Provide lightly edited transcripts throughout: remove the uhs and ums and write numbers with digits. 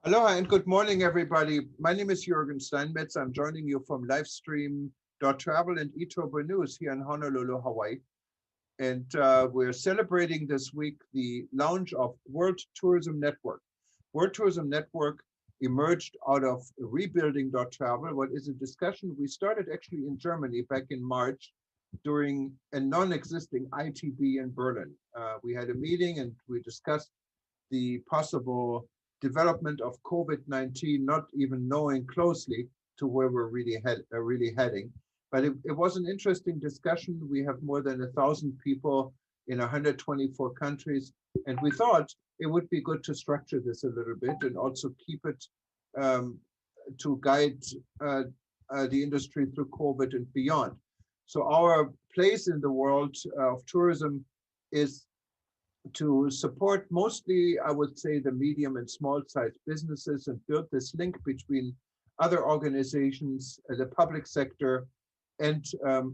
Aloha and good morning, everybody. My name is Jürgen Steinmetz. I'm joining you from Livestream.travel and Etober News here in Honolulu, Hawaii. And we're celebrating this week the launch of World Tourism Network. World Tourism Network emerged out of Rebuilding.travel, what is a discussion we started actually in Germany back in March during a non-existing ITB in Berlin. We had a meeting and we discussed the possible development of COVID-19, not even knowing closely to where we're really heading. But it was an interesting discussion. We have more than 1,000 people in 124 countries, and we thought it would be good to structure this a little bit and also keep it um, to guide the industry through COVID and beyond. So our place in the world of tourism is to support mostly, I would say, the medium and small sized businesses and build this link between other organizations, the public sector, and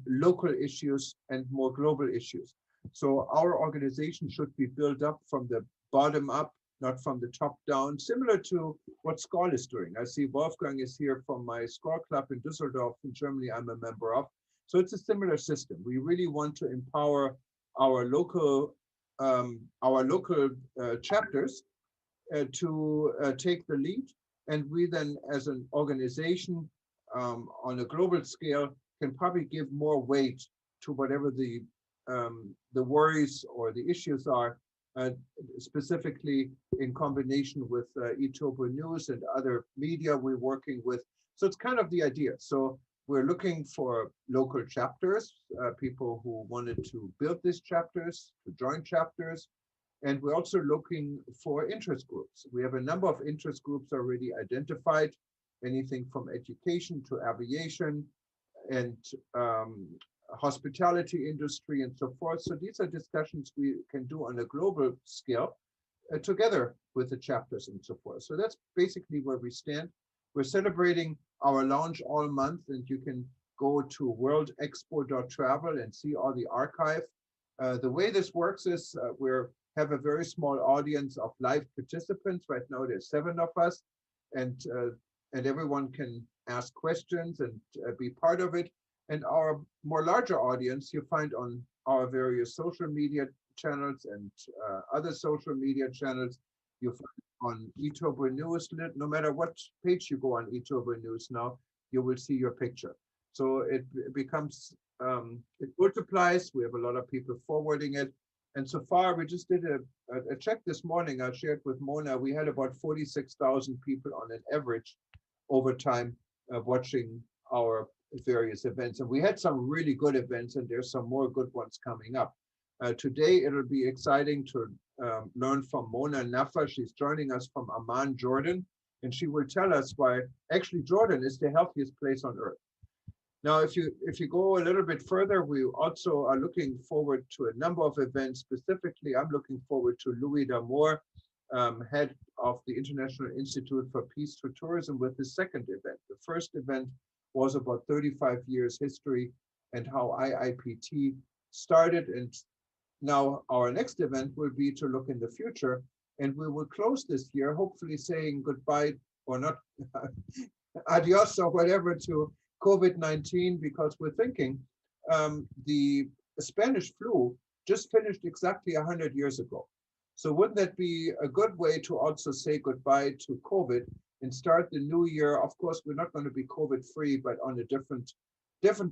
local issues and more global issues. So our organization should be built up from the bottom up, not from the top down, similar to what SCORL is doing. I see Wolfgang is here from my SCORL club in Düsseldorf in Germany I'm a member of. So it's a similar system. We really want to empower our local chapters to take the lead. And we then, as an organization on a global scale, can probably give more weight to whatever the worries or the issues are, specifically in combination with Etober News and other media we're working with. So it's kind of the idea. So we're looking for local chapters, people who wanted to build these chapters, to join chapters. And we're also looking for interest groups. We have a number of interest groups already identified, anything from education to aviation and hospitality industry and so forth. So these are discussions we can do on a global scale together with the chapters and so forth. So that's basically where we stand. We're celebrating our launch all month, and you can go to worldexpo.travel and see all the archive. The way this works is we have a very small audience of live participants. Right now, there's 7 of us, and everyone can ask questions and be part of it. And our more larger audience you find on our various social media channels and other social media channels. You find on Etober News, no matter what page you go on Etober News now, you will see your picture. So it becomes, it multiplies. We have a lot of people forwarding it. And so far, we just did a check this morning. I shared with Mona, we had about 46,000 people on an average over time watching our various events. And we had some really good events, and there's some more good ones coming up. Today, it'll be exciting to learn from Mona Nafa. She's joining us from Amman, Jordan, and she will tell us why actually Jordan is the healthiest place on earth. Now, if you go a little bit further, we also are looking forward to a number of events. Specifically, I'm looking forward to Louis D'Amour, head of the International Institute for Peace through Tourism, with the second event. The first event was about 35 years history and how IIPT started. And now our next event will be to look in the future. And we will close this year, hopefully saying goodbye or not, adios or whatever to COVID-19, because we're thinking the Spanish flu just finished exactly 100 years ago. So wouldn't that be a good way to also say goodbye to COVID and start the new year? Of course, we're not going to be COVID-free, but on a different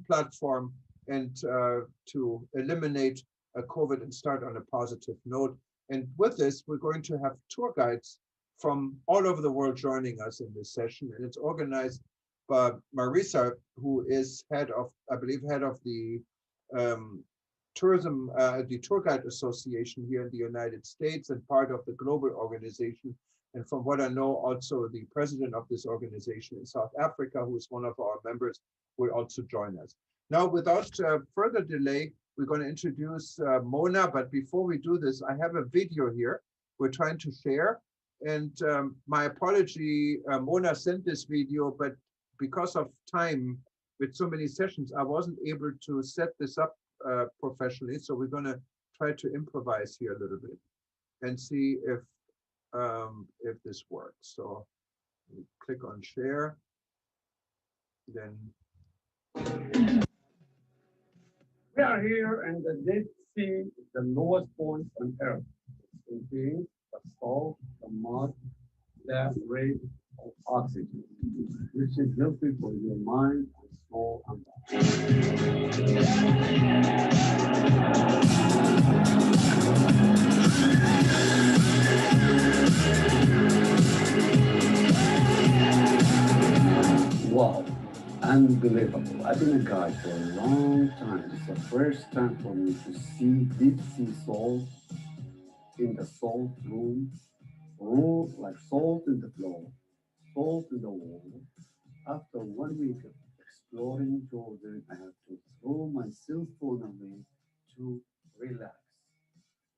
platform, and to eliminate COVID and start on a positive note. And with this, we're going to have tour guides from all over the world joining us in this session. And it's organized by Marisa, who is head of, I believe, head of the tourism, the Tour Guide Association here in the United States and part of the global organization. And from what I know, also the president of this organization in South Africa, who is one of our members, will also join us. Now, without further delay, we're going to introduce Mona. But before we do this, I have a video here we're trying to share. And my apology, Mona sent this video, but because of time with so many sessions, I wasn't able to set this up professionally. So we're going to try to improvise here a little bit and see if this works. So Click on share. Then We are here in the Dead Sea, the lowest point on Earth. It contains the salt, the mud, the rate of oxygen, which is healthy for your mind and soul and body. Wow, unbelievable. I've been a guide for a long time. It's the first time for me to see deep sea salt in the salt room, like salt in the floor, salt in the wall. After 1 week of exploring Jordan, I have to throw my cell phone away to relax.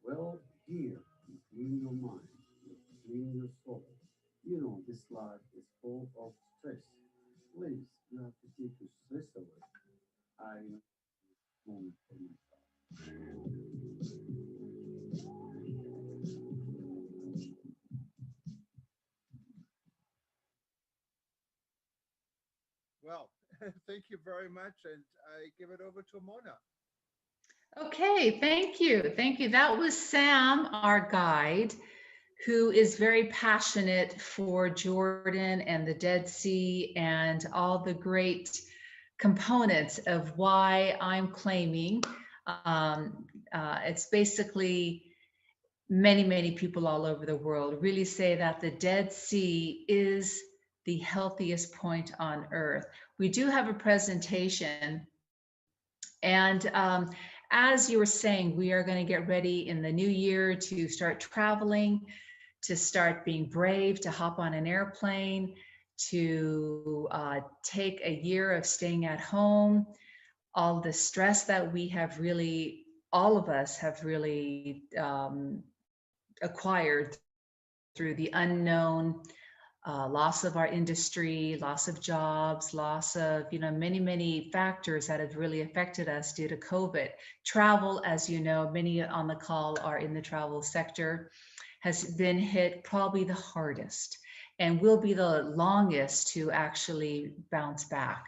Well, here, you clean your mind, you clean your soul. You know, this life is full of stress. Please, you have to take your stress away. I moment for myself. well, thank you very much, and I give it over to Mona. Okay, thank you. Thank you. That was Sam, our guide, who is very passionate for Jordan and the Dead Sea and all the great components of why I'm claiming. It's basically many people all over the world really say that the Dead Sea is the healthiest point on earth. We do have a presentation, and as you were saying, we are going to get ready in the new year to start traveling, to start being brave, to hop on an airplane, to take a year of staying at home, all the stress that we have really, all of us have really acquired through the unknown, loss of our industry, loss of jobs, loss of, many factors that have really affected us due to COVID. Travel, as you know, many on the call are in the travel sector, has been hit probably the hardest and will be the longest to actually bounce back.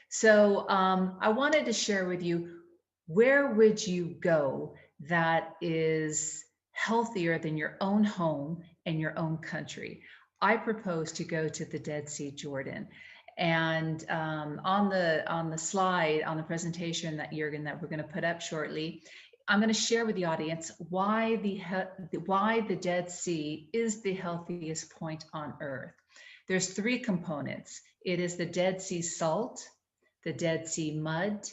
So I wanted to share with you, where would you go that is healthier than your own home and your own country? I propose to go to the Dead Sea, Jordan. And on the slide, on the presentation that Jürgen, that we're going to put up shortly, I'm going to share with the audience why the Dead Sea is the healthiest point on earth. There's three components. It is the Dead Sea salt, the Dead Sea mud,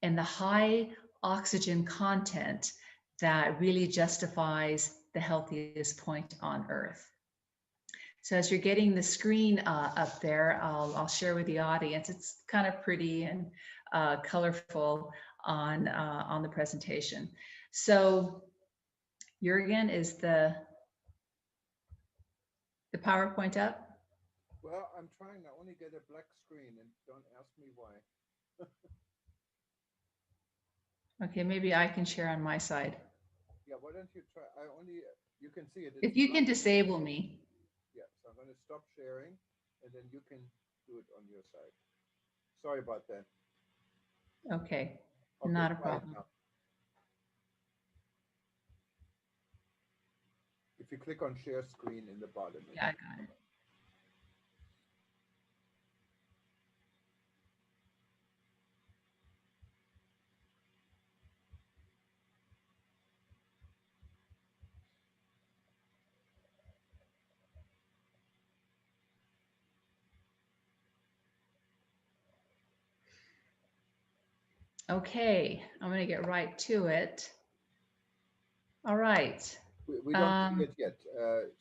and the high oxygen content that really justifies the healthiest point on earth. So as you're getting the screen up there, I'll share with the audience. It's kind of pretty and colorful on the presentation. So Jürgen, is the PowerPoint up? Well, I'm trying. I only get a black screen, and don't ask me why. Okay, maybe I can share on my side. Yeah, why don't you try? You can see it. If you can disable me. Yeah, so I'm going to stop sharing, and then you can do it on your side. Sorry about that. Okay, not a problem. If you click on share screen in the bottom. Yeah, I got it. Okay, I'm going to get right to it. All right. We don't see it yet.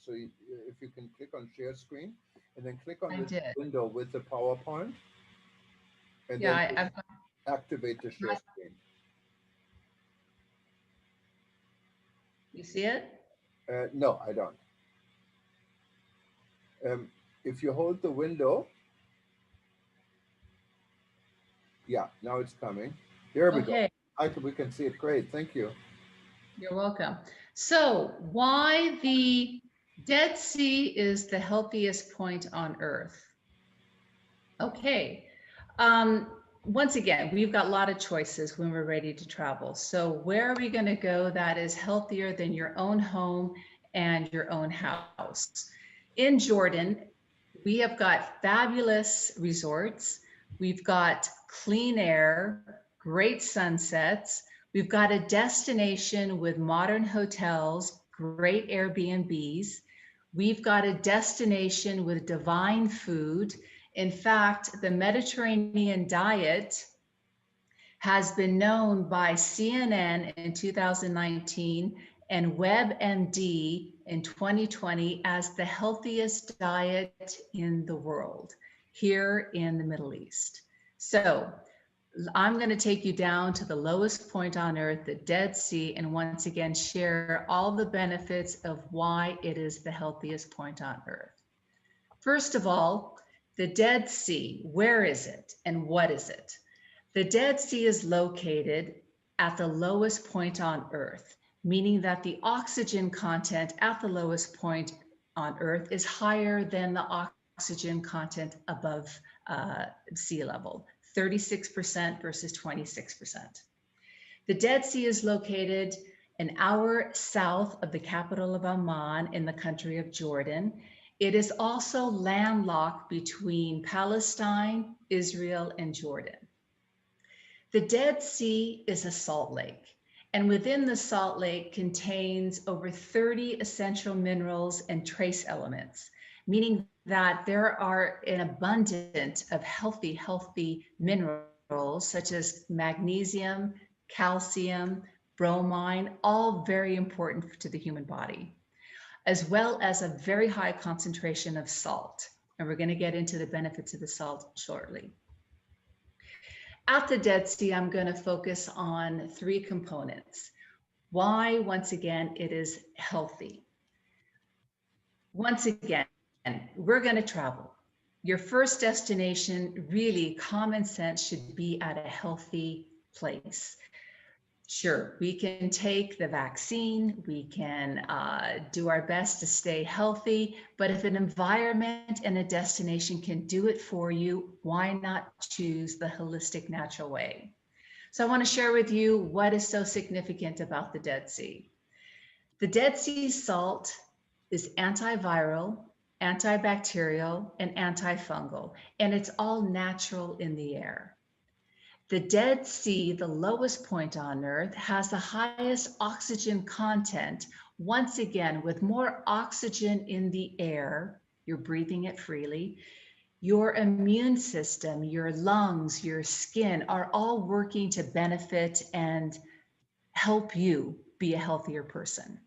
So if you can click on share screen and then click on the window with the PowerPoint, and then activate the share screen. You see it? No, I don't. If you hold the window, yeah, now it's coming. There we go. We can see it. Great, thank you. You're welcome. So why the Dead Sea is the healthiest point on Earth. Okay. Um, Once again, we've got a lot of choices when we're ready to travel. So where are we going to go that is healthier than your own home and your own house? In Jordan, we have got fabulous resorts. We've got clean air, great sunsets. We've got a destination with modern hotels, great Airbnbs. We've got a destination with divine food. In fact, the Mediterranean diet has been known by CNN in 2019 and WebMD in 2020 as the healthiest diet in the world here in the Middle East. So I'm going to take you down to the lowest point on earth, the Dead Sea, and once again share all the benefits of why it is the healthiest point on earth. First of all, the Dead Sea, where is it and what is it? The Dead Sea is located at the lowest point on Earth, meaning that the oxygen content at the lowest point on Earth is higher than the oxygen content above sea level, 36% versus 26%. The Dead Sea is located an hour south of the capital of Amman in the country of Jordan. It is also landlocked between Palestine, Israel, and Jordan. The Dead Sea is a salt lake, and within the salt lake contains over 30 essential minerals and trace elements, meaning that there are an abundance of healthy minerals such as magnesium, calcium, bromine, all very important to the human body, as well as a very high concentration of salt. And we're going to get into the benefits of the salt shortly. At the Dead Sea, I'm going to focus on three components. Why, once again, it is healthy. Once again, we're going to travel. Your first destination, really, common sense should be at a healthy place. Sure, we can take the vaccine, we can do our best to stay healthy, but if an environment and a destination can do it for you, why not choose the holistic, natural way? So I want to share with you what is so significant about the Dead Sea. The Dead Sea salt is antiviral, antibacterial, and antifungal, and it's all natural in the air. The Dead Sea, the lowest point on Earth, has the highest oxygen content. Once again, with more oxygen in the air, you're breathing it freely. Your immune system, your lungs, your skin are all working to benefit and help you be a healthier person.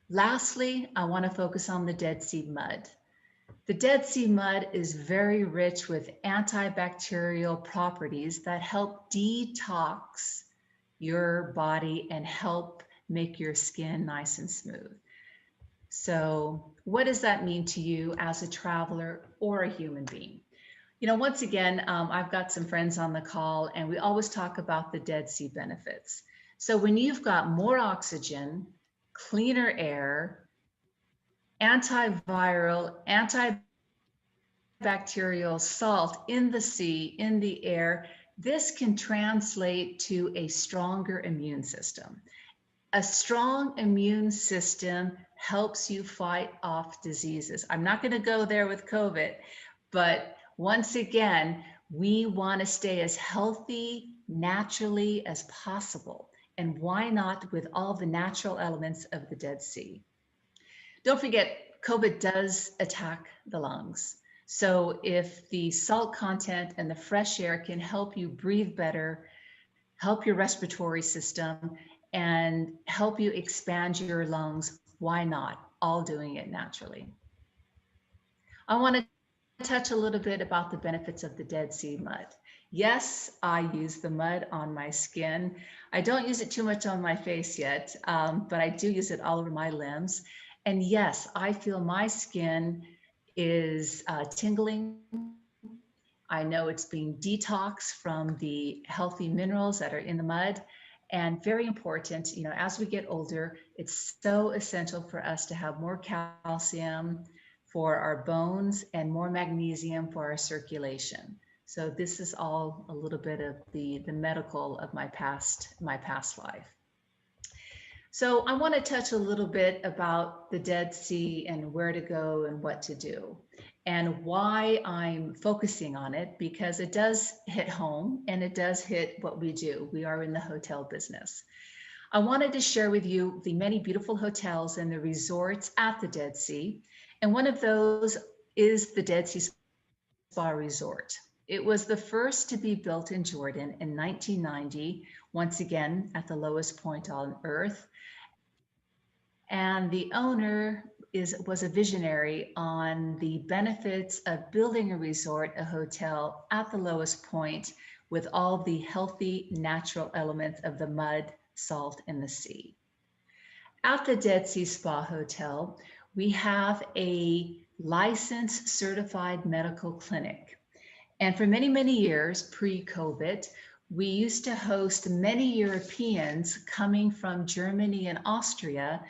Lastly, I want to focus on the Dead Sea mud. The Dead Sea mud is very rich with antibacterial properties that help detox your body and help make your skin nice and smooth. So what does that mean to you as a traveler or a human being? You know, once again, I've got some friends on the call and we always talk about the Dead Sea benefits. So when you've got more oxygen, cleaner air, antiviral, antibacterial salt in the sea, in the air, this can translate to a stronger immune system. A strong immune system helps you fight off diseases. I'm not going to go there with COVID, but once again, we want to stay as healthy naturally as possible. And why not with all the natural elements of the Dead Sea? Don't forget, COVID does attack the lungs. So if the salt content and the fresh air can help you breathe better, help your respiratory system, and help you expand your lungs, why not? All doing it naturally. I want to touch a little bit about the benefits of the Dead Sea mud. Yes, I use the mud on my skin. I don't use it too much on my face yet, but I do use it all over my limbs. And yes, I feel my skin is tingling. I know it's being detoxed from the healthy minerals that are in the mud. And very important, you know, as we get older, it's so essential for us to have more calcium for our bones and more magnesium for our circulation. So this is all a little bit of the medical of my past life. So I want to touch a little bit about the Dead Sea and where to go and what to do and why I'm focusing on it, because it does hit home and it does hit what we do. We are in the hotel business. I wanted to share with you the many beautiful hotels and the resorts at the Dead Sea. And one of those is the Dead Sea Spa Resort. It was the first to be built in Jordan in 1990, once again at the lowest point on earth. And the owner was a visionary on the benefits of building a resort, a hotel at the lowest point with all the healthy natural elements of the mud, salt, and the sea. At the Dead Sea Spa Hotel, we have a licensed certified medical clinic. And for many, many years pre-COVID, we used to host many Europeans coming from Germany and Austria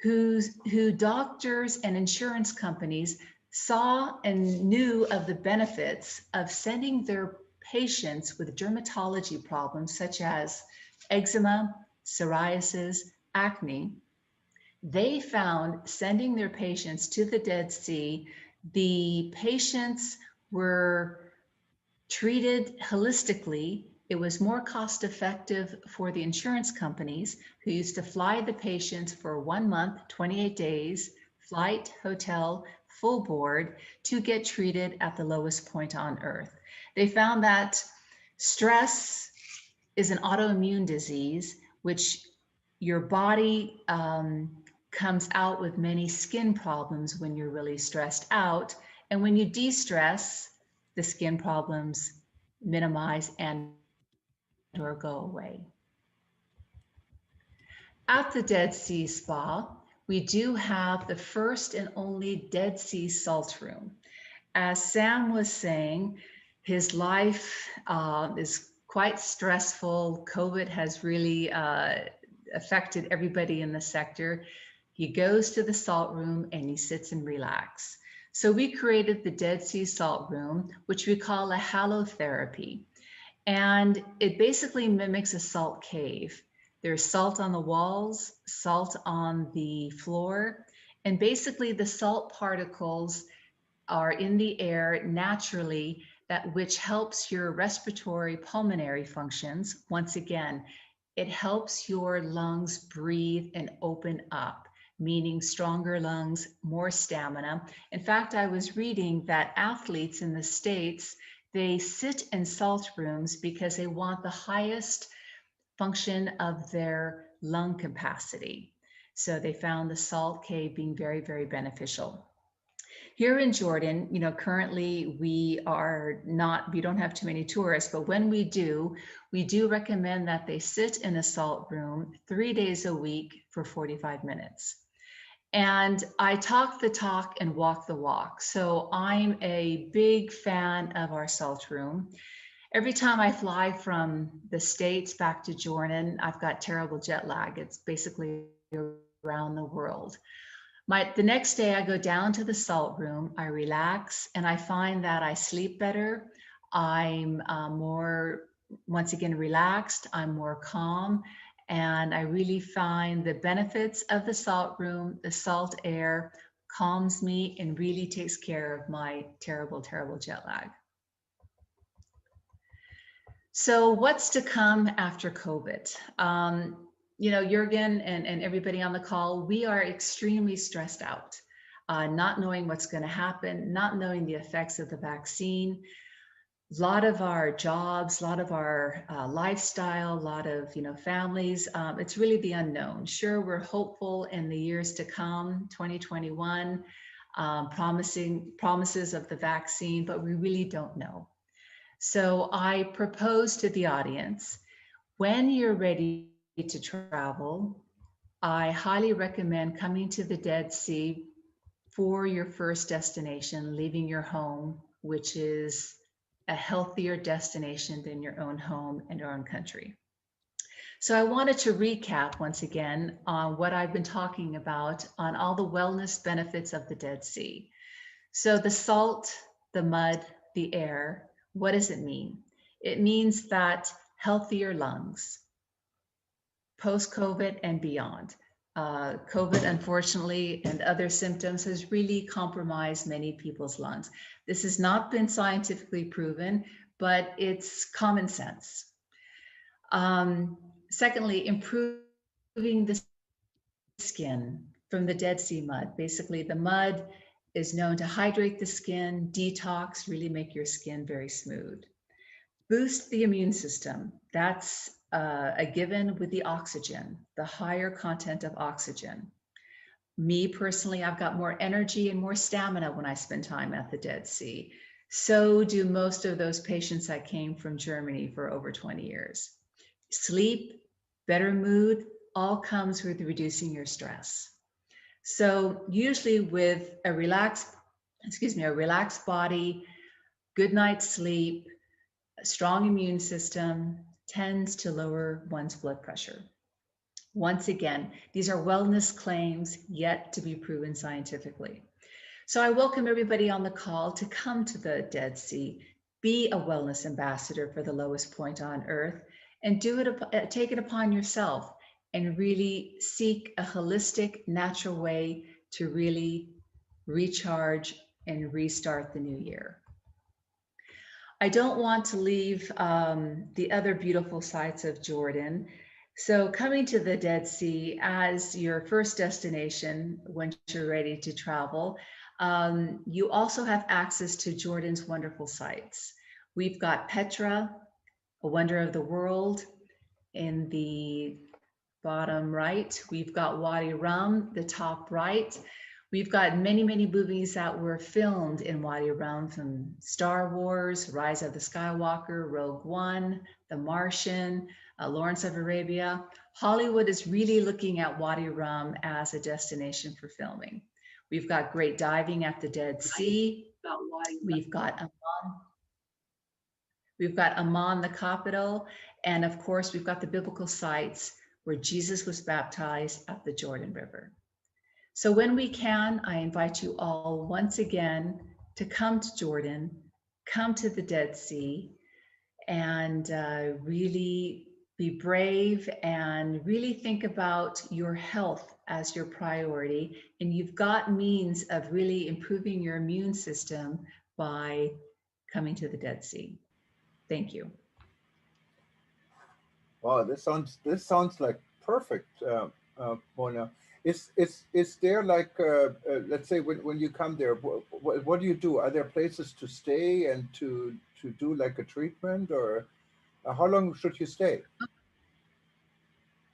who doctors and insurance companies saw and knew of the benefits of sending their patients with dermatology problems such as eczema, psoriasis, acne. They found sending their patients to the Dead Sea, the patients were treated holistically. It was more cost effective for the insurance companies who used to fly the patients for 1 month, 28 days, flight, hotel, full board to get treated at the lowest point on earth. They found that stress is an autoimmune disease, which your body comes out with many skin problems when you're really stressed out. And when you de-stress, the skin problems minimize and or go away. At the Dead Sea Spa, we do have the first and only Dead Sea salt room. As Sam was saying, his life is quite stressful. COVID has really affected everybody in the sector. He goes to the salt room and he sits and relaxes. So we created the Dead Sea Salt Room, which we call a halotherapy. And it basically mimics a salt cave. There's salt on the walls, salt on the floor, and basically the salt particles are in the air naturally, which helps your respiratory pulmonary functions. Once again, it helps your lungs breathe and open up, meaning stronger lungs, more stamina. In fact, I was reading that athletes in the States, they sit in salt rooms because they want the highest function of their lung capacity. So they found the salt cave being very, very beneficial. Here in Jordan, you know, currently we don't have too many tourists, but when we do recommend that they sit in a salt room 3 days a week for 45 minutes. And I talk the talk and walk the walk. So I'm a big fan of our salt room. Every time I fly from the States back to Jordan, I've got terrible jet lag. It's basically around the world. The next day I go down to the salt room, I relax, and I find that I sleep better. I'm more, once again, relaxed. I'm more calm. And I really find the benefits of the salt room, the salt air calms me and really takes care of my terrible, terrible jet lag. So what's to come after COVID? You know, Jürgen and everybody on the call, we are extremely stressed out, not knowing what's going to happen, not knowing the effects of the vaccine. A lot of our jobs, a lot of our lifestyle, a lot of, you know, families, it's really the unknown. Sure, we're hopeful in the years to come, 2021, promises of the vaccine, but we really don't know. So I propose to the audience, when you're ready to travel, I highly recommend coming to the Dead Sea for your first destination, leaving your home, which is a healthier destination than your own home and your own country. So I wanted to recap once again on what I've been talking about on all the wellness benefits of the Dead Sea. So the salt, the mud, the air, what does it mean? It means that healthier lungs, post-COVID and beyond. COVID, unfortunately, and other symptoms has really compromised many people's lungs. This has not been scientifically proven, but it's common sense. Secondly, improving the skin from the Dead Sea mud. Basically, the mud is known to hydrate the skin, detox, really make your skin very smooth. Boost the immune system. That's a given with the oxygen, the higher content of oxygen. Me personally, I've got more energy and more stamina when I spend time at the Dead Sea. So do most of those patients that came from Germany for over 20 years. Sleep, better mood, all comes with reducing your stress. So usually with a relaxed body, good night's sleep, a strong immune system tends to lower one's blood pressure. Once again, these are wellness claims yet to be proven scientifically. So I welcome everybody on the call to come to the Dead Sea, be a wellness ambassador for the lowest point on earth, and take it upon yourself and really seek a holistic, natural way to really recharge and restart the new year. I don't want to leave the other beautiful sights of Jordan. So coming to the Dead Sea as your first destination when you're ready to travel, you also have access to Jordan's wonderful sites. We've got Petra, a wonder of the world, in the bottom right. We've got Wadi Rum, the top right. We've got many, many movies that were filmed in Wadi Rum, from Star Wars, Rise of the Skywalker, Rogue One, The Martian, Lawrence of Arabia. Hollywood is really looking at Wadi Rum as a destination for filming. We've got great diving at the Dead Sea. We've got Amman, the capital. And of course, we've got the biblical sites where Jesus was baptized at the Jordan River. So when we can, I invite you all once again to come to Jordan, come to the Dead Sea, and really be brave and really think about your health as your priority. And you've got means of really improving your immune system by coming to the Dead Sea. Thank you. Wow, this sounds like perfect, Mona. Is there like let's say when you come there, what do you do? Are there places to stay and to do like a treatment, or how long should you stay?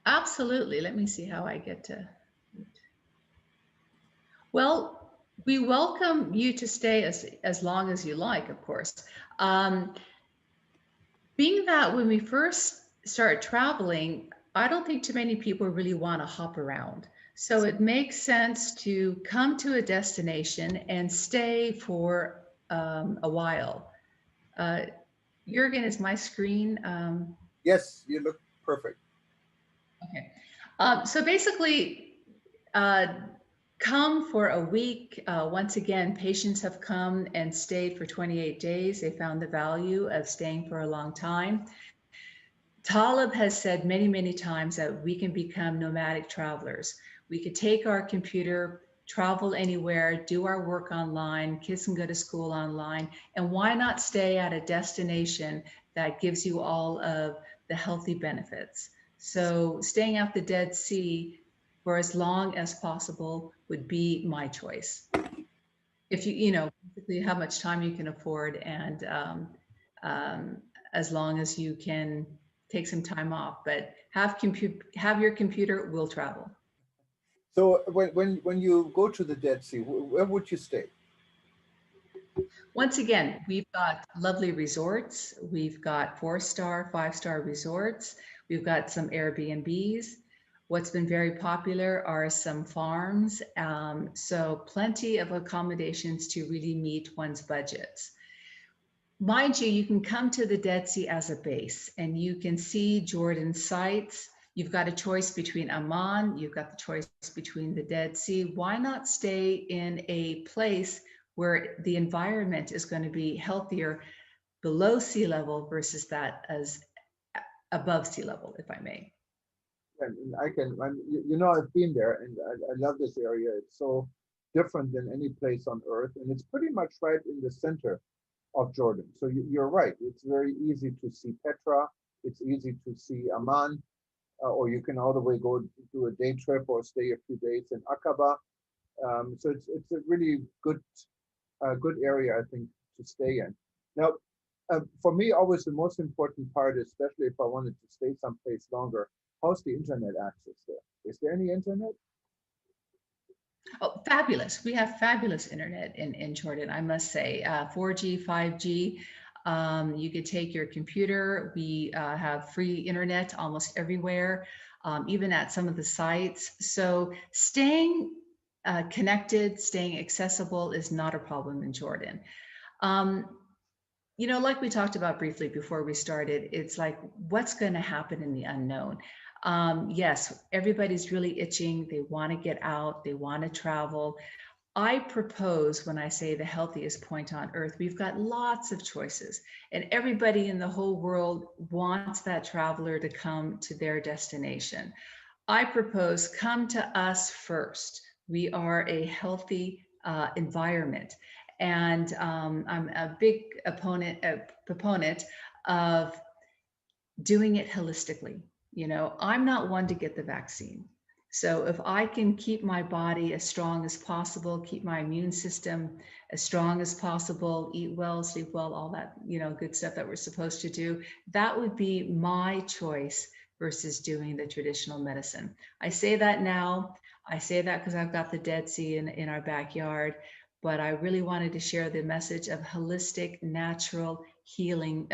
Absolutely. Let me see how I get to. Well, we welcome you to stay as long as you like, of course. Being that when we first start traveling, I don't think too many people really want to hop around. So it makes sense to come to a destination and stay for a while. Jürgen, is my screen? Yes, you look perfect. Okay. So basically, come for a week. Once again, patients have come and stayed for 28 days. They found the value of staying for a long time. Talib has said many, many times that we can become nomadic travelers. We could take our computer, travel anywhere, do our work online, kids can go to school online, and why not stay at a destination that gives you all of the healthy benefits? So staying at the Dead Sea for as long as possible would be my choice. If you know, basically how much time you can afford, and as long as you can take some time off, but have your computer, will travel. So when you go to the Dead Sea, where would you stay? Once again, we've got lovely resorts. We've got 4-star, 5-star resorts. We've got some Airbnbs. What's been very popular are some farms. So plenty of accommodations to really meet one's budgets. Mind you, you can come to the Dead Sea as a base, and you can see Jordan sites, You've got a choice between Amman, you've got the choice between the Dead Sea. Why not stay in a place where the environment is going to be healthier below sea level versus that as above sea level, if I may? And I can, you know, I've been there, and I love this area. It's so different than any place on earth, and it's pretty much right in the center of Jordan. So you're right. It's very easy to see Petra. It's easy to see Amman, or you can all the way go do a day trip or stay a few days in Aqaba. So it's a really good area, I think, to stay in. Now, for me, always the most important part, especially if I wanted to stay someplace longer, how's the internet access there? Is there any internet? Oh, fabulous. We have fabulous internet in Jordan, I must say. 4G, 5G. You could take your computer. We have free internet almost everywhere, even at some of the sites. So staying connected, staying accessible is not a problem in Jordan. You know, like we talked about briefly before we started, it's like, what's going to happen in the unknown? Yes, everybody's really itching. They want to get out. They want to travel. I propose, when I say the healthiest point on earth, we've got lots of choices, and everybody in the whole world wants that traveler to come to their destination. I propose, come to us first. We are a healthy environment. And I'm a big proponent of doing it holistically. You know, I'm not one to get the vaccine. So if I can keep my body as strong as possible, keep my immune system as strong as possible, eat well, sleep well, all that, you know, good stuff that we're supposed to do, that would be my choice versus doing the traditional medicine. I say that now. I say that because I've got the Dead Sea in our backyard, but I really wanted to share the message of holistic, natural healing,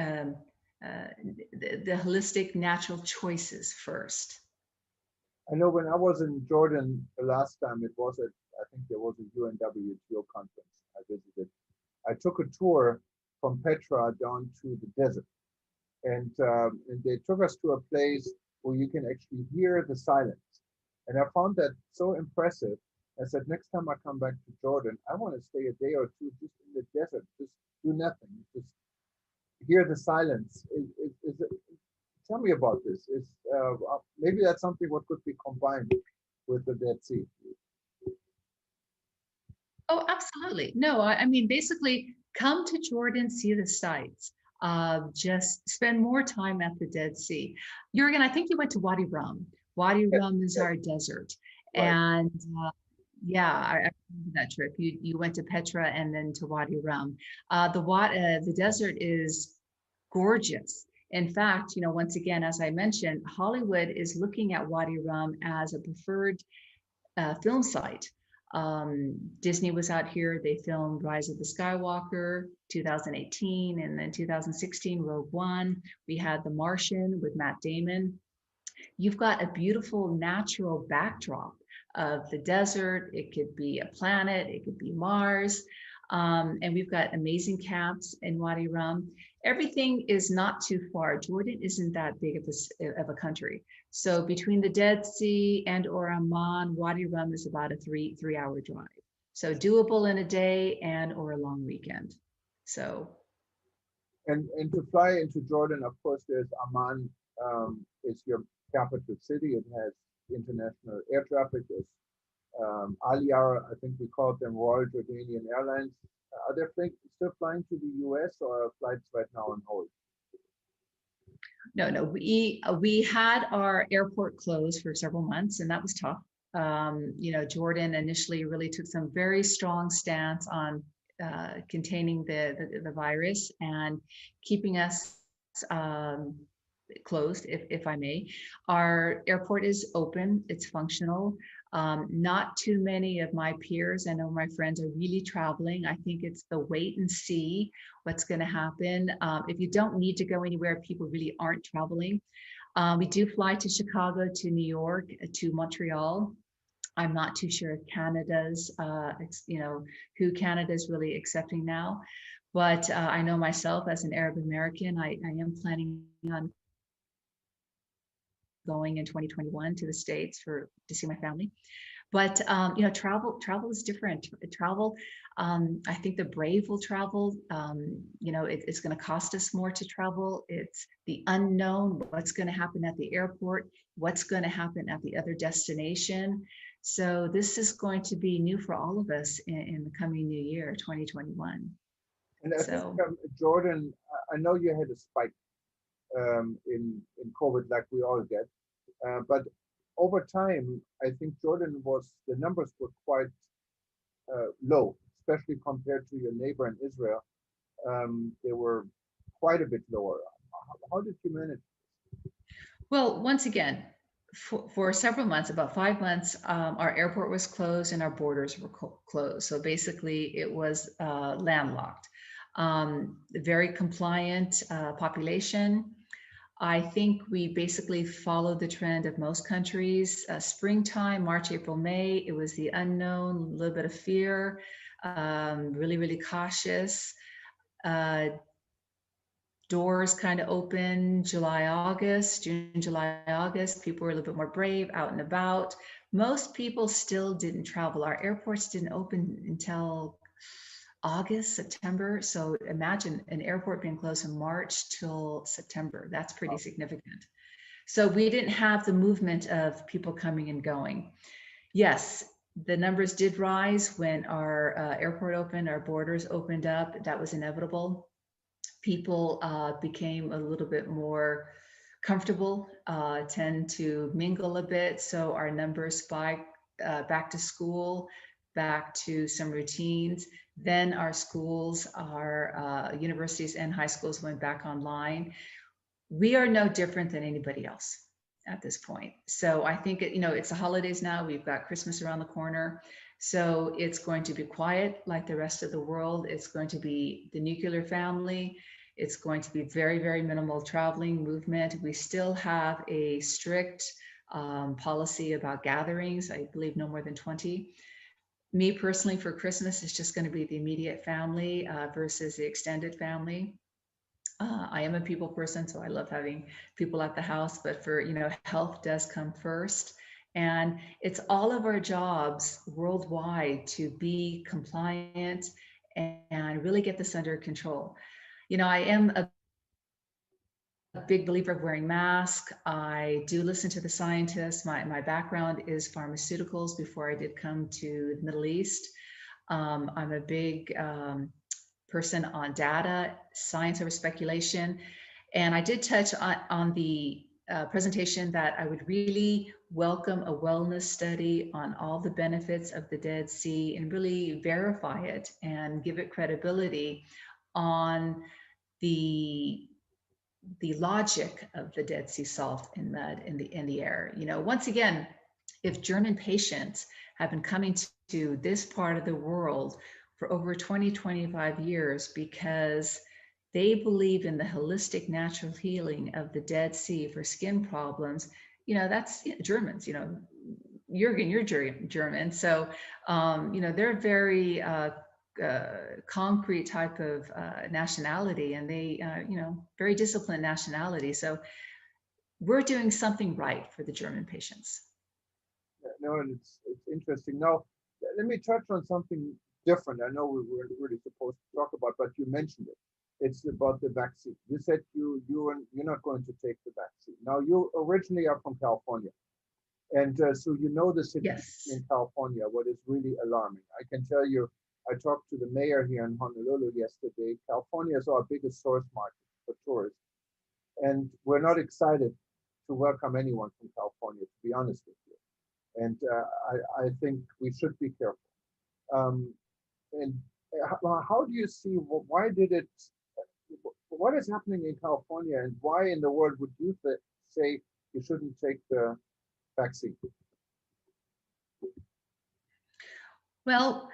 the holistic, natural choices first. I know when I was in Jordan the last time, it was at, I think there was a UNWTO conference I visited. I took a tour from Petra down to the desert, and they took us to a place where you can actually hear the silence. And I found that so impressive. I said, next time I come back to Jordan, I want to stay a day or two just in the desert, just do nothing, just hear the silence. Tell me about this. Maybe that's something what could be combined with the Dead Sea. Oh, absolutely. No, I mean, basically, come to Jordan, see the sights. Just spend more time at the Dead Sea. Jurgen, I think you went to Wadi Rum. Wadi Yes, Rum is yes, our desert. right. And yeah, I remember that trip. You went to Petra and then to Wadi Rum. The desert is gorgeous. In fact, you know, once again, as I mentioned, Hollywood is looking at Wadi Rum as a preferred film site. Disney was out here. They filmed Rise of the Skywalker, 2018, and then 2016, Rogue One. We had The Martian with Matt Damon. You've got a beautiful natural backdrop of the desert. It could be a planet, it could be Mars. And we've got amazing camps in Wadi Rum. Everything is not too far. Jordan isn't that big of a country. So between the Dead Sea and or Amman, Wadi Rum is about a three-hour drive. So doable in a day and or a long weekend. So. And to fly into Jordan, of course, there's Amman, is your capital city. It has international air traffic. There's Aliyar, I think we call them Royal Jordanian Airlines. Are they still flying to the US, or are flights right now on hold? No, we had our airport closed for several months, and that was tough. You know, Jordan initially really took some very strong stance on containing the virus and keeping us closed, if I may. Our airport is open, it's functional. Not too many of my peers, I know my friends, are really traveling. I think it's the wait and see what's going to happen. If you don't need to go anywhere, people really aren't traveling. We do fly to Chicago, to New York, to Montreal. I'm not too sure if Canada's, you know, who Canada's really accepting now. But I know myself as an Arab American, I am planning on going in 2021 to the States to see my family. But travel is different. Travel, I think the brave will travel. It's going to cost us more to travel. It's the unknown. What's going to happen at the airport? What's going to happen at the other destination? So this is going to be new for all of us in the coming new year, 2021. And I think, So Jordan, I know you had a spike in COVID like we all get, but over time, I think the numbers were quite low, especially compared to your neighbor in Israel. They were quite a bit lower. How did you manage? well, once again, for several months, about 5 months, our airport was closed and our borders were closed. So basically, it was landlocked. Very compliant population. I think we basically followed the trend of most countries. Springtime, March, April, May, it was the unknown, a little bit of fear, really, really cautious. Doors kind of open July, August, June, July, August. People were a little bit more brave, out and about. Most people still didn't travel. Our airports didn't open until August, September. So imagine an airport being closed from March till September. That's pretty significant. So we didn't have the movement of people coming and going. Yes, the numbers did rise when our airport opened, our borders opened up. That was inevitable. People became a little bit more comfortable, tend to mingle a bit. So our numbers spiked back to school, back to some routines. Then our schools, our universities and high schools went back online. We are no different than anybody else at this point. So I think, it's the holidays now. We've got Christmas around the corner. So it's going to be quiet like the rest of the world. It's going to be the nuclear family. It's going to be very, very minimal traveling movement. We still have a strict policy about gatherings. I believe no more than 20. Me personally, for Christmas, it's just going to be the immediate family versus the extended family. I am a people person, so I love having people at the house, but for, health does come first. And it's all of our jobs worldwide to be compliant and really get this under control. I am a big believer of wearing masks. I do listen to the scientists. My background is pharmaceuticals before I did come to the Middle East. I'm a big person on data, science over speculation. And I did touch on the presentation that I would really welcome a wellness study on all the benefits of the Dead Sea and really verify it and give it credibility on the logic of the Dead Sea salt and mud in the air. Once again, if German patients have been coming to this part of the world for over 20, 25 years because they believe in the holistic natural healing of the Dead Sea for skin problems, that's Germans, Jürgen, you're German. So, they're very concrete type of nationality, and they, very disciplined nationality. So we're doing something right for the German patients. No, and it's interesting. Now, let me touch on something different. I know we weren't really supposed to talk about, but you mentioned it. It's about the vaccine. You said you're not going to take the vaccine. Now, you originally are from California, and so the situation in California. What is really alarming? I can tell you, I talked to the mayor here in Honolulu yesterday. California is our biggest source market for tourists, and we're not excited to welcome anyone from California, to be honest with you. And I think we should be careful. And how do you see, what is happening in California, and why in the world would you say you shouldn't take the vaccine? Well,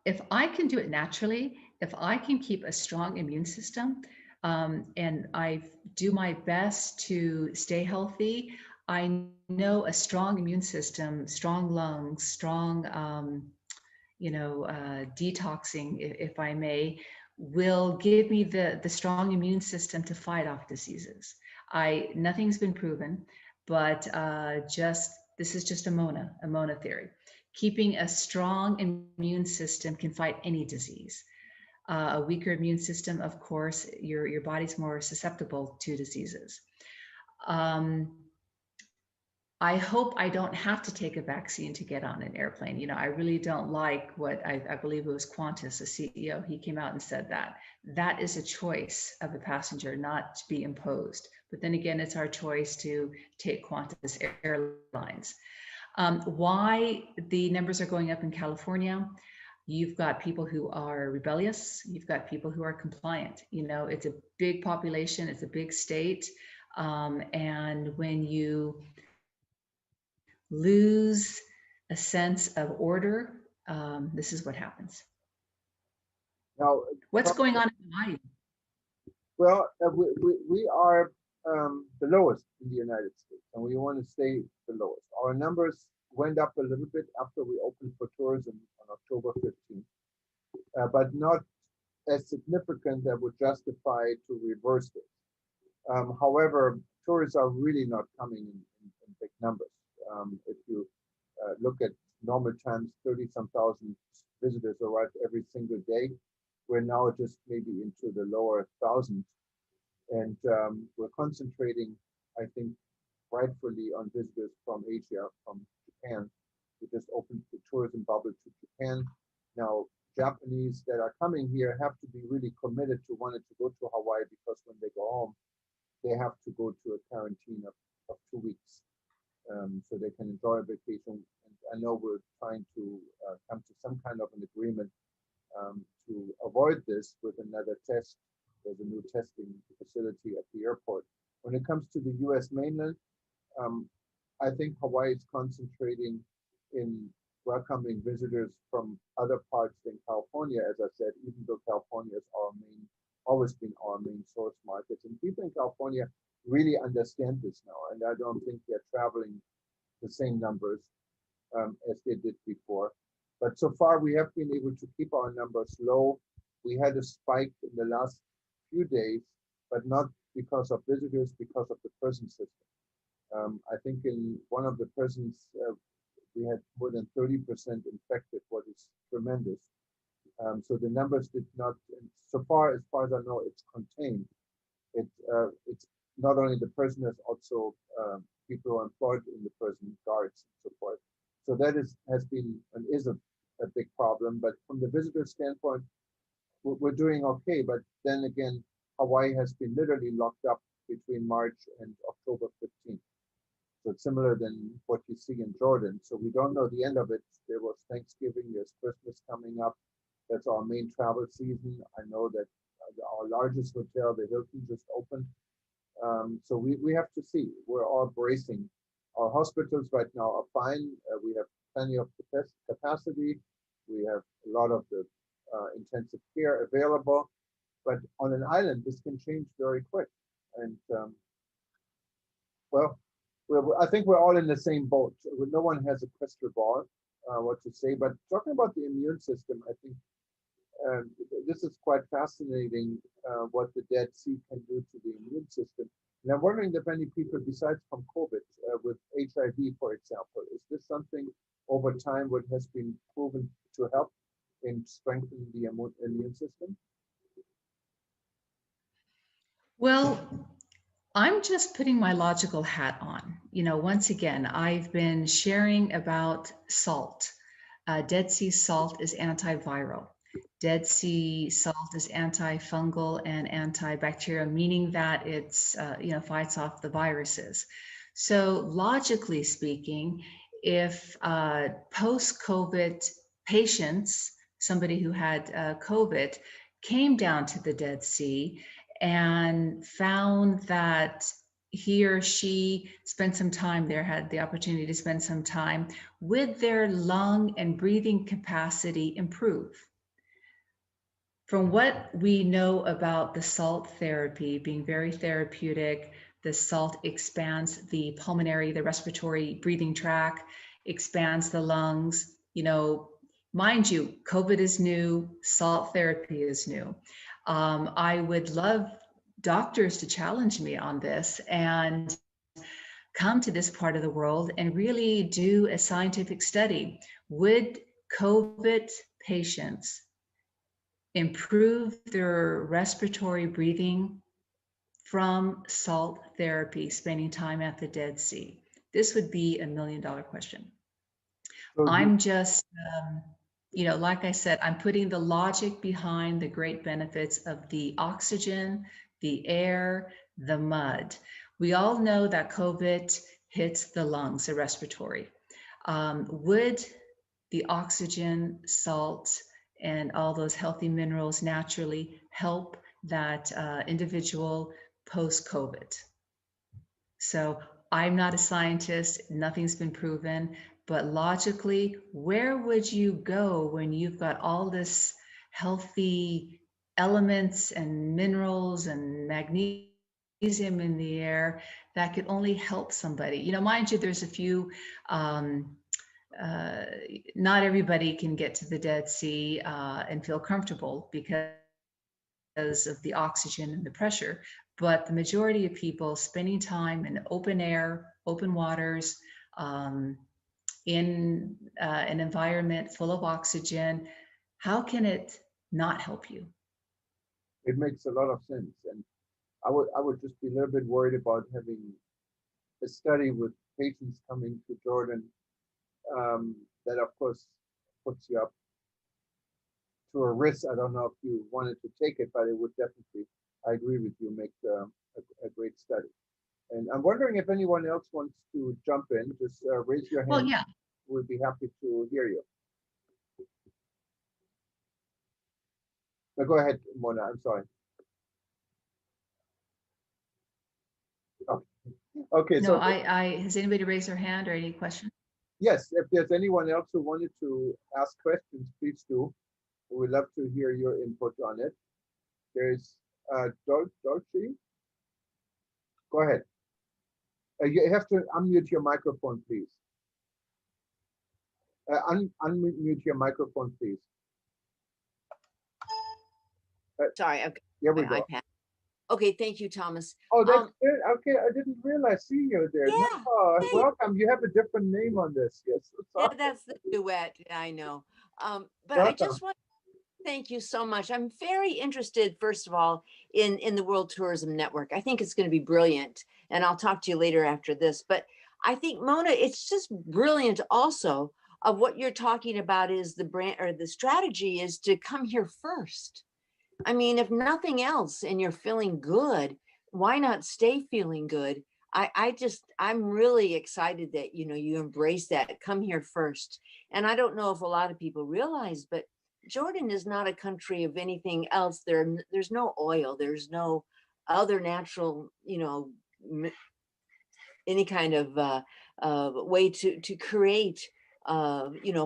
if I can do it naturally, if I can keep a strong immune system, and I do my best to stay healthy, I know a strong immune system, strong lungs, strong, detoxing, if I may, will give me the strong immune system to fight off diseases. Nothing's been proven, but this is just a Mona theory. Keeping a strong immune system can fight any disease. A weaker immune system, of course, your body's more susceptible to diseases. I hope I don't have to take a vaccine to get on an airplane. You know, I really don't like what I believe it was Qantas, the CEO. He came out and said that. That is a choice of the passenger, not to be imposed. But then again, it's our choice to take Qantas Airlines. Why the numbers are going up in California? You've got people who are rebellious. You've got people who are compliant. You know, it's a big population. It's a big state. And when you lose a sense of order, this is what happens. Now, What's going on in Hawaii? well, we are the lowest in the United States, and we want to stay the lowest. Our numbers went up a little bit after we opened for tourism on October 15th, but not as significant that would justify to reverse this. However, tourists are really not coming in big numbers. If you look at normal times, 30-some thousand visitors arrive every single day. We're now just maybe into the lower thousands. And we're concentrating, I think, rightfully on visitors from Asia, from Japan. We just opened the tourism bubble to Japan. Now, Japanese that are coming here have to be really committed to wanting to go to Hawaii, because when they go home, they have to go to a quarantine of 2 weeks. So they can enjoy a vacation. And I know we're trying to come to some kind of an agreement to avoid this with another test. There's a new testing facility at the airport. When it comes to the US mainland, I think Hawaii is concentrating in welcoming visitors from other parts than California, as I said, even though California is always been our main source market. And people in California really understand this now, and I don't think they're traveling the same numbers as they did before. But so far, we have been able to keep our numbers low. We had a spike in the last few days, but not because of visitors, because of the prison system. I think in one of the prisons, we had more than 30% infected, what is tremendous. So the numbers did not, so far as I know, it's contained. It's not only the prisoners, also people who are employed in the prison, guards and so forth. So that has been and is a big problem. But from the visitor standpoint, we're doing okay. But then again, Hawaii has been literally locked up between March and October 15th. So it's similar than what you see in Jordan. So we don't know the end of it. There was Thanksgiving, there's Christmas coming up. That's our main travel season. I know that our largest hotel, the Hilton, just opened. So we have to see. We're all bracing. Our hospitals right now are fine. We have plenty of capacity. We have a lot of the intensive care available. But on an island, this can change very quick. And well, I think we're all in the same boat. No one has a crystal ball, what to say. But talking about the immune system, I think this is quite fascinating, what the Dead Sea can do to the immune system. And I'm wondering if any people besides from COVID, with HIV, for example, is this something over time what has been proven to help in strengthening the immune system? Well, I'm just putting my logical hat on. You know, once again, I've been sharing about salt. Dead Sea salt is antiviral. Dead Sea salt is antifungal and antibacterial, meaning that it's, fights off the viruses. So logically speaking, if post-COVID patients, somebody who had COVID, came down to the Dead Sea and found that he or she spent some time there, had the opportunity to spend some time, with their lung and breathing capacity improve. From what we know about the salt therapy being very therapeutic, the salt expands the pulmonary, the respiratory breathing tract, expands the lungs. You know, mind you, COVID is new, salt therapy is new. I would love doctors to challenge me on this and come to this part of the world and really do a scientific study. Would COVID patients improve their respiratory breathing from salt therapy, spending time at the Dead Sea? This would be $1 million question. So I'm just, like I said, I'm putting the logic behind the great benefits of the oxygen, the air, the mud. We all know that COVID hits the lungs, the respiratory. Would the oxygen, salt, and all those healthy minerals naturally help that individual post-COVID? So I'm not a scientist, nothing's been proven, but logically, where would you go when you've got all this healthy elements and minerals and magnesium in the air that could only help somebody? Mind you, there's a few, not everybody can get to the Dead Sea and feel comfortable because of the oxygen and the pressure, but the majority of people spending time in open air, open waters, in an environment full of oxygen, how can it not help you? it makes a lot of sense. And I would just be a little bit worried about having a study with patients coming to Jordan. That of course puts you up to a risk. I don't know if you wanted to take it, but it would definitely, I agree with you, make a great study. And I'm wondering if anyone else wants to jump in, just raise your Well, hand. yeah. We'll be happy to hear you. Now go ahead, Mona, I'm sorry. Oh, okay, No, so has anybody raised their hand or any question? yes, if there's anyone else who wanted to ask questions, please do. We'd love to hear your input on it. There's Dolce. Go ahead. You have to unmute your microphone, please. Unmute your microphone, please. Sorry, I've There we got go. my iPad. Okay, thank you, Thomas. Oh, that's good. Okay, I didn't realize see you there. Yeah, No, hey. welcome. You have a different name on this. Yes. Yeah, that's the duet. I know. But Welcome. I just want to thank you so much. I'm very interested, first of all, in the World Tourism Network. I think it's going to be brilliant, and I'll talk to you later after this. But I think, Mona, it's just brilliant also of what you're talking about is the brand or the strategy is to come here first. I mean, if nothing else and you're feeling good, why not stay feeling good? I'm really excited that, you embrace that, come here first. And I don't know if a lot of people realize, but Jordan is not a country of anything else. There's no oil, there's no other natural, any kind of way to create,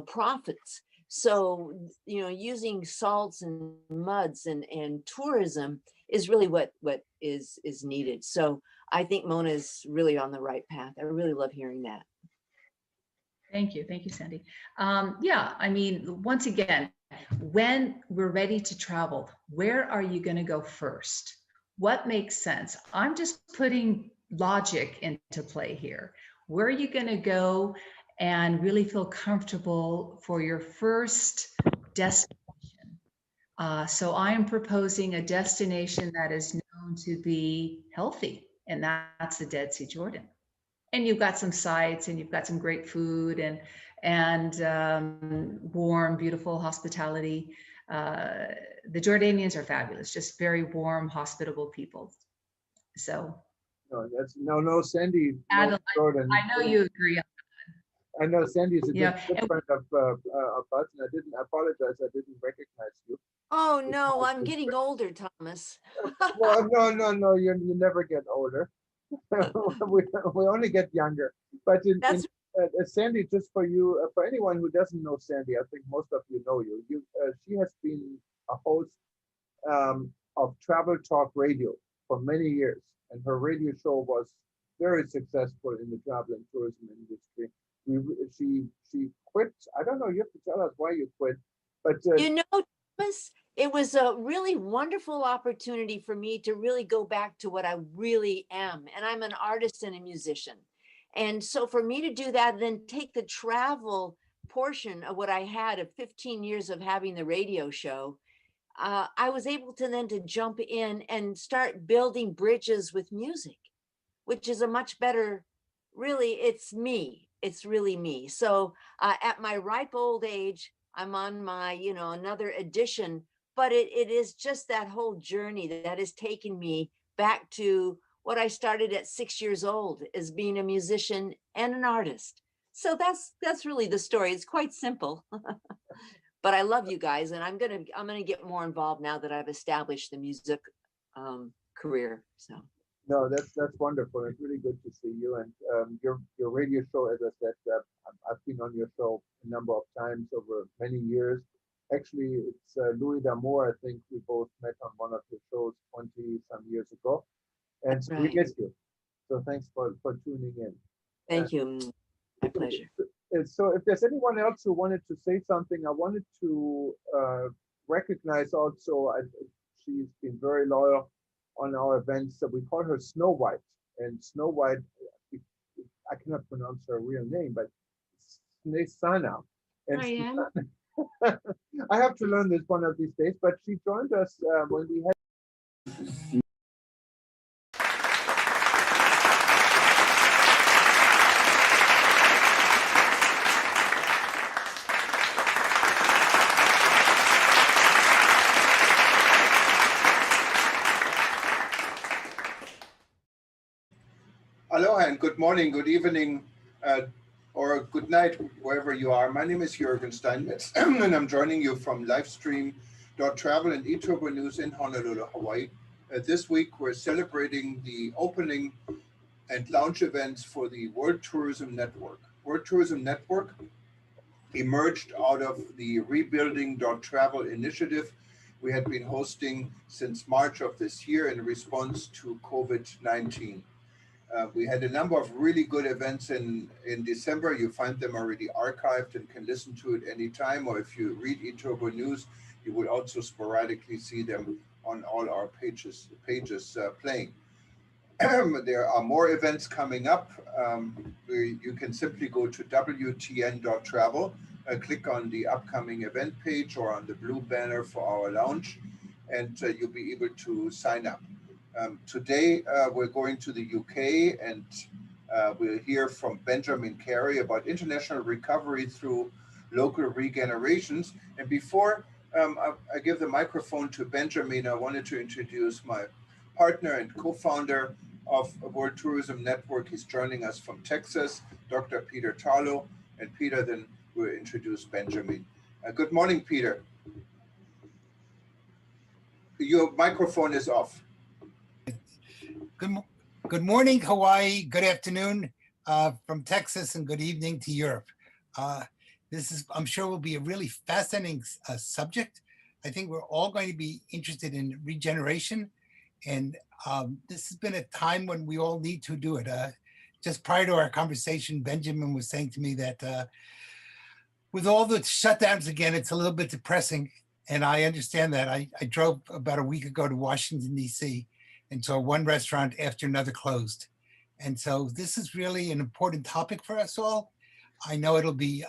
profits. So, using salts and muds and tourism is really what is needed. So I think Mona is really on the right path. I really love hearing that. Thank you, Sandy. Yeah, I mean, once again, when we're ready to travel, where are you going to go first? What makes sense? I'm just putting logic into play here. Where are you going to go and really feel comfortable for your first destination? So I'm proposing a destination that is known to be healthy, and that's the Dead Sea, Jordan. And you've got some sites, and you've got some great food, and warm, beautiful hospitality. The Jordanians are fabulous, just very warm, hospitable people. So. No, that's no, Sandy. Adam, Jordan. I know you agree. I know Sandy is a good friend of us, and I apologize, I didn't recognize you. Oh no, I'm getting older, Thomas. Well, no, you never get older. we only get younger. But Sandy, just for you, for anyone who doesn't know Sandy, I think most of you know you. She has been a host of Travel Talk Radio for many years, and her radio show was very successful in the travel and tourism industry. She quit. I don't know. You have to tell us why you quit. But Thomas, it was a really wonderful opportunity for me to really go back to what I really am. And I'm an artist and a musician. And so for me to do that, then take the travel portion of what I had of 15 years of having the radio show, I was able to then to jump in and start building bridges with music, which is a much better, really, it's me. It's really me. So at my ripe old age, I'm on my, another edition, but it is just that whole journey that has taken me back to what I started at 6 years old as being a musician and an artist. So that's really the story. It's quite simple. But I love you guys, and I'm gonna get more involved now that I've established the music career. So No, that's wonderful. It's really good to see you. And your radio show, as I said, I've been on your show a number of times over many years. Actually, it's Louis D'Amour. I think we both met on one of your shows 20 some years ago, and so we right. miss you. So thanks for tuning in. Thank you. My pleasure. So if there's anyone else who wanted to say something, I wanted to recognize also, she's been very loyal on our events. So we call her Snow White. And Snow White, I cannot pronounce her real name, but Snesana. And I am. I have to learn this one of these days, but she joined us when we had. Aloha and good morning, good evening, or good night, wherever you are. My name is Jürgen Steinmetz, and I'm joining you from Livestream.travel and eTurbo News in Honolulu, Hawaii. This week, we're celebrating the opening and launch events for the World Tourism Network. World Tourism Network emerged out of the Rebuilding.travel initiative we had been hosting since March of this year in response to COVID-19. We had a number of really good events in December. You find them already archived and can listen to it anytime, or if you read eTurbo News, you will also sporadically see them on all our pages playing. There are more events coming up. You can simply go to WTN.travel, click on the upcoming event page or on the blue banner for our lounge, and you'll be able to sign up. Today, we're going to the UK, and we'll hear from Benjamin Carey about international recovery through local regenerations. And before I give the microphone to Benjamin, I wanted to introduce my partner and co-founder of World Tourism Network. He's joining us from Texas, Dr. Peter Tarlow. And Peter then will introduce Benjamin. Good morning, Peter. Your microphone is off. Good morning, Hawaii. Good afternoon from Texas, and good evening to Europe. This is, I'm sure, will be a really fascinating subject. I think we're all going to be interested in regeneration, and this has been a time when we all need to do it. Just prior to our conversation, Benjamin was saying to me that with all the shutdowns again, it's a little bit depressing, and I understand that. I drove about a week ago to Washington, D.C., and so one restaurant after another closed. And so this is really an important topic for us all. I know it'll be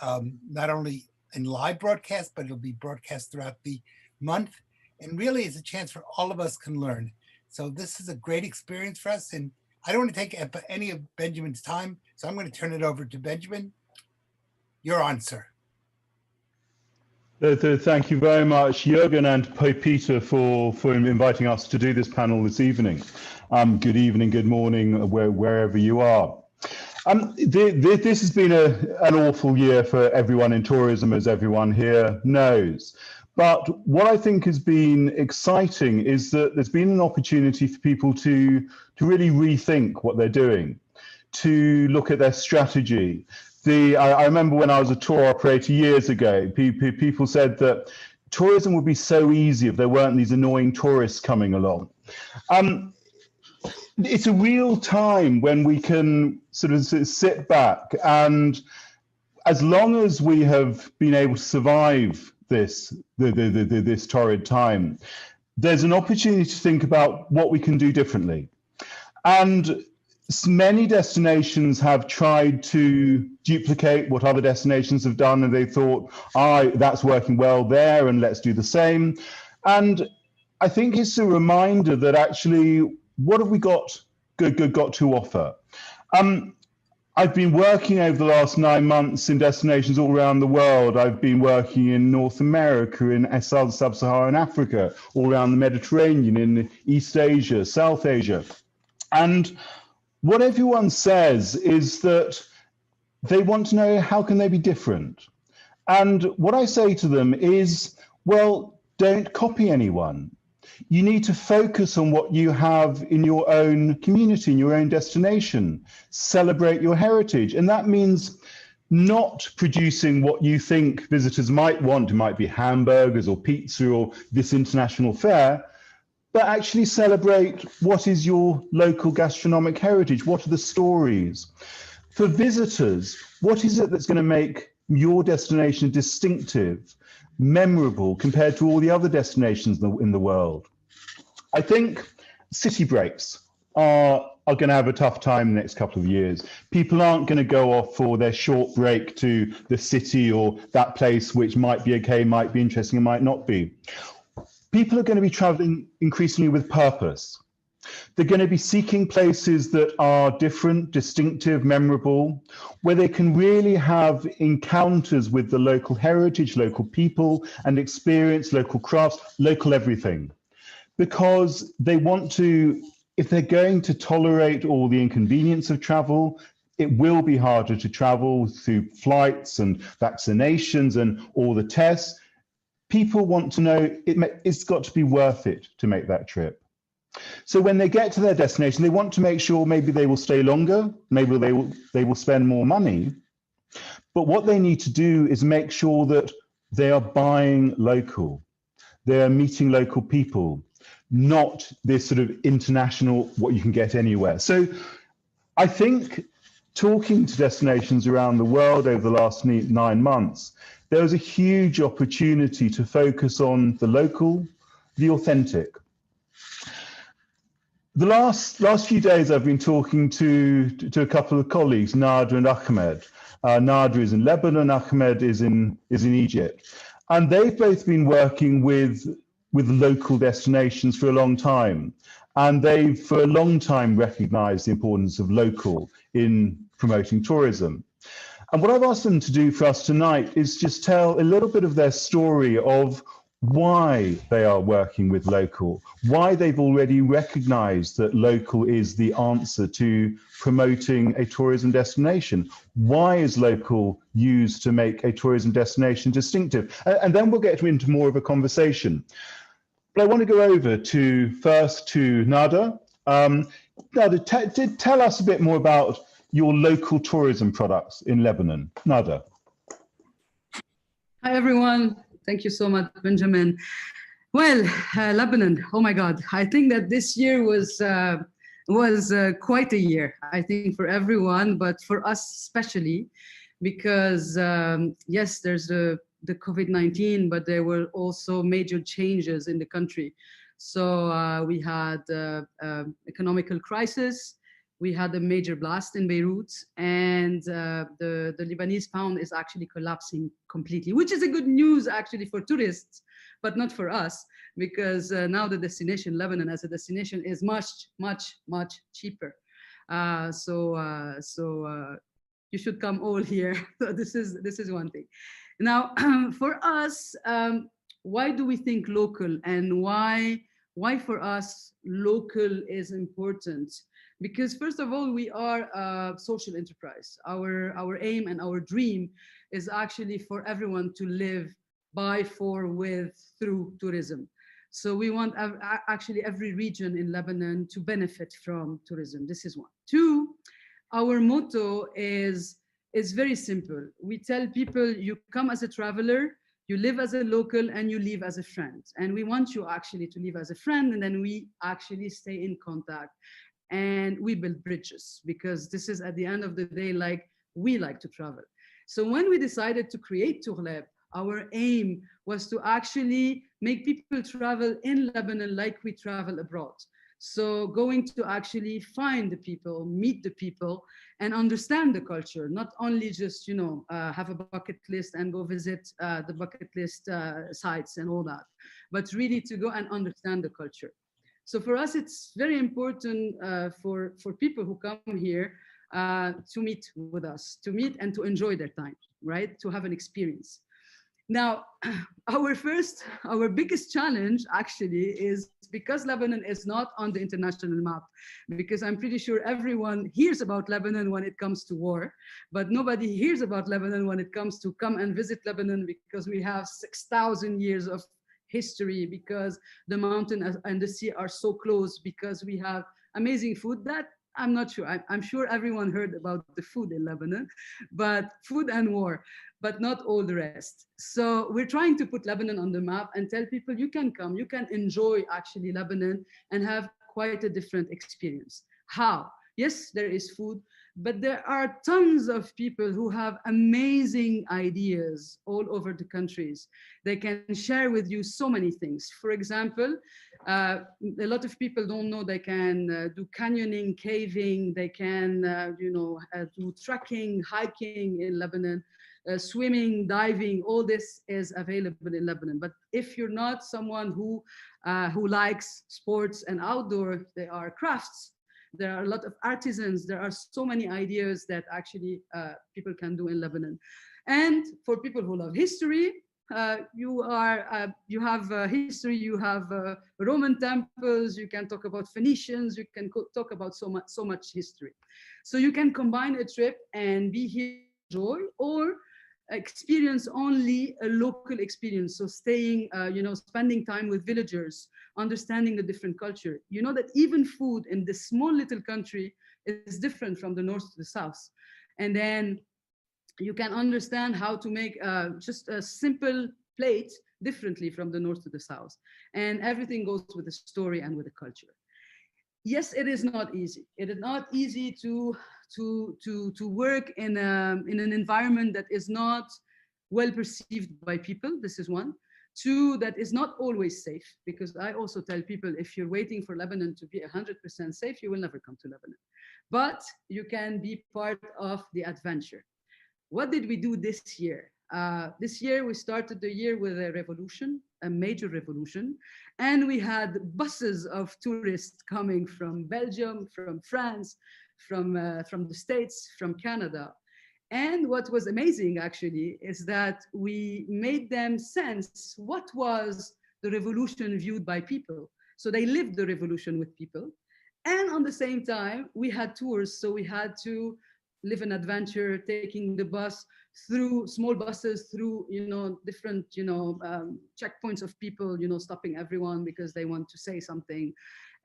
not only in live broadcast, but it'll be broadcast throughout the month. And really it's a chance for all of us can learn. So this is a great experience for us. And I don't want to take any of Benjamin's time. So I'm going to turn it over to Benjamin. You're on, sir. Thank you very much, Jürgen and Peter, for inviting us to do this panel this evening. Good evening, good morning, wherever you are. This has been an awful year for everyone in tourism, as everyone here knows. But what I think has been exciting is that there's been an opportunity for people to really rethink what they're doing, to look at their strategy. I remember when I was a tour operator years ago, people said that tourism would be so easy if there weren't these annoying tourists coming along. It's a real time when we can sort of sit back, and as long as we have been able to survive this torrid time, there's an opportunity to think about what we can do differently. And many destinations have tried to duplicate what other destinations have done, and they thought, that's working well there, and let's do the same. And I think it's a reminder that actually, what have we got to offer? I've been working over the last 9 months in destinations all around the world. I've been working in North America, in sub-Saharan Africa, all around the Mediterranean, in East Asia, South Asia. And what everyone says is that they want to know, how can they be different? And what I say to them is, well, don't copy anyone. You need to focus on what you have in your own community, in your own destination. Celebrate your heritage. And that means not producing what you think visitors might want. It might be hamburgers or pizza or this international fare, but actually celebrate what is your local gastronomic heritage. What are the stories? For visitors, what is it that's going to make your destination distinctive, memorable compared to all the other destinations in the world? I think city breaks are going to have a tough time in the next couple of years. People aren't going to go off for their short break to the city or that place which might be okay, might be interesting, and might not be. People are going to be traveling increasingly with purpose. They're going to be seeking places that are different, distinctive, memorable, where they can really have encounters with the local heritage, local people, and experience local crafts, local everything. Because they want to, if they're going to tolerate all the inconvenience of travel, it will be harder to travel through flights and vaccinations and all the tests. People want to know it's got to be worth it to make that trip. So when they get to their destination, they want to make sure maybe they will stay longer, maybe they will spend more money. But what they need to do is make sure that they are buying local. They are meeting local people, not this sort of international, what you can get anywhere. So I think talking to destinations around the world over the last 9 months, there was a huge opportunity to focus on the local, the authentic. The last few days, I've been talking to a couple of colleagues, Nada and Ahmed. Nada is in Lebanon, Ahmed is in Egypt. And they've both been working with local destinations for a long time. And they've for a long time recognized the importance of local in promoting tourism. And what I've asked them to do for us tonight is just tell a little bit of their story of why they are working with local, why they've already recognized that local is the answer to promoting a tourism destination. Why is local used to make a tourism destination distinctive? And then we'll get into more of a conversation. But I want to go over first to Nada. Nada, tell us a bit more about your local tourism products in Lebanon. Nada. Hi, everyone. Thank you so much, Benjamin. Well, Lebanon, oh my God. I think that this year was quite a year, I think, for everyone, but for us especially, because yes, there's the COVID-19, but there were also major changes in the country. So we had economical crisis. We had a major blast in Beirut, and the Lebanese pound is actually collapsing completely, which is a good news actually for tourists, but not for us, because now the destination, Lebanon as a destination, is much, much, much cheaper. So you should come all here. So this is one thing. Now, for us, why do we think local, and why for us local is important? Because first of all, we are a social enterprise. Our aim and our dream is actually for everyone to live by, for, with, through tourism. So we want actually every region in Lebanon to benefit from tourism. This is one. Two, our motto is very simple. We tell people, you come as a traveler, you live as a local, and you leave as a friend. And we want you actually to live as a friend, and then we actually stay in contact. And we build bridges, because this is at the end of the day, like, we like to travel. So when we decided to create Tourleb, Our aim was to actually make people travel in Lebanon like we travel abroad. So going to actually find the people, meet the people, and understand the culture, not only just, have a bucket list and go visit the bucket list sites and all that, but really to go and understand the culture. So for us, it's very important for people who come here to meet with us, to meet and to enjoy their time, right? To have an experience. Now, our biggest challenge actually is because Lebanon is not on the international map, because I'm pretty sure everyone hears about Lebanon when it comes to war, but nobody hears about Lebanon when it comes to come and visit Lebanon, because we have 6,000 years of history, because the mountain and the sea are so close, because we have amazing food that I'm not sure. I'm sure everyone heard about the food in Lebanon, but food and war, but not all the rest. So we're trying to put Lebanon on the map and tell people you can come, you can enjoy actually Lebanon and have quite a different experience. How? Yes, there is food, but there are tons of people who have amazing ideas all over the countries. They can share with you so many things. For example, a lot of people don't know they can do canyoning, caving, they can do trekking, hiking in Lebanon, swimming, diving. All this is available in Lebanon. But if you're not someone who likes sports and outdoor, there are crafts. There are a lot of artisans. There are so many ideas that actually people can do in Lebanon. And for people who love history, you have history, you have Roman temples, you can talk about Phoenicians, you can talk about so much history. So you can combine a trip and be here enjoy, or experience only a local experience. So staying, spending time with villagers, understanding the different culture. You know that even food in this small little country is different from the north to the south. And then you can understand how to make just a simple plate differently from the north to the south. And everything goes with the story and with the culture. Yes, it is not easy. It is not easy to work in an environment that is not well perceived by people. This is one. Two, that is not always safe, because I also tell people, if you're waiting for Lebanon to be 100% safe, you will never come to Lebanon. But you can be part of the adventure. What did we do this year? This year, we started the year with a revolution, a major revolution, and we had buses of tourists coming from Belgium, from France, from the States, from Canada. And what was amazing, actually, is that we made them sense what was the revolution viewed by people. So they lived the revolution with people. And on the same time, we had tours, so we had to live an adventure, taking the bus through small buses, through different checkpoints of people, stopping everyone because they want to say something,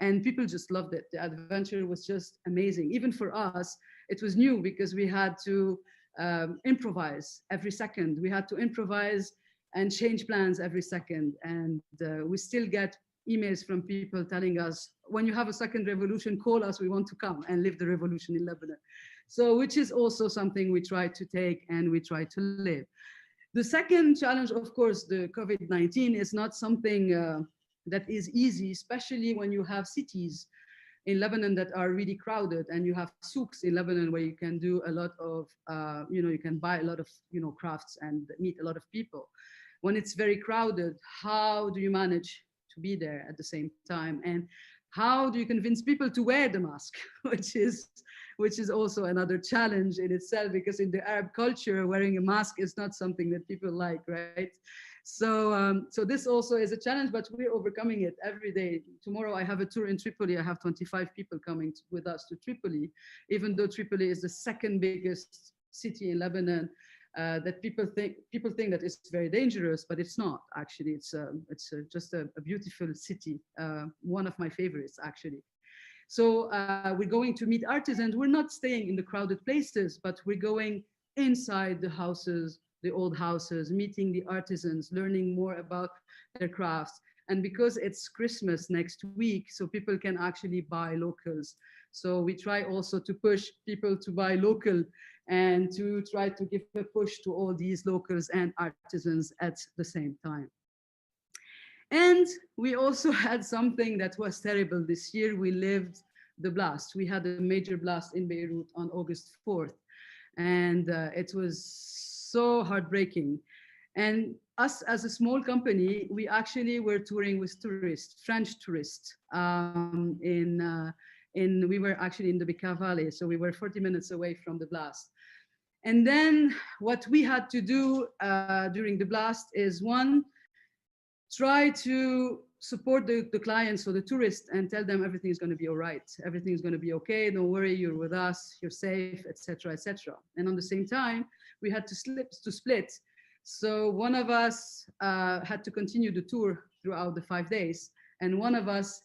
and people just loved it. The adventure was just amazing. Even for us, it was new because we had to improvise every second. We had to improvise and change plans every second, and we still get emails from people telling us, when you have a second revolution, call us, we want to come and live the revolution in Lebanon. So, which is also something we try to take and we try to live. The second challenge, of course, the COVID-19 is not something that is easy, especially when you have cities in Lebanon that are really crowded, and you have souks in Lebanon where you can do a lot of, you can buy a lot of, crafts and meet a lot of people. When it's very crowded, how do you manage to be there at the same time? And how do you convince people to wear the mask, which is also another challenge in itself, because in the Arab culture, wearing a mask is not something that people like, right? So, so this also is a challenge, but we're overcoming it every day. Tomorrow I have a tour in Tripoli. I have 25 people coming with us to Tripoli, even though Tripoli is the second biggest city in Lebanon. That people think that it's very dangerous, but it's not actually. It's just a beautiful city, one of my favorites actually. So we're going to meet artisans. We're not staying in the crowded places, but we're going inside the houses, the old houses, meeting the artisans, learning more about their crafts. And because it's Christmas next week, so people can actually buy locals. So we try also to push people to buy local and to try to give a push to all these locals and artisans at the same time. And we also had something that was terrible this year. We lived the blast. We had a major blast in Beirut on August 4th. And it was so heartbreaking. And us as a small company, we actually were touring with tourists, French tourists. We were actually in the Bekaa Valley, so we were 40 minutes away from the blast. And then what we had to do during the blast is, one, try to support the clients or the tourists and tell them everything is going to be all right. Everything is going to be okay. Don't worry, you're with us, you're safe, etc., etc. And on the same time, we had to split. So one of us had to continue the tour throughout the 5 days. And one of us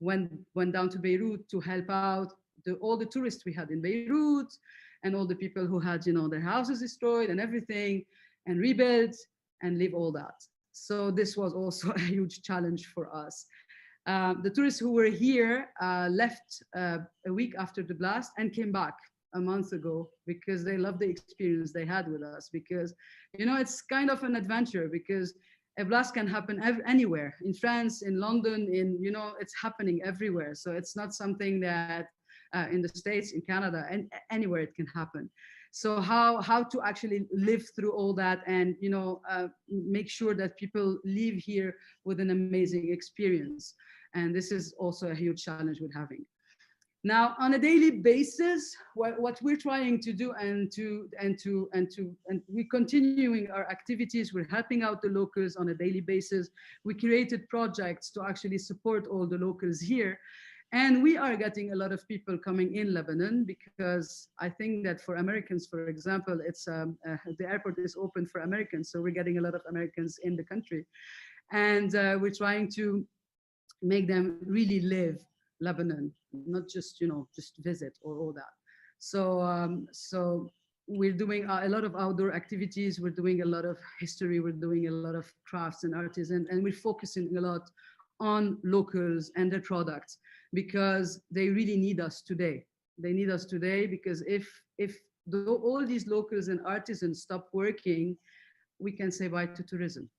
went down to Beirut to help out all the tourists we had in Beirut and all the people who had, their houses destroyed and everything, and rebuilt and leave all that. So this was also a huge challenge for us. The tourists who were here left a week after the blast and came back a month ago because they loved the experience they had with us, because, it's kind of an adventure, because a blast can happen anywhere, in France, in London, it's happening everywhere. So it's not something that in the States, in Canada, and anywhere it can happen. So how to actually live through all that and, make sure that people leave here with an amazing experience. And this is also a huge challenge with having. Now, on a daily basis, what we're trying to do and we're continuing our activities, we're helping out the locals on a daily basis. We created projects to actually support all the locals here. And we are getting a lot of people coming in Lebanon, because I think that for Americans, for example, it's the airport is open for Americans. So we're getting a lot of Americans in the country. And we're trying to make them really live Lebanon, not just, just visit or all that. So we're doing a lot of outdoor activities. We're doing a lot of history. We're doing a lot of crafts and artisan, and we're focusing a lot on locals and their products, because they really need us today. They need us today, because if all these locals and artisans stop working, we can say bye to tourism.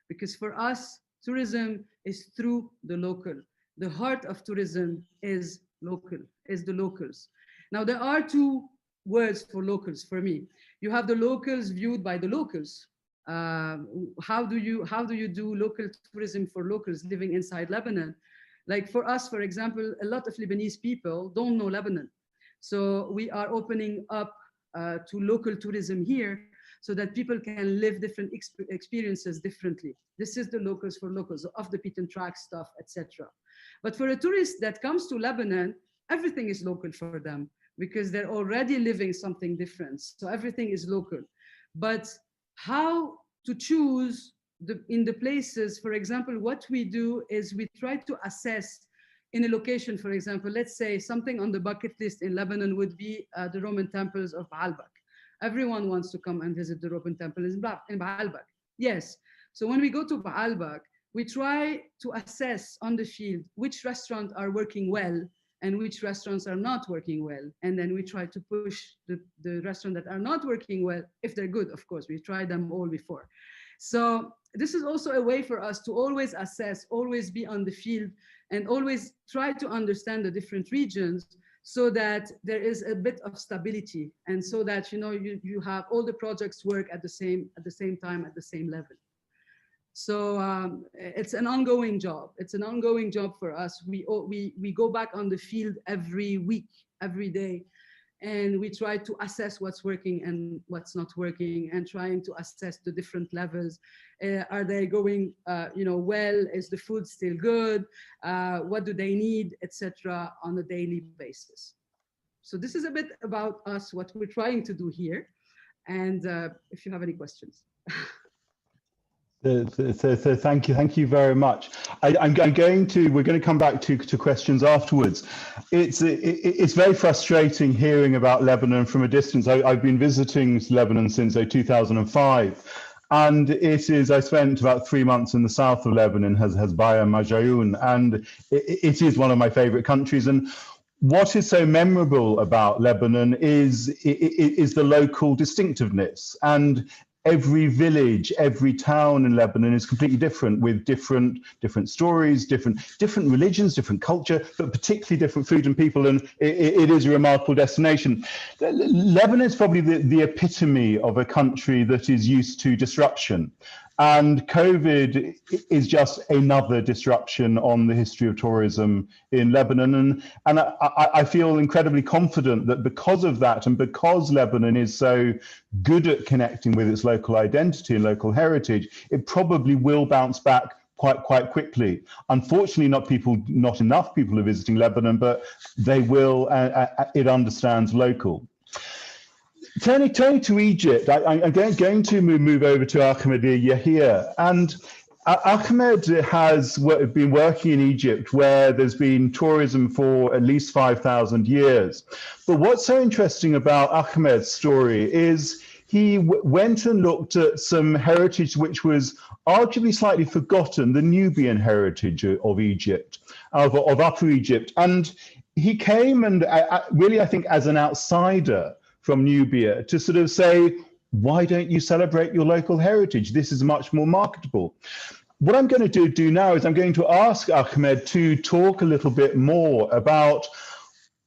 Because for us, tourism is through the local. The heart of tourism is local, is the locals. Now, there are two words for locals for me. You have the locals viewed by the locals. How do you do local tourism for locals living inside Lebanon? Like for us, for example, a lot of Lebanese people don't know Lebanon. So we are opening up to local tourism here so that people can live different experiences differently. This is the locals for locals, off the beaten track stuff, etc. But for a tourist that comes to Lebanon, everything is local for them, because they're already living something different. So everything is local. But how to choose in the places, for example, what we do is we try to assess in a location, for example, let's say something on the bucket list in Lebanon would be the Roman temples of Baalbek. Everyone wants to come and visit the Roman temple in Baalbek. Yes. So when we go to Baalbek, we try to assess on the field which restaurants are working well and which restaurants are not working well. And then we try to push the restaurants that are not working well, if they're good, of course. We tried them all before. So this is also a way for us to always assess, always be on the field, and always try to understand the different regions, so that there is a bit of stability, and so that you have all the projects work at the same time, at the same level. So it's an ongoing job. It's an ongoing job for us. We go back on the field every week, every day, and we try to assess what's working and what's not working, and trying to assess the different levels. Are they going, well? Is the food still good? What do they need, etc., on a daily basis? So this is a bit about us, what we're trying to do here, and if you have any questions. So thank you very much. We're going to come back to questions afterwards. It's very frustrating hearing about Lebanon from a distance. I've been visiting Lebanon since 2005, and I spent about 3 months in the south of Lebanon, Hasbaya, Majayoun, and it is one of my favorite countries. And what is so memorable about Lebanon is the local distinctiveness, and every village, every town in Lebanon is completely different, with different stories, different religions, different culture, but particularly different food and people. And it is a remarkable destination. Lebanon is probably the epitome of a country that is used to disruption. And COVID is just another disruption on the history of tourism in Lebanon. And I feel incredibly confident that because of that, and because Lebanon is so good at connecting with its local identity and local heritage, it probably will bounce back quite quickly. Unfortunately, not enough people are visiting Lebanon, but they will. It understands local. Turning to Egypt, I'm going to move over to Ahmed Yahia. And Ahmed has been working in Egypt, where there's been tourism for at least 5,000 years. But what's so interesting about Ahmed's story is he went and looked at some heritage which was arguably slightly forgotten, the Nubian heritage of Egypt, of Upper Egypt. And he came and really, I think, as an outsider from Nubia, to sort of say, why don't you celebrate your local heritage? This is much more marketable. What I'm going to do now is I'm going to ask Ahmed to talk a little bit more about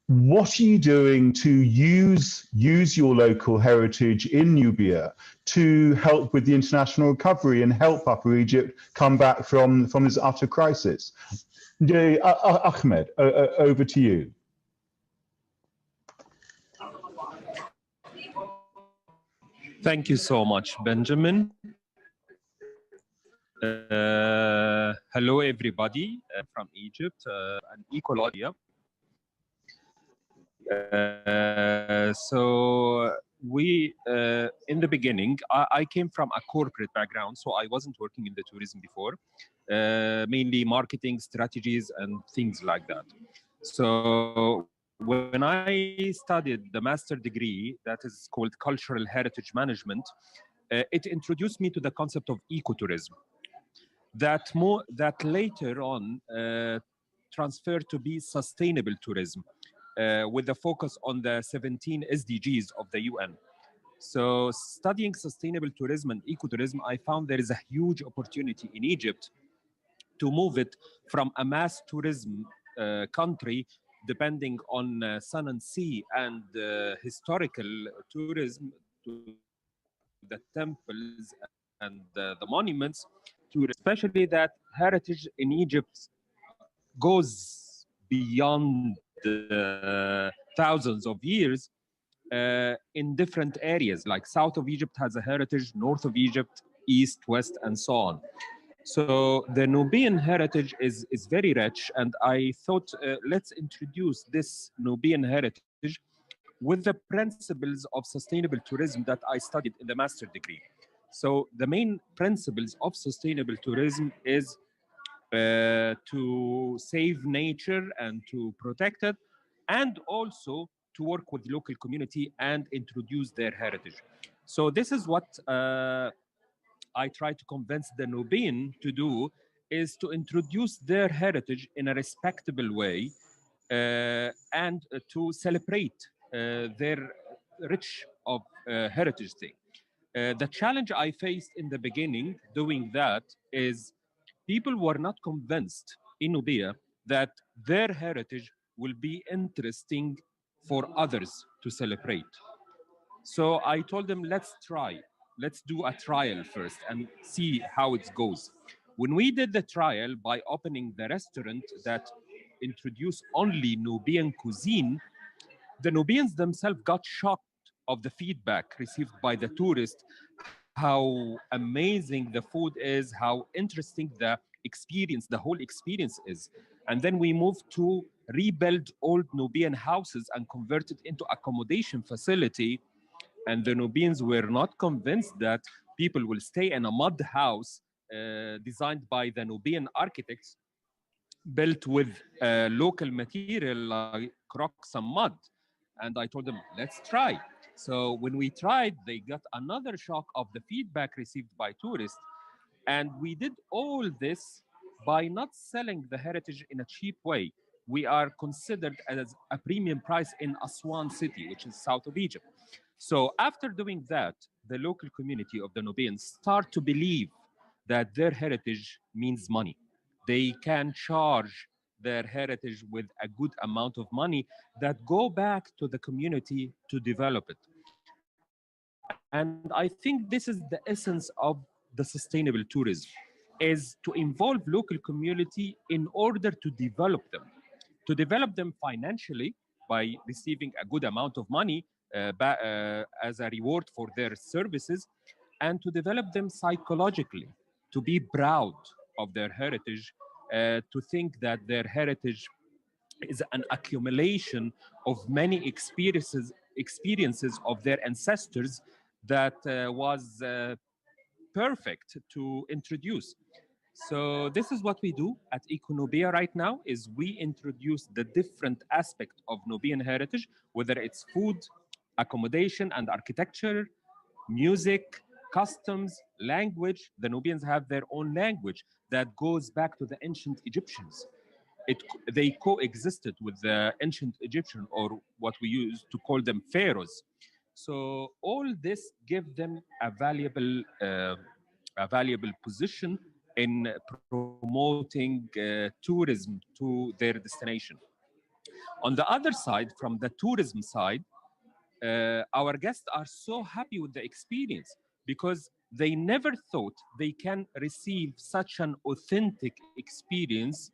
what are you doing to use your local heritage in Nubia to help with the international recovery and help Upper Egypt come back from this utter crisis. Ahmed, over to you. Thank you so much, Benjamin. Hello, everybody from Egypt and Ecologia. So we, in the beginning, I came from a corporate background, so I wasn't working in the tourism before, mainly marketing strategies and things like that. So when I studied the master degree that is called Cultural Heritage Management, it introduced me to the concept of ecotourism. That later on transferred to be sustainable tourism, with the focus on the 17 SDGs of the UN. So studying sustainable tourism and ecotourism, I found there is a huge opportunity in Egypt to move it from a mass tourism country depending on sun and sea and historical tourism to the temples and the monuments, to especially that heritage in Egypt goes beyond thousands of years in different areas, like south of Egypt has a heritage, north of Egypt, east, west, and so on. So the Nubian heritage is very rich, and I thought let's introduce this Nubian heritage with the principles of sustainable tourism that I studied in the master degree. So the main principles of sustainable tourism is to save nature and to protect it, and also to work with the local community and introduce their heritage. So this is what I try to convince the Nubian to do, is to introduce their heritage in a respectable way and to celebrate their rich of heritage thing. The challenge I faced in the beginning doing that is people were not convinced in Nubia that their heritage will be interesting for others to celebrate. So I told them, let's try. Let's do a trial first and see how it goes. When we did the trial by opening the restaurant that introduced only Nubian cuisine, the Nubians themselves got shocked of the feedback received by the tourists, how amazing the food is, how interesting the experience, the whole experience is. And then we moved to rebuild old Nubian houses and convert it into accommodation facility. And the Nubians were not convinced that people will stay in a mud house designed by the Nubian architects, built with local material like rocks and mud. And I told them, let's try. So when we tried, they got another shock of the feedback received by tourists. And we did all this by not selling the heritage in a cheap way. we are considered as a premium price in Aswan city, which is south of Egypt. So after doing that, the local community of the Nubians start to believe that their heritage means money. They can charge their heritage with a good amount of money that go back to the community to develop it. And I think this is the essence of the sustainable tourism, is to involve local community in order to develop them financially by receiving a good amount of money as a reward for their services, and to develop them psychologically, to be proud of their heritage, to think that their heritage is an accumulation of many experiences of their ancestors that was perfect to introduce. So this is what we do at Econubia right now, is we introduce the different aspect of Nubian heritage, whether it's food, accommodation and architecture, music, customs, language. The Nubians have their own language that goes back to the ancient Egyptians. They coexisted with the ancient Egyptian, or what we used to call them pharaohs. So all this give them a valuable position in promoting tourism to their destination. On the other side, from the tourism side, our guests are so happy with the experience because they never thought they can receive such an authentic experience,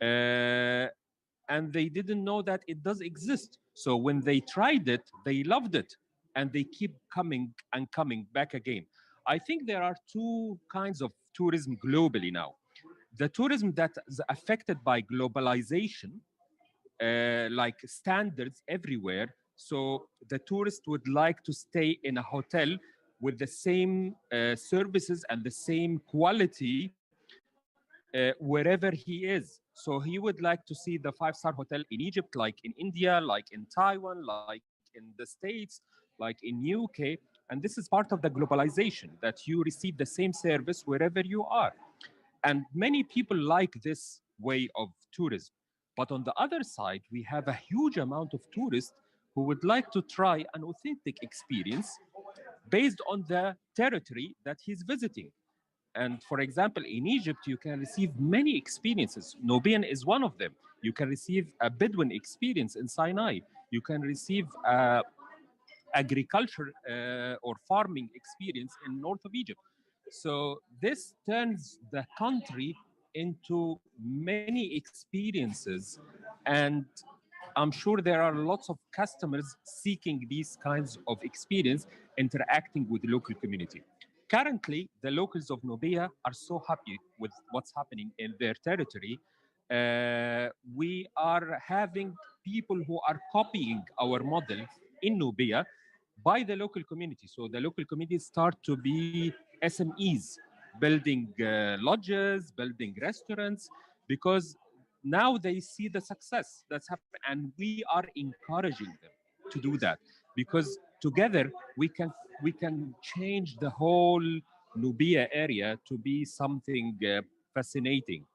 and they didn't know that it does exist. So when they tried it, they loved it, and they keep coming and coming back again. I think there are two kinds of tourism globally now. The tourism that is affected by globalization, like standards everywhere. So the tourist would like to stay in a hotel with the same services and the same quality wherever he is. So he would like to see the five-star hotel in Egypt, like in India, like in Taiwan, like in the States, like in UK. And this is part of the globalization, that you receive the same service wherever you are. And many people like this way of tourism. But on the other side, we have a huge amount of tourists who would like to try an authentic experience based on the territory that he's visiting. And for example, in Egypt, you can receive many experiences. Nubian is one of them. You can receive a Bedouin experience in Sinai. You can receive agriculture or farming experience in north of Egypt. So this turns the country into many experiences, and I'm sure there are lots of customers seeking these kinds of experience, interacting with the local community. Currently, the locals of Nubia are so happy with what's happening in their territory. We are having people who are copying our model in Nubia by the local community. So the local community start to be SMEs, building lodges, building restaurants, because now they see the success that's happening, and we are encouraging them to do that, because together we can change the whole Nubia area to be something fascinating.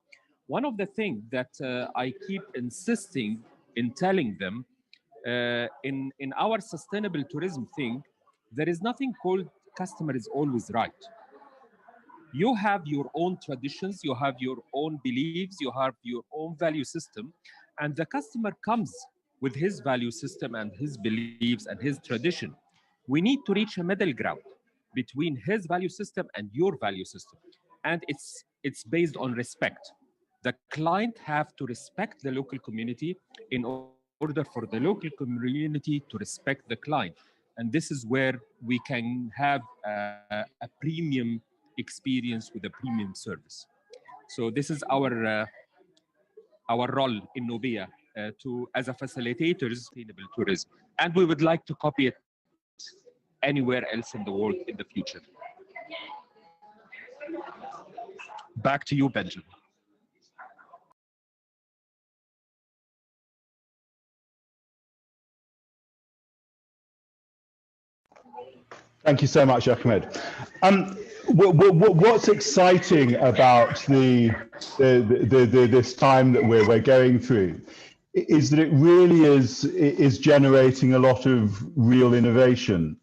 One of the things that I keep insisting in telling them, in our sustainable tourism thing, there is nothing called customer is always right. You have your own traditions, you have your own beliefs, you have your own value system, and the customer comes with his value system and his beliefs and his tradition. We need to reach a middle ground between his value system and your value system, and it's based on respect. The client have to respect the local community in order for the local community to respect the client. And this is where we can have a premium experience with a premium service. So this is our role in Nubia, to as a facilitator of sustainable tourism, and we would like to copy it anywhere else in the world in the future. Back to you, Benjamin. Thank you so much, Ahmed. What's exciting about this time that we're going through is that it really is generating a lot of real innovation.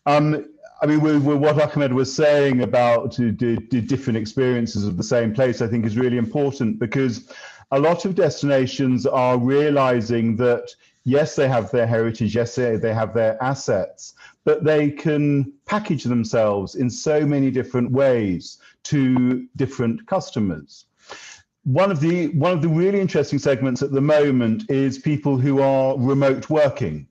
I mean, what Ahmed was saying about the different experiences of the same place, I think is really important, because a lot of destinations are realizing that, yes, they have their heritage, yes, they have their assets, but they can package themselves in so many different ways to different customers. One of the really interesting segments at the moment is people who are remote working.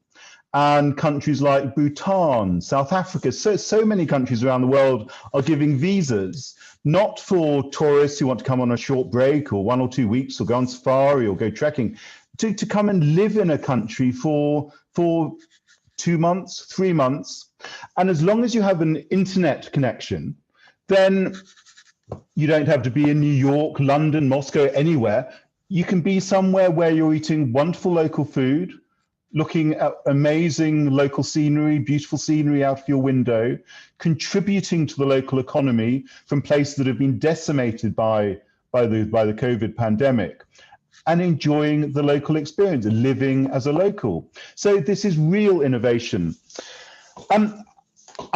And countries like Bhutan, South Africa, so many countries around the world are giving visas, not for tourists who want to come on a short break or 1 or 2 weeks or go on safari or go trekking, to come and live in a country for 2 months, 3 months. And as long as you have an internet connection, then you don't have to be in New York, London, Moscow, anywhere. You can be somewhere where you're eating wonderful local food, looking at amazing local scenery, beautiful scenery out of your window, contributing to the local economy from places that have been decimated by the COVID pandemic, and enjoying the local experience, living as a local. So this is real innovation. I've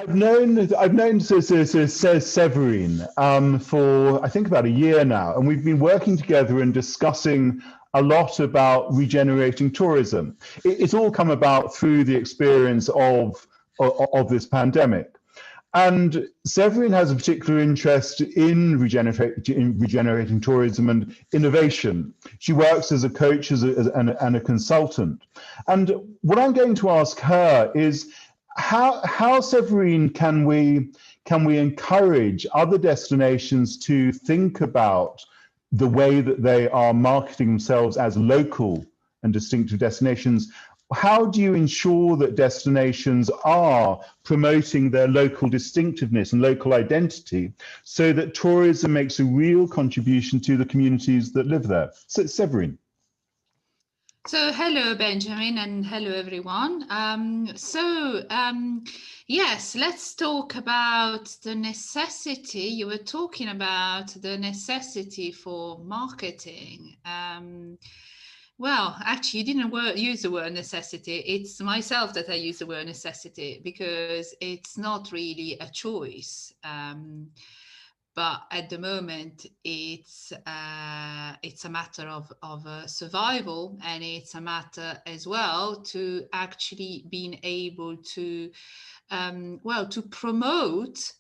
known Severine for I think about a year now, and we've been working together and discussing a lot about regenerating tourism. It's all come about through the experience of this pandemic. And Severine has a particular interest in regenerating tourism and innovation. She works as a coach and a consultant. And what I'm going to ask her is, how Severine, can we encourage other destinations to think about the way that they are marketing themselves as local and distinctive destinations? How do you ensure that destinations are promoting their local distinctiveness and local identity so that tourism makes a real contribution to the communities that live there? So, Severine. So hello, Benjamin, and hello, everyone. Yes, let's talk about the necessity. You were talking about the necessity for marketing. Well, actually, you didn't use the word necessity. It's myself that I use the word necessity, because it's not really a choice. But at the moment, it's a matter of survival, and it's a matter as well to actually being able to, to promote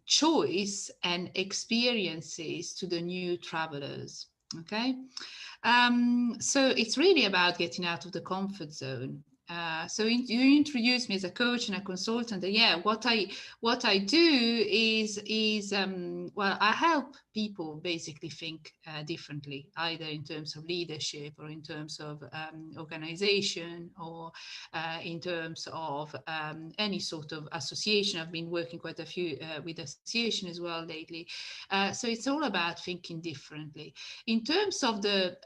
choice and experiences to the new travelers. Okay, so it's really about getting out of the comfort zone. So you introduced me as a coach and a consultant. And yeah, what I do is I help people basically think differently, either in terms of leadership or in terms of organization or in terms of any sort of association. I've been working quite a few with association as well lately. So it's all about thinking differently. In terms of the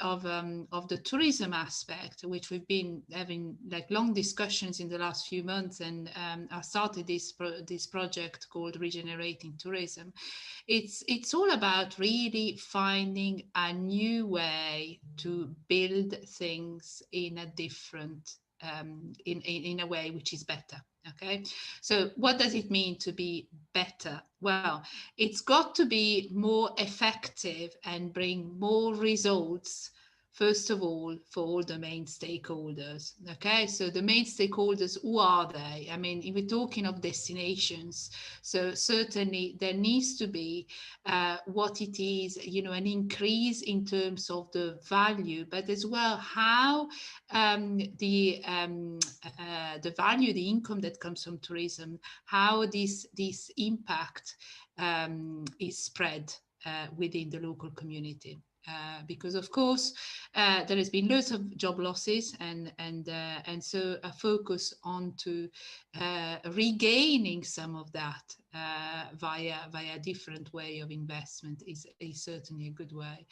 tourism aspect, which we've been having like long discussions in the last few months, and I started this project called Regenerating Tourism. It's all about really finding a new way to build things in a different in a way which is better. Okay, so what does it mean to be better? Well, it's got to be more effective and bring more results, first of all, for all the main stakeholders. Okay, so the main stakeholders, who are they? I mean, if we're talking of destinations, so certainly there needs to be what it is, an increase in terms of the value, but as well how the value, the income that comes from tourism, how this impact is spread within the local community. Because of course there has been lots of job losses, and so a focus on to regaining some of that via different way of investment is certainly a good way.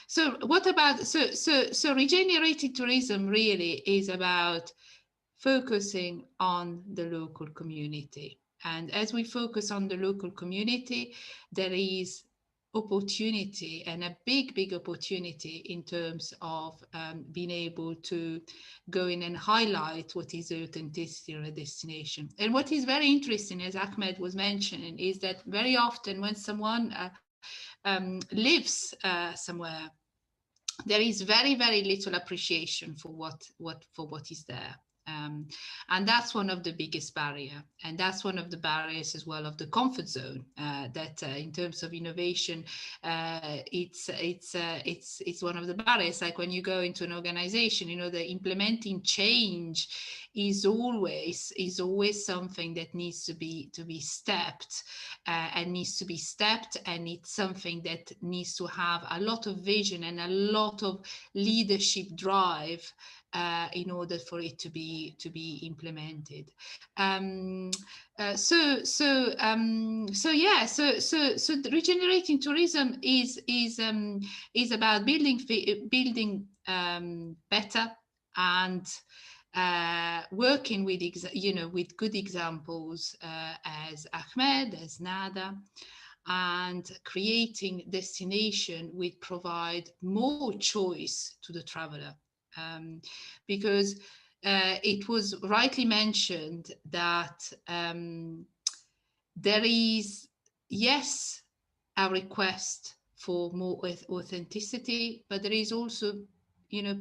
So what about so regenerating tourism really is about focusing on the local community. And as we focus on the local community, there is opportunity, and a big opportunity in terms of being able to go in and highlight what is the authenticity of a destination. And what is very interesting, as Ahmed was mentioning, is that very often when someone lives somewhere, there is very little appreciation for what is there. And that's one of the biggest barrier, and that's one of the barriers as well of the comfort zone, that in terms of innovation, it's one of the barriers. Like when you go into an organization, you know, the implementing change is always something that needs to be stepped, and it's something that needs to have a lot of vision and a lot of leadership drive in order for it to be implemented. So regenerating tourism is about building better, and working with with good examples, as Ahmed, as Nada, and creating destination which provide more choice to the traveler. Because it was rightly mentioned that there is, yes, a request for more authenticity, but there is also,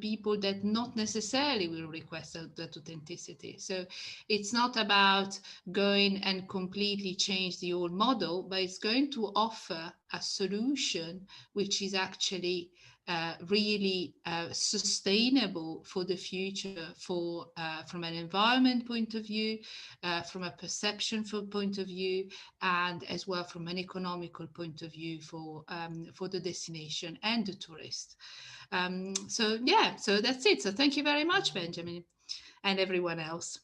people that not necessarily will request that authenticity. So it's not about going and completely change the old model, but it's going to offer a solution which is actually really sustainable for the future, from an environment point of view, from a perception point of view, and as well from an economical point of view for the destination and the tourist. So that's it. So thank you very much, Benjamin, and everyone else.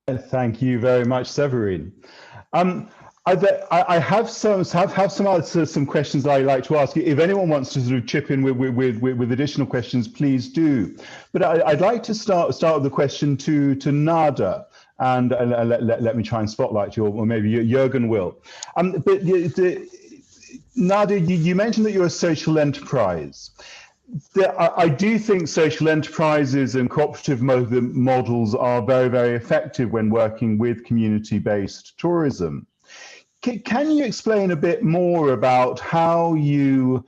Thank you very much, Severine. I have some questions I'd like to ask. If anyone wants to sort of chip in with additional questions, please do. But I'd like to start with the question to Nada, and let me try and spotlight you, or maybe Jürgen will. But Nada, you mentioned that you're a social enterprise. I do think social enterprises and cooperative models are very effective when working with community-based tourism. Can you explain a bit more about how you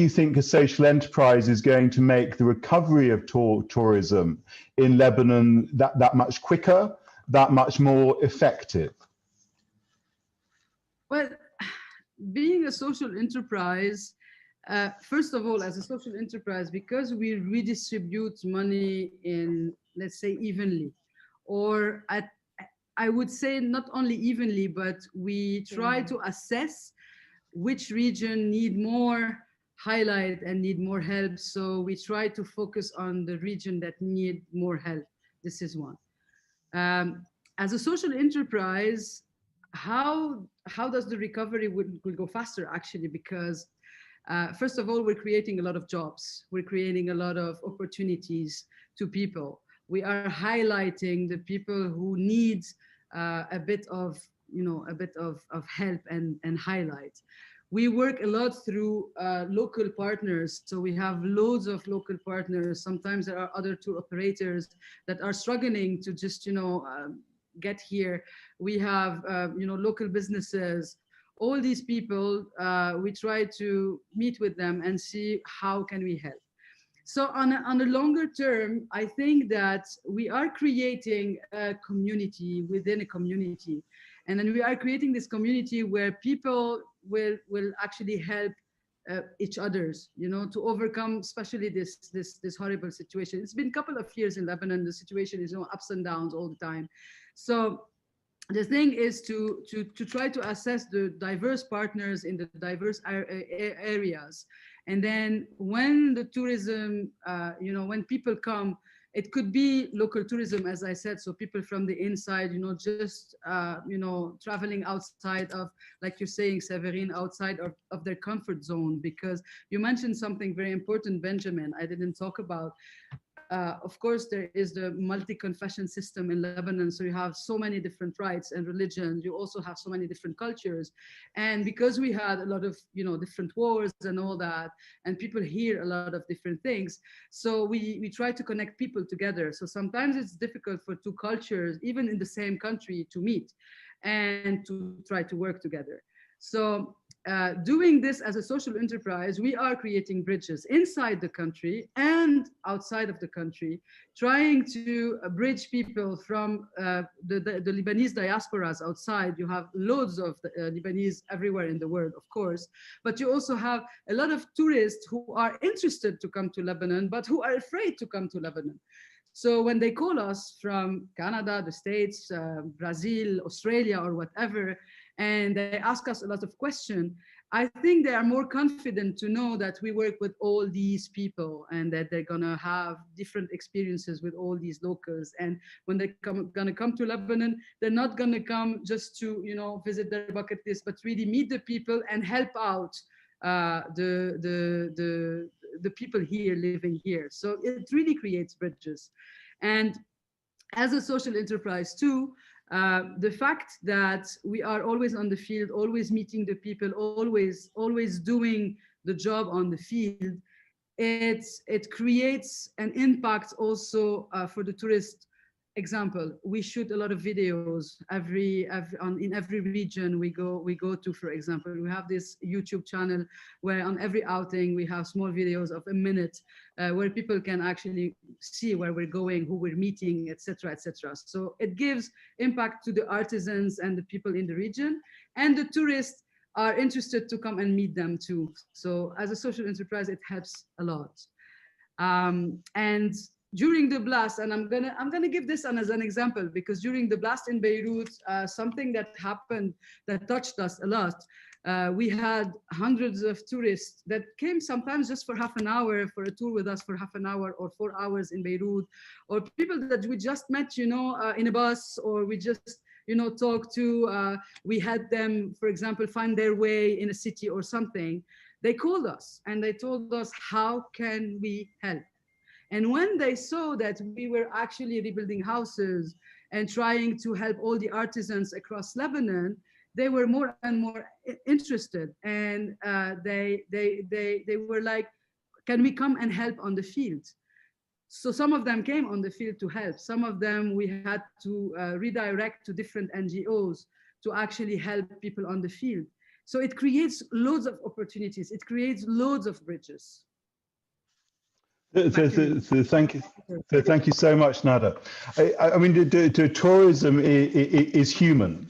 think a social enterprise is going to make the recovery of tourism in Lebanon that much quicker, that much more effective? Well, being a social enterprise, first of all, as a social enterprise, because we redistribute money in, let's say, evenly, or I would say not only evenly, but we try to assess which region need more highlight and need more help. So we try to focus on the region that need more help. This is one. As a social enterprise, how does the recovery will go faster, actually? Because first of all, we're creating a lot of jobs. We're creating a lot of opportunities to people. We are highlighting the people who need a bit of help and highlight. We work a lot through local partners. So we have loads of local partners. Sometimes there are other tour operators that are struggling to just, get here. We have, local businesses. All these people, we try to meet with them and see how can we help. So on a longer term, I think that we are creating a community within a community. And then we are creating this community where people will actually help each others, to overcome especially this horrible situation. It's been a couple of years in Lebanon. The situation is ups and downs all the time. So the thing is to try to assess the diverse partners in the diverse areas. And then when the tourism, when people come, it could be local tourism, as I said, so people from the inside, just, traveling outside of, like you're saying, Severine, outside of their comfort zone. Because you mentioned something very important, Benjamin, I didn't talk about. of course, there is the multi-confession system in Lebanon. So you have so many different rites and religions. You also have so many different cultures. And because we had a lot of, different wars and all that, and people hear a lot of different things, so we try to connect people together. So sometimes it's difficult for two cultures, even in the same country, to meet and to try to work together. So doing this as a social enterprise, we are creating bridges inside the country and outside of the country, trying to bridge people from the Lebanese diasporas outside. You have loads of Lebanese everywhere in the world, of course, but you also have a lot of tourists who are interested to come to Lebanon, but who are afraid to come to Lebanon. So when they call us from Canada, the States, Brazil, Australia, or whatever, and they ask us a lot of questions, I think they are more confident to know that we work with all these people and that they're gonna have different experiences with all these locals. And when they're gonna come to Lebanon, they're not gonna come just to visit their bucket list, but really meet the people and help out the people here living here. So it really creates bridges. And as a social enterprise too, the fact that we are always on the field, always meeting the people, always doing the job on the field, it creates an impact also for the tourist. Example, we shoot a lot of videos in every region we go to. For example, we have this YouTube channel where on every outing we have small videos of a minute where people can actually see where we're going, who we're meeting, etc., etc. So it gives impact to the artisans and the people in the region, and the tourists are interested to come and meet them too. So as a social enterprise, it helps a lot. And during the blast, and I'm gonna give this as an example, because during the blast in Beirut, something that happened that touched us a lot. We had hundreds of tourists that came sometimes just for half an hour for a tour with us for half an hour or 4 hours in Beirut, or people that we just met, in a bus, or we just talked to. We had them, for example, find their way in a city or something. They called us and they told us, how can we help? And when they saw that we were actually rebuilding houses and trying to help all the artisans across Lebanon, they were more and more interested. And they were like, can we come and help on the field? So some of them came on the field to help. Some of them we had to redirect to different NGOs to actually help people on the field. So it creates loads of opportunities. It creates loads of bridges. Thank you so much, Nada. I mean, the tourism is human,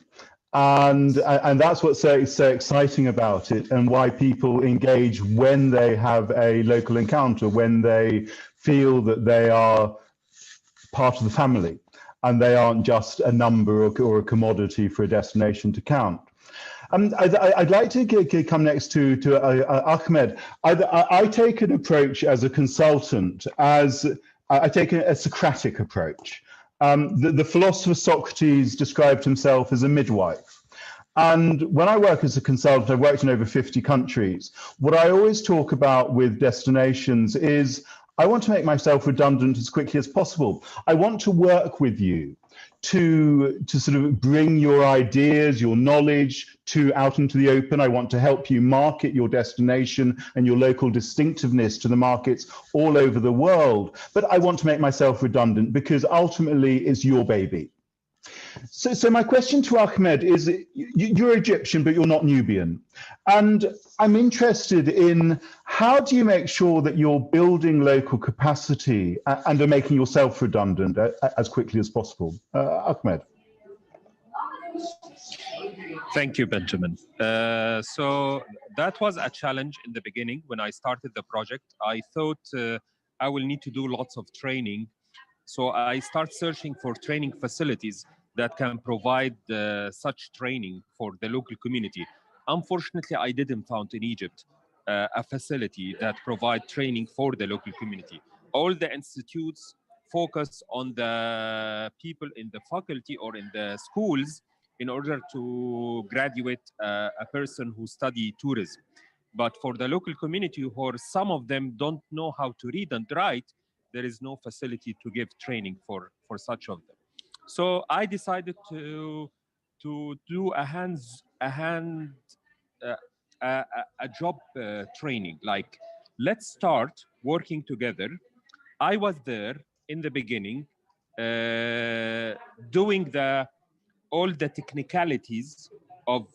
and that's what's so exciting about it, and why people engage when they have a local encounter, when they feel that they are part of the family, and they aren't just a number or a commodity for a destination to count. I'd like to come next to Ahmed. I take an approach as a consultant, I take a Socratic approach. The philosopher Socrates described himself as a midwife. And when I work as a consultant, I've worked in over 50 countries. What I always talk about with destinations is I want to make myself redundant as quickly as possible. I want to work with you to sort of bring your ideas, your knowledge out into the open. I want to help you market your destination and your local distinctiveness to the markets all over the world. But I want to make myself redundant because ultimately it's your baby. So my question to Ahmed is, you're Egyptian, but you're not Nubian. And I'm interested in, how do you make sure that you're building local capacity and are making yourself redundant as quickly as possible? Ahmed. Thank you, Benjamin. So that was a challenge in the beginning. When I started the project, I thought I will need to do lots of training. So I start searching for training facilities that can provide such training for the local community. Unfortunately, I didn't find in Egypt a facility that provide training for the local community. All the institutes focus on the people in the faculty or in the schools in order to graduate a person who study tourism. But for the local community, who some of them don't know how to read and write, there is no facility to give training for such of them. So I decided to do uh, a job training. Like, let's start working together. I was there in the beginning, doing all the technicalities of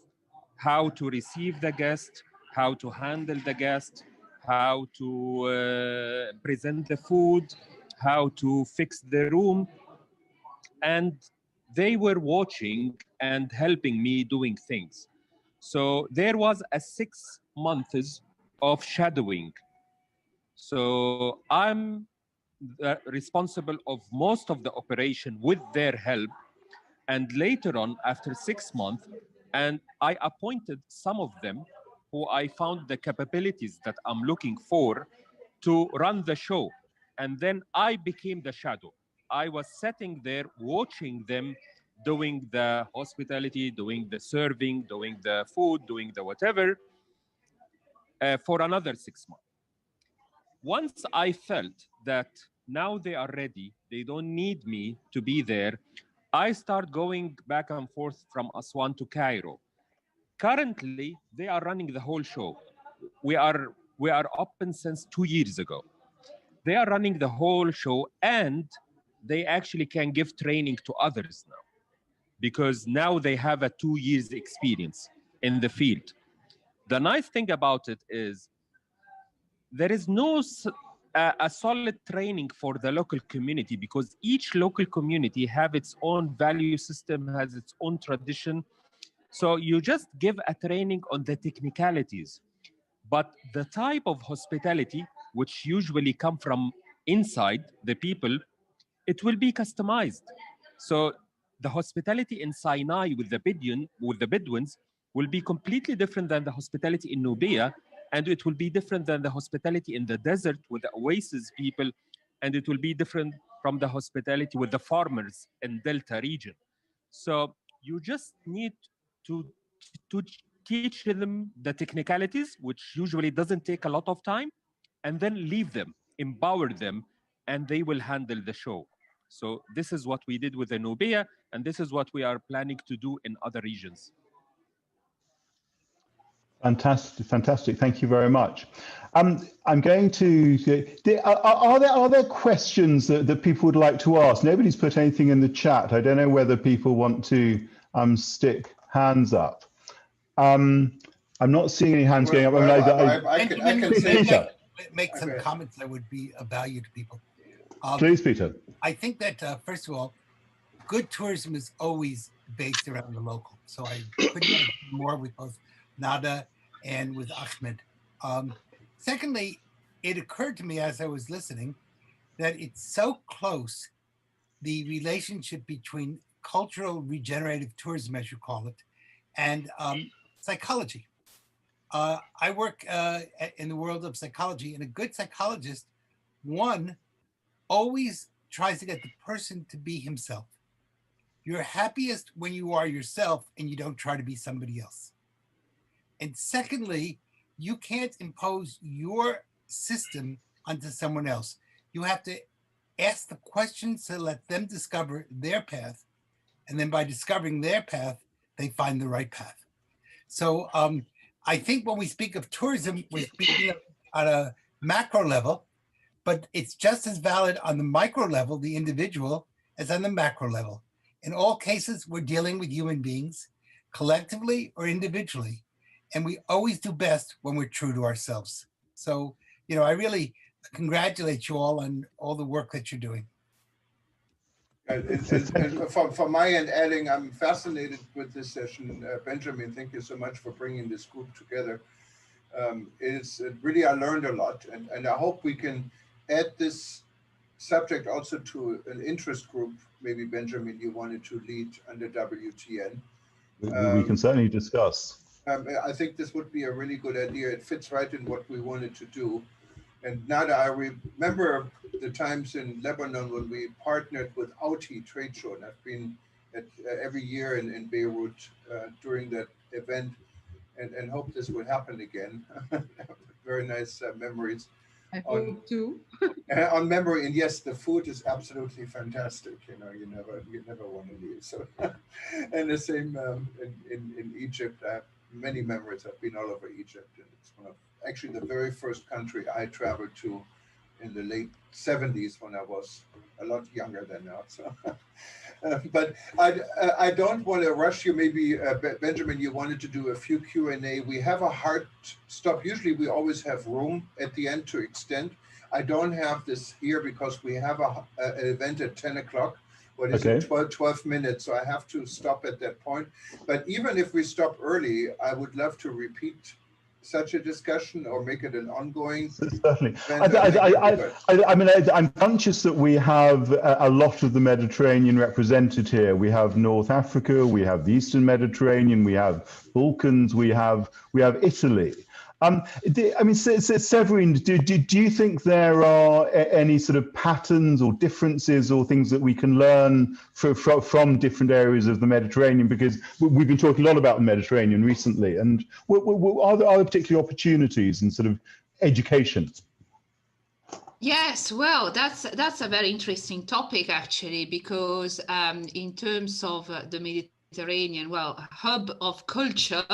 how to receive the guest, how to handle the guest, how to present the food, how to fix the room. And they were watching and helping me doing things. So there was a 6 months of shadowing. So I'm responsible of most of the operation with their help. And later on, after 6 months, and I appointed some of them who I found the capabilities that I'm looking for to run the show. And then I became the shadow. I was sitting there watching them doing the hospitality, doing the serving, doing the food, doing the whatever, for another 6 months. Once I felt that now they are ready, they don't need me to be there, I start going back and forth from Aswan to Cairo. Currently, they are running the whole show. We are open since 2 years ago. They are running the whole show, and they actually can give training to others now, because now they have a 2 years experience in the field. The nice thing about it is there is no a solid training for the local community, because each local community have its own value system, has its own tradition. So you just give a training on the technicalities, but the type of hospitality, which usually come from inside the people, it will be customized. So the hospitality in Sinai with the Bedouins will be completely different than the hospitality in Nubia, and it will be different than the hospitality in the desert with the oasis people, and it will be different from the hospitality with the farmers in Delta region. So you just need to teach them the technicalities, which usually doesn't take a lot of time, and then leave them, empower them, and they will handle the show. So this is what we did with the Nubia, and this is what we are planning to do in other regions. Fantastic, fantastic. Thank you very much. I'm going to. Are there questions that people would like to ask? Nobody's put anything in the chat. I don't know whether people want to stick hands up. I'm not seeing any hands going up. I can say make some comments that would be of value to people. Please, Peter. I think that first of all, good tourism is always based around the local. So I couldn't agree more with both Nada and with Ahmed. Secondly, it occurred to me as I was listening that it's so close, the relationship between cultural regenerative tourism, as you call it, and psychology. I work in the world of psychology, and a good psychologist, one, always tries to get the person to be himself. You're happiest when you are yourself and you don't try to be somebody else. And secondly, you can't impose your system onto someone else. You have to ask the questions to let them discover their path. And then by discovering their path, they find the right path. So I think when we speak of tourism, we're speaking on a macro level, but it's just as valid on the micro level, the individual, as on the macro level. In all cases, we're dealing with human beings, collectively or individually, and we always do best when we're true to ourselves. So, I really congratulate you all on all the work that you're doing. And from my end, adding, I'm fascinated with this session. Benjamin, thank you so much for bringing this group together. Really, I learned a lot, and I hope we can add this subject also to an interest group. Maybe Benjamin, you wanted to lead under WTN. We can certainly discuss. I think this would be a really good idea. It fits right in what we wanted to do. And Nada, I remember the times in Lebanon when we partnered with Auti Trade Show, and I've been every year in Beirut during that event, and hope this would happen again. Very nice memories. I on hope too. on memory. And yes, the food is absolutely fantastic. You know, you never want to leave. So, and the same in Egypt. I have many memories. I've been all over Egypt, and it's one of actually the very first country I traveled to in the late 70s when I was a lot younger than now. So, but I don't want to rush you. Maybe Benjamin, you wanted to do a few Q&A. We have a hard stop. Usually we always have room at the end to extend. I don't have this here because we have an event at 10 o'clock. What is it, 12 minutes? So I have to stop at that point. But even if we stop early, I would love to repeat such a discussion or make it an ongoing. Certainly. I mean, I'm conscious that we have a lot of the Mediterranean represented here. We have North Africa, we have the Eastern Mediterranean, we have Balkans, we have Italy. I mean, Severin, do you think there are any sort of patterns or differences or things that we can learn from different areas of the Mediterranean? Because we've been talking a lot about the Mediterranean recently, and are there particular opportunities in sort of education? Yes, well, that's a very interesting topic actually, because in terms of the Mediterranean, well, hub of culture,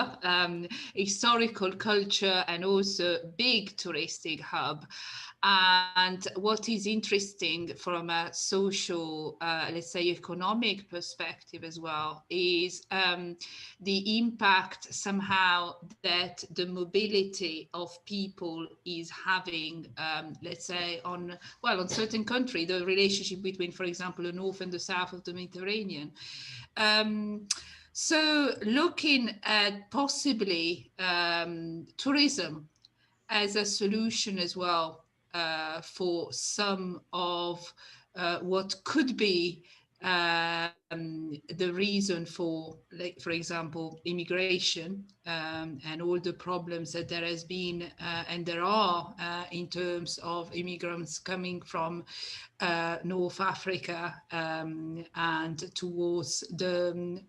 historical culture, and also big touristic hub. And what is interesting from a social, let's say, economic perspective as well, is the impact somehow that the mobility of people is having, let's say, on certain country, the relationship between, for example, the north and the south of the Mediterranean. So looking at possibly tourism as a solution as well for some of what could be the reason for, like, for example, immigration and all the problems that there has been and there are in terms of immigrants coming from North Africa and towards the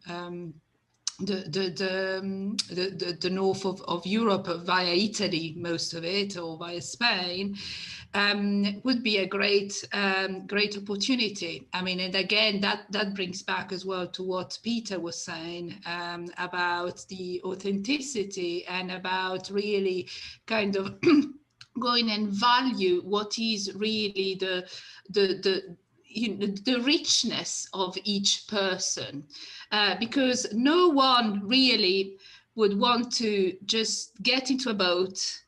north of Europe via Italy, most of it, or via Spain, would be a great opportunity. I mean, and again, that brings back as well to what Peter was saying about the authenticity and about really kind of going and value what is really the richness of each person, because no one really would want to just get into a boat,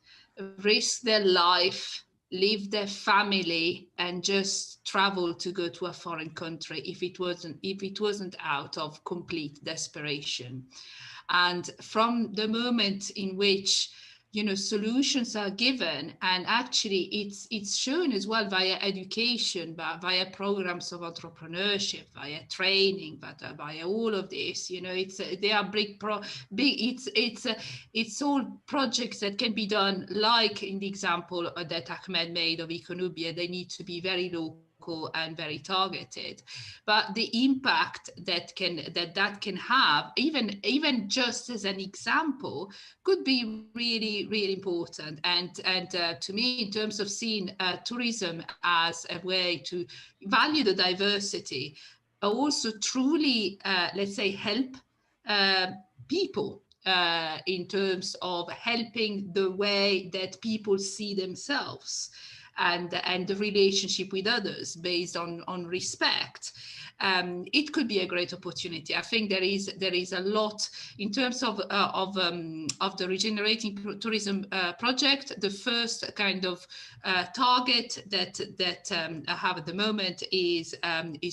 risk their life, leave their family, and just travel to go to a foreign country if it wasn't out of complete desperation. And from the moment in which solutions are given, and actually it's shown as well via education, but via programs of entrepreneurship, via training, but via all of this, they are it's all projects that can be done, like in the example that Ahmed made of Econubia. They need to be very local and very targeted, but the impact that can have, even just as an example, could be really, really important. And to me, in terms of seeing tourism as a way to value the diversity, also truly, let's say, help people in terms of helping the way that people see themselves and the relationship with others based on respect. It could be a great opportunity. I think there is a lot in terms of the Regenerating Tourism project. The first kind of target that I have at the moment is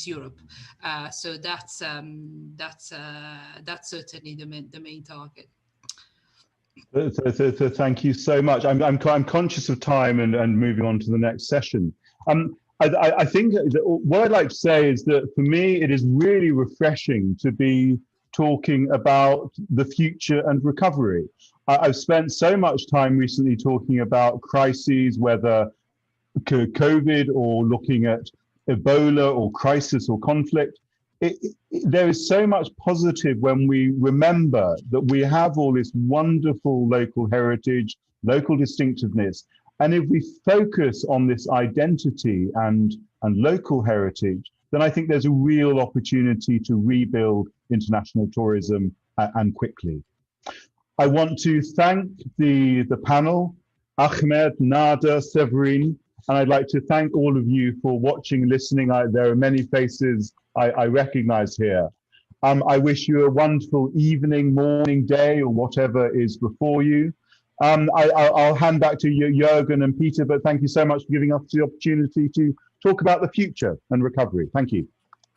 Europe. So that's certainly the main target. So thank you so much. I'm conscious of time and moving on to the next session. I think that what I'd like to say is that for me, it is really refreshing to be talking about the future and recovery. I've spent so much time recently talking about crises, whether COVID or looking at Ebola or crisis or conflict. There is so much positive when we remember that we have all this wonderful local heritage, local distinctiveness, And if we focus on this identity and local heritage, then I think there's a real opportunity to rebuild international tourism and quickly. I want to thank the panel, Ahmed, Nada, Severin, and I'd like to thank all of you for watching, listening. There are many faces I recognize here. I wish you a wonderful evening, morning, day, or whatever is before you. I'll hand back to you, Jürgen and Peter, but thank you so much for giving us the opportunity to talk about the future and recovery. Thank you.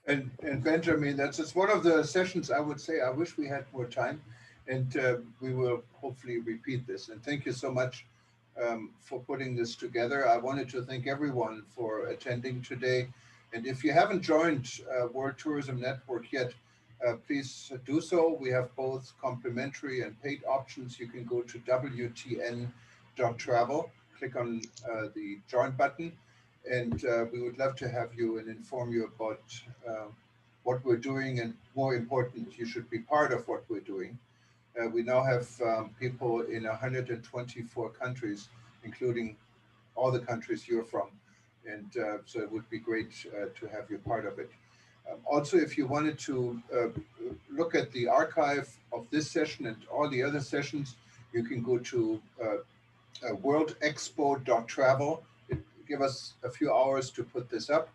And Benjamin, that's just one of the sessions I would say I wish we had more time, and we will hopefully repeat this. And thank you so much for putting this together. I wanted to thank everyone for attending today. And if you haven't joined World Tourism Network yet, please do so. We have both complimentary and paid options. You can go to wtn.travel, click on the join button, and we would love to have you and inform you about what we're doing, and more important, you should be part of what we're doing. We now have people in 124 countries, including all the countries you're from. And so it would be great to have you part of it. Also, if you wanted to look at the archive of this session and all the other sessions, you can go to worldexpo.travel. Give us a few hours to put this up.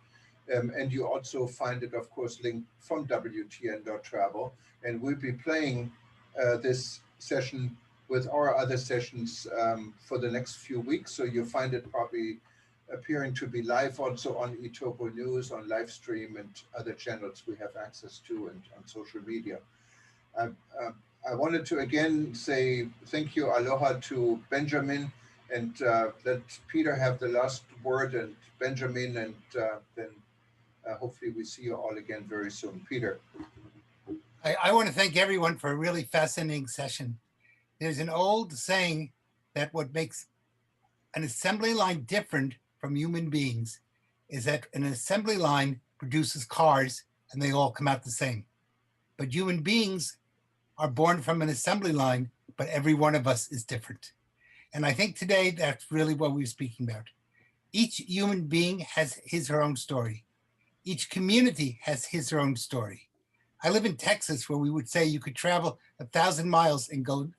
And you also find it, of course, linked from wtn.travel. And we'll be playing this session with our other sessions for the next few weeks. So you'll find it probably appearing to be live also on eTurbo News, on live stream, and other channels we have access to, and on social media. I wanted to again say thank you, aloha to Benjamin, and let Peter have the last word, and Benjamin, and then hopefully we see you all again very soon. Peter. I want to thank everyone for a really fascinating session. There's an old saying that what makes an assembly line different from human beings is that an assembly line produces cars and they all come out the same. But human beings are born from an assembly line, but every one of us is different. And I think today that's really what we're speaking about. Each human being has his or her own story. Each community has his or her own story. I live in Texas, where we would say you could travel 1,000 miles and go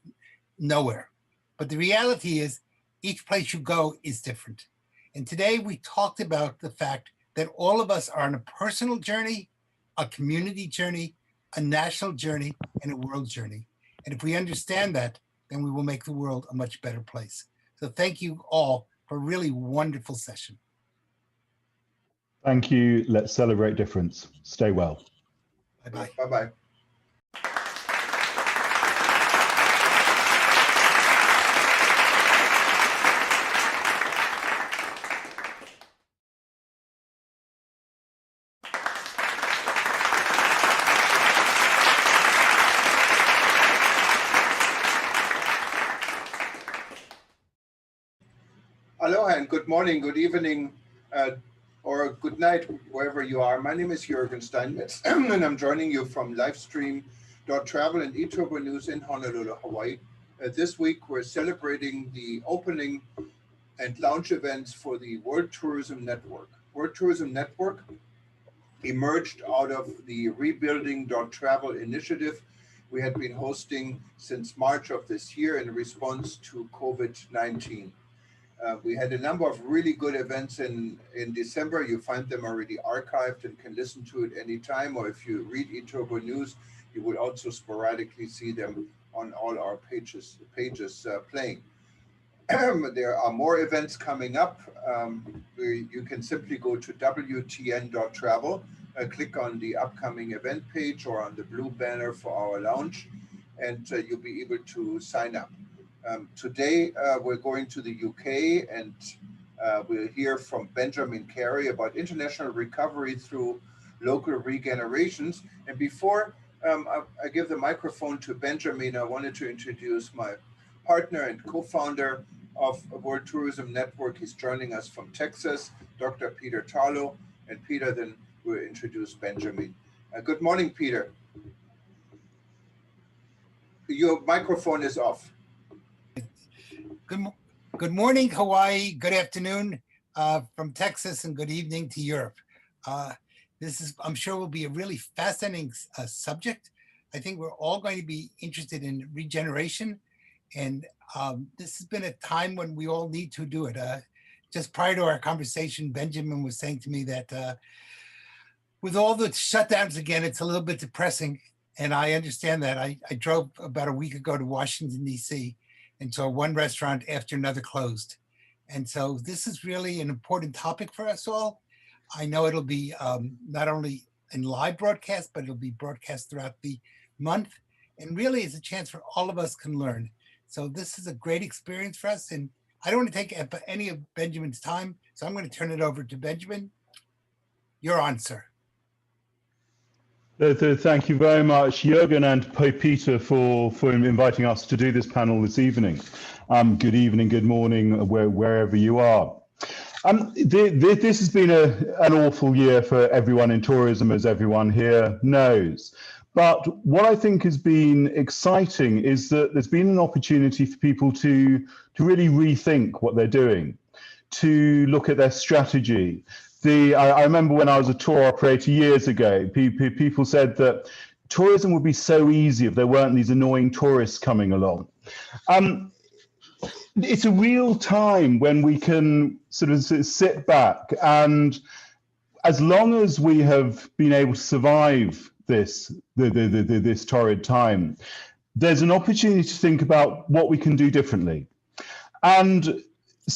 nowhere. But the reality is each place you go is different. And today we talked about the fact that all of us are on a personal journey, a community journey, a national journey, and a world journey. And if we understand that, then we will make the world a much better place. So thank you all for a really wonderful session. Thank you. Let's celebrate difference. Stay well. Bye-bye. Bye-bye. Aloha and good morning, good evening, or good night, wherever you are. My name is Jürgen Steinmetz, and I'm joining you from livestream.travel and eTurbo News in Honolulu, Hawaii. This week, we're celebrating the opening and launch events for the World Tourism Network. World Tourism Network emerged out of the Rebuilding.Travel initiative we had been hosting since March of this year in response to COVID-19. We had a number of really good events in December. You find them already archived and can listen to it anytime, or if you read eTurbo News, you will also sporadically see them on all our pages playing. There are more events coming up. You can simply go to wtn.travel, click on the upcoming event page or on the blue banner for our lounge, and you'll be able to sign up. Today, we're going to the UK, and we'll hear from Benjamin Carey about international recovery through local regenerations. And before I give the microphone to Benjamin, I wanted to introduce my partner and co-founder of World Tourism Network. He's joining us from Texas, Dr. Peter Tarlow. And Peter then will introduce Benjamin. Good morning, Peter. Your microphone is off. Good morning, Hawaii. Good afternoon from Texas, and good evening to Europe. This is, I'm sure, will be a really fascinating subject. I think we're all going to be interested in regeneration, and this has been a time when we all need to do it. Just prior to our conversation, Benjamin was saying to me that with all the shutdowns again, it's a little bit depressing, and I understand that. I drove about a week ago to Washington, D.C., and saw one restaurant after another closed. And so this is really an important topic for us all. I know it'll be not only in live broadcast, but it'll be broadcast throughout the month. And really is a chance for all of us can learn. So this is a great experience for us. And I don't want to take any of Benjamin's time. So I'm going to turn it over to Benjamin. You're on, sir. Thank you very much, Jürgen and Peter, for inviting us to do this panel this evening. Good evening, good morning, wherever you are. This has been an awful year for everyone in tourism, as everyone here knows. But what I think has been exciting is that there's been an opportunity for people to really rethink what they're doing, to look at their strategy. I remember when I was a tour operator years ago, people said that tourism would be so easy if there weren't these annoying tourists coming along. It's a real time when we can sort of sit back, and as long as we have been able to survive this torrid time, there's an opportunity to think about what we can do differently. And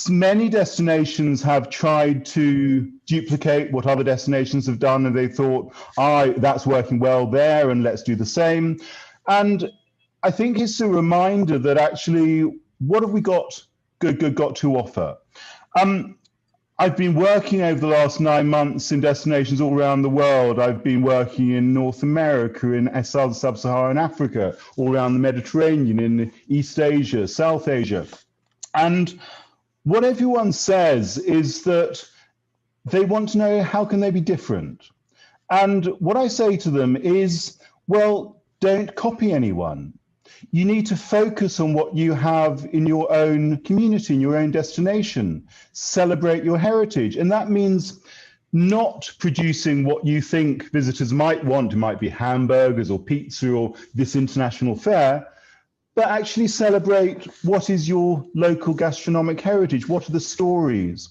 many destinations have tried to duplicate what other destinations have done, and they thought, that's working well there, and let's do the same. And I think it's a reminder that actually, what have we got to offer? I've been working over the last 9 months in destinations all around the world. I've been working in North America, in sub-Saharan Africa, all around the Mediterranean, in East Asia, South Asia. And what everyone says is that they want to know, how can they be different? And what I say to them is, well, don't copy anyone. You need to focus on what you have in your own community, in your own destination. Celebrate your heritage. And that means not producing what you think visitors might want. It might be hamburgers or pizza or this international fare, but actually celebrate what is your local gastronomic heritage. What are the stories?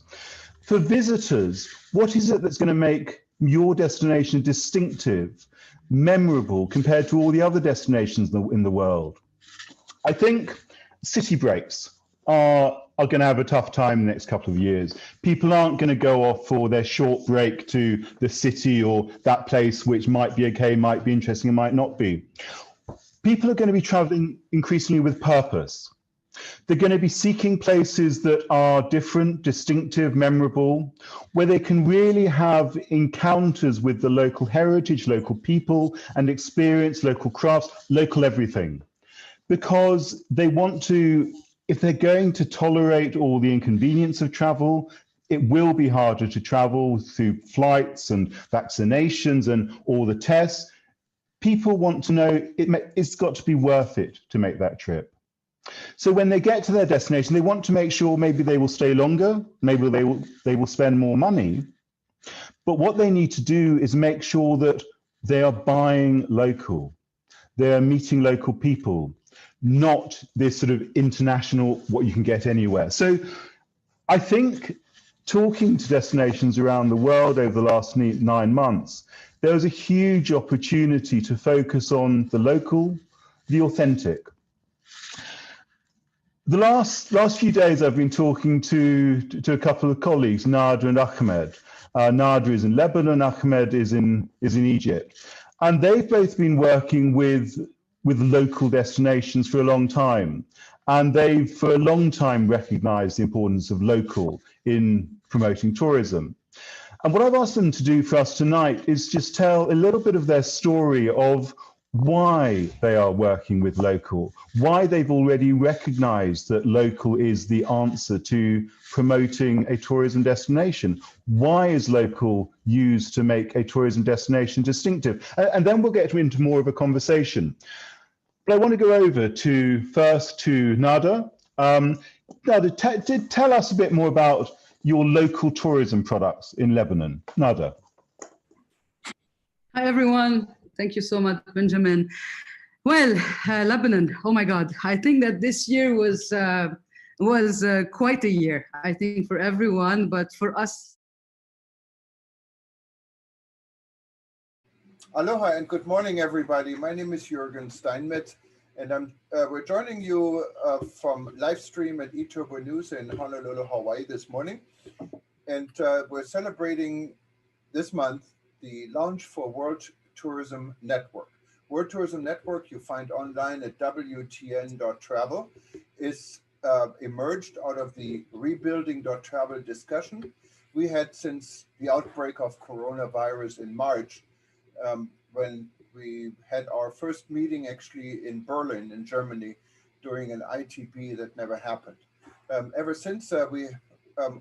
For visitors, what is it that's going to make your destination distinctive, memorable compared to all the other destinations in the world? I think city breaks are going to have a tough time in the next couple of years. People aren't going to go off for their short break to the city or that place which might be okay, might be interesting, and might not be. People are going to be traveling increasingly with purpose. They're going to be seeking places that are different, distinctive, memorable, where they can really have encounters with the local heritage, local people, and experience local crafts, local everything. Because they want to, if they're going to tolerate all the inconvenience of travel, it will be harder to travel through flights and vaccinations and all the tests. People want to know it's got to be worth it to make that trip. So when they get to their destination, they want to make sure maybe they will stay longer, maybe they will spend more money. But what they need to do is make sure that they are buying local. They are meeting local people, not this sort of international, what you can get anywhere. So I think talking to destinations around the world over the last 9 months, there was a huge opportunity to focus on the local, the authentic. The last few days, I've been talking to a couple of colleagues, Nada and Ahmed. Nada is in Lebanon, Ahmed is in Egypt. And they've both been working with local destinations for a long time. And they've, for a long time, recognized the importance of local in promoting tourism. And what I've asked them to do for us tonight is just tell a little bit of their story of why they are working with local, why they've already recognized that local is the answer to promoting a tourism destination. Why is local used to make a tourism destination distinctive? And then we'll get into more of a conversation. But I want to go over first to Nada, Nada, tell us a bit more about your local tourism products in Lebanon. Nada. Hi, everyone. Thank you so much, Benjamin. Well, Lebanon, oh my God. I think that this year was quite a year, I think, for everyone, but for us. Aloha and good morning, everybody. My name is Jürgen Steinmetz, and we're joining you from live stream at eTurbo News in Honolulu, Hawaii this morning. And we're celebrating this month the launch for World Tourism Network. World Tourism Network, you find online at WTN.travel, is emerged out of the rebuilding.travel discussion we had since the outbreak of coronavirus in March, when we had our first meeting actually in Berlin, in Germany, during an ITB that never happened. Ever since,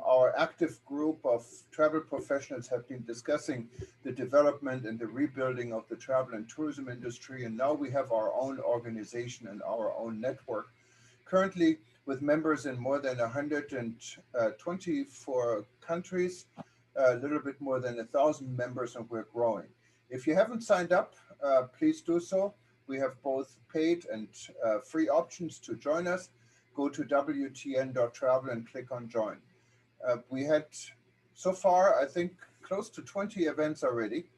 our active group of travel professionals have been discussing the development and the rebuilding of the travel and tourism industry, and now we have our own organization and our own network, currently with members in more than 124 countries, a little bit more than 1,000 members, and we're growing. If you haven't signed up, please do so. We have both paid and free options to join us. Go to WTN.travel and click on join. We had so far, I think, close to 20 events already.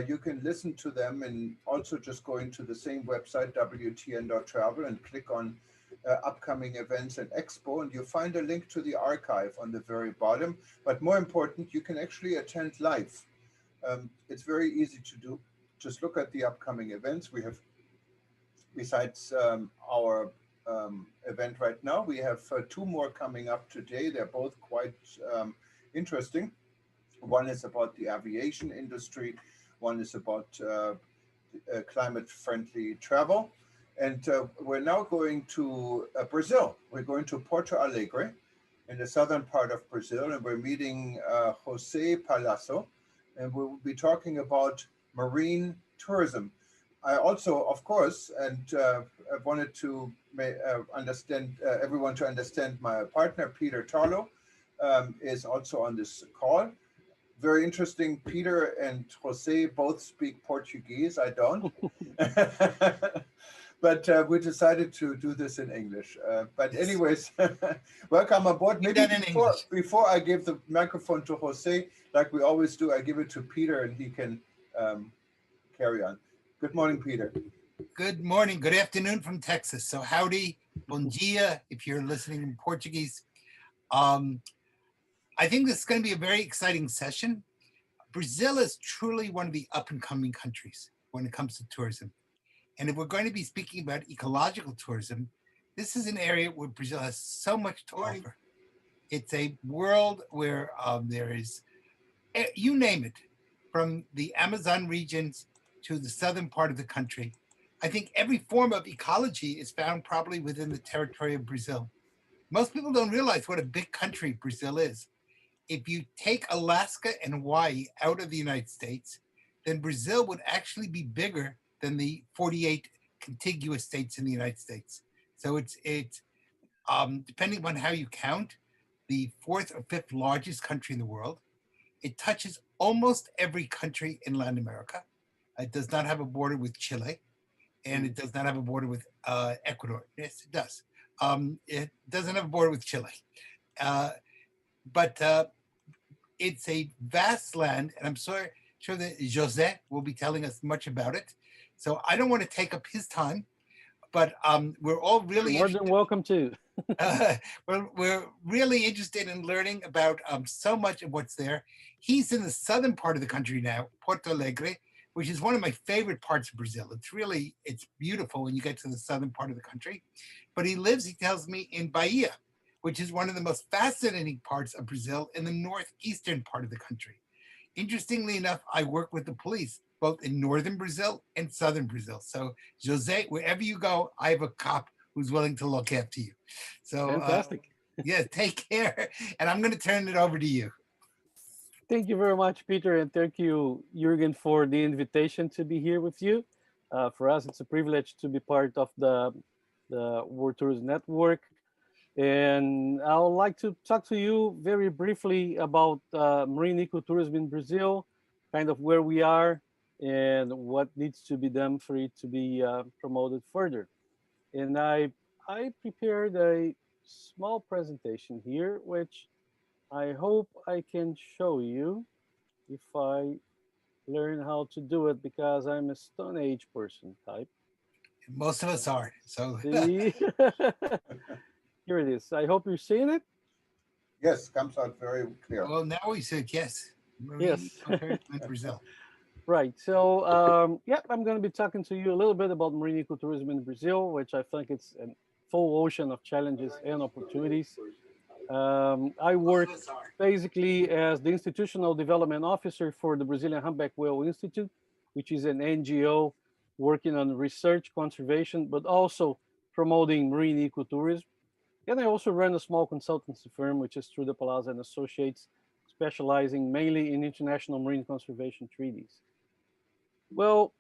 You can listen to them and also just go into the same website, WTN.travel, and click on upcoming events and expo, and you'll find a link to the archive on the very bottom. But more important, you can actually attend live. It's very easy to do. Just look at the upcoming events. We have, besides our event right now, we have two more coming up today. They're both quite interesting. One is about the aviation industry. One is about climate-friendly travel. And we're now going to Brazil. We're going to Porto Alegre in the southern part of Brazil, and we're meeting Jose Palhaço, and we'll be talking about marine tourism. I also, of course, and I wanted to understand everyone to understand my partner, Peter Tarlow, is also on this call. Very interesting. Peter and Jose both speak Portuguese. I don't. But we decided to do this in English. But anyways, welcome aboard. Maybe before I give the microphone to Jose, like we always do, I give it to Peter and he can carry on. Good morning, Peter. Good morning, good afternoon from Texas. So howdy, bom dia, if you're listening in Portuguese. I think this is going to be a very exciting session. Brazil is truly one of the up and coming countries when it comes to tourism. And if we're going to be speaking about ecological tourism, this is an area where Brazil has so much to offer. It's a world where there is, you name it, from the Amazon regions to the southern part of the country. I think every form of ecology is found probably within the territory of Brazil. Most people don't realize what a big country Brazil is. If you take Alaska and Hawaii out of the United States, then Brazil would actually be bigger than the 48 contiguous states in the United States. So it's depending on how you count, the fourth or fifth largest country in the world. It touches almost every country in Latin America. It does not have a border with Chile, and it does not have a border with Ecuador. Yes, it does. It doesn't have a border with Chile. But it's a vast land, and I'm sure that Jose will be telling us much about it. So I don't want to take up his time, but we're all really more than welcome to. we're really interested in learning about so much of what's there. He's in the southern part of the country now, Porto Alegre, which is one of my favorite parts of Brazil. It's beautiful when you get to the southern part of the country. But he tells me, in Bahia, which is one of the most fascinating parts of Brazil in the northeastern part of the country. Interestingly enough, I work with the police, both in northern Brazil and southern Brazil. So Jose, wherever you go, I have a cop who's willing to look after you. So fantastic. Yeah, take care. And I'm going to turn it over to you. Thank you very much, Peter. And thank you, Jürgen, for the invitation to be here with you. For us, it's a privilege to be part of the World Tourism Network. And I would like to talk to you very briefly about marine ecotourism in Brazil, kind of where we are and what needs to be done for it to be promoted further. And I prepared a small presentation here, which I hope I can show you if I learn how to do it, because I'm a Stone Age person type. Most of us are. So See? Here it is. I hope you're seeing it. Yes, comes out very clear. well, now we said yes. Marine Yes. ecotourism in Brazil. Right. So, yeah, I'm going to be talking to you a little bit about marine ecotourism in Brazil, which I think it's a full ocean of challenges and opportunities. I work basically as the institutional development officer for the Brazilian Humpback Whale Institute, which is an NGO working on research, conservation, but also promoting marine ecotourism. And I also run a small consultancy firm, which is Truda Palazza and Associates, specializing mainly in international marine conservation treaties. Well,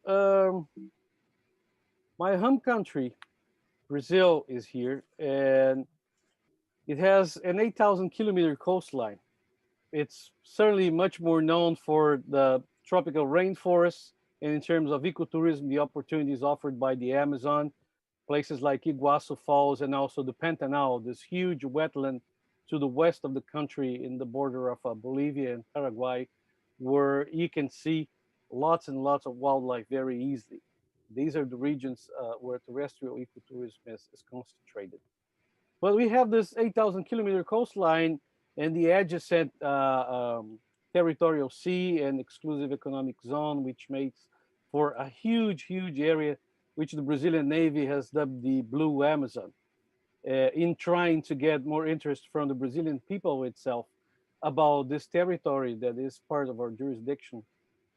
my home country, Brazil, is here, and it has an 8,000-kilometer coastline. It's certainly much more known for the tropical rainforests, and in terms of ecotourism, the opportunities offered by the Amazon, places like Iguazu Falls, and also the Pantanal, this huge wetland to the west of the country in the border of Bolivia and Paraguay, where you can see lots and lots of wildlife very easily. These are the regions where terrestrial ecotourism is concentrated. But we have this 8,000-kilometer coastline and the adjacent territorial sea and exclusive economic zone, which makes for a huge, huge area, which the Brazilian Navy has dubbed the Blue Amazon, in trying to get more interest from the Brazilian people itself about this territory that is part of our jurisdiction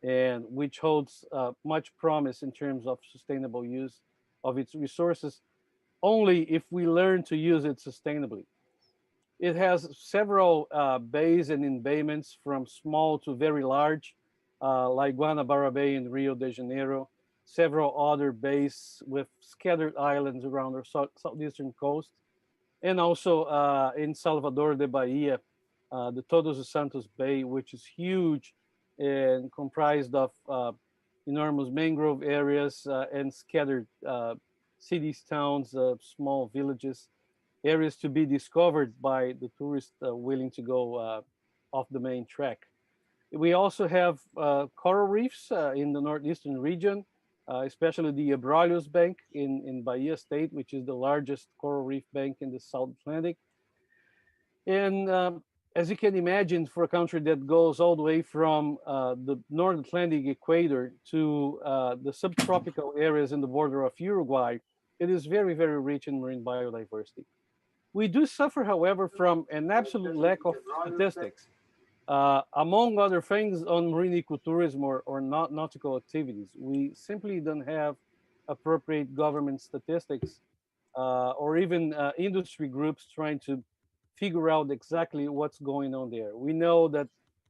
and which holds much promise in terms of sustainable use of its resources, only if we learn to use it sustainably. It has several bays and embayments from small to very large, like Guanabara Bay in Rio de Janeiro, several other bays with scattered islands around our southeastern coast, and also in Salvador de Bahia, the Todos os Santos Bay, which is huge and comprised of enormous mangrove areas and scattered cities, towns, small villages, areas to be discovered by the tourists willing to go off the main track. We also have coral reefs in the northeastern region, especially the Abrolhos Bank in Bahia State, which is the largest coral reef bank in the South Atlantic. And as you can imagine, for a country that goes all the way from the North Atlantic equator to the subtropical areas in the border of Uruguay, it is very, very rich in marine biodiversity. We do suffer, however, from an absolute lack of statistics. Among other things, on marine ecotourism or nautical activities, we simply don't have appropriate government statistics or even industry groups trying to figure out exactly what's going on there. We know that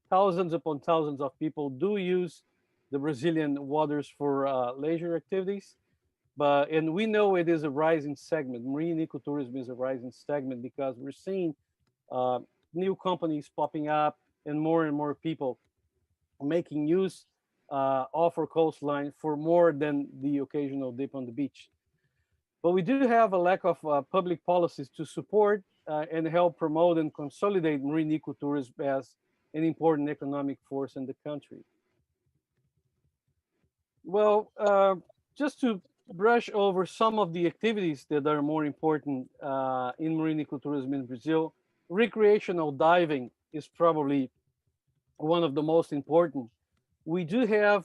thousands upon thousands of people do use the Brazilian waters for leisure activities, and we know it is a rising segment. Marine ecotourism is a rising segment because we're seeing uh, new companies popping up and more people making use of our coastline for more than the occasional dip on the beach. But we do have a lack of public policies to support and help promote and consolidate marine ecotourism as an important economic force in the country. Well, just to brush over some of the activities that are more important in marine ecotourism in Brazil, recreational diving is probably one of the most important. We do have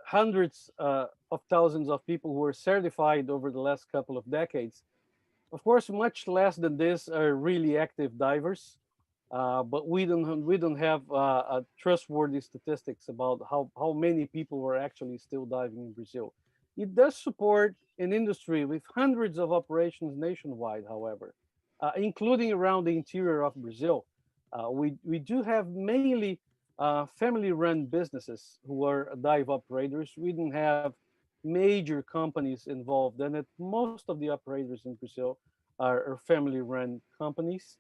hundreds of thousands of people who are certified over the last couple of decades. Of course, much less than this are really active divers, but we don't have trustworthy statistics about how many people are actually still diving in Brazil. It does support an industry with hundreds of operations nationwide, however, including around the interior of Brazil. We do have mainly family-run businesses who are dive operators. We don't have major companies involved, and most of the operators in Brazil are family-run companies.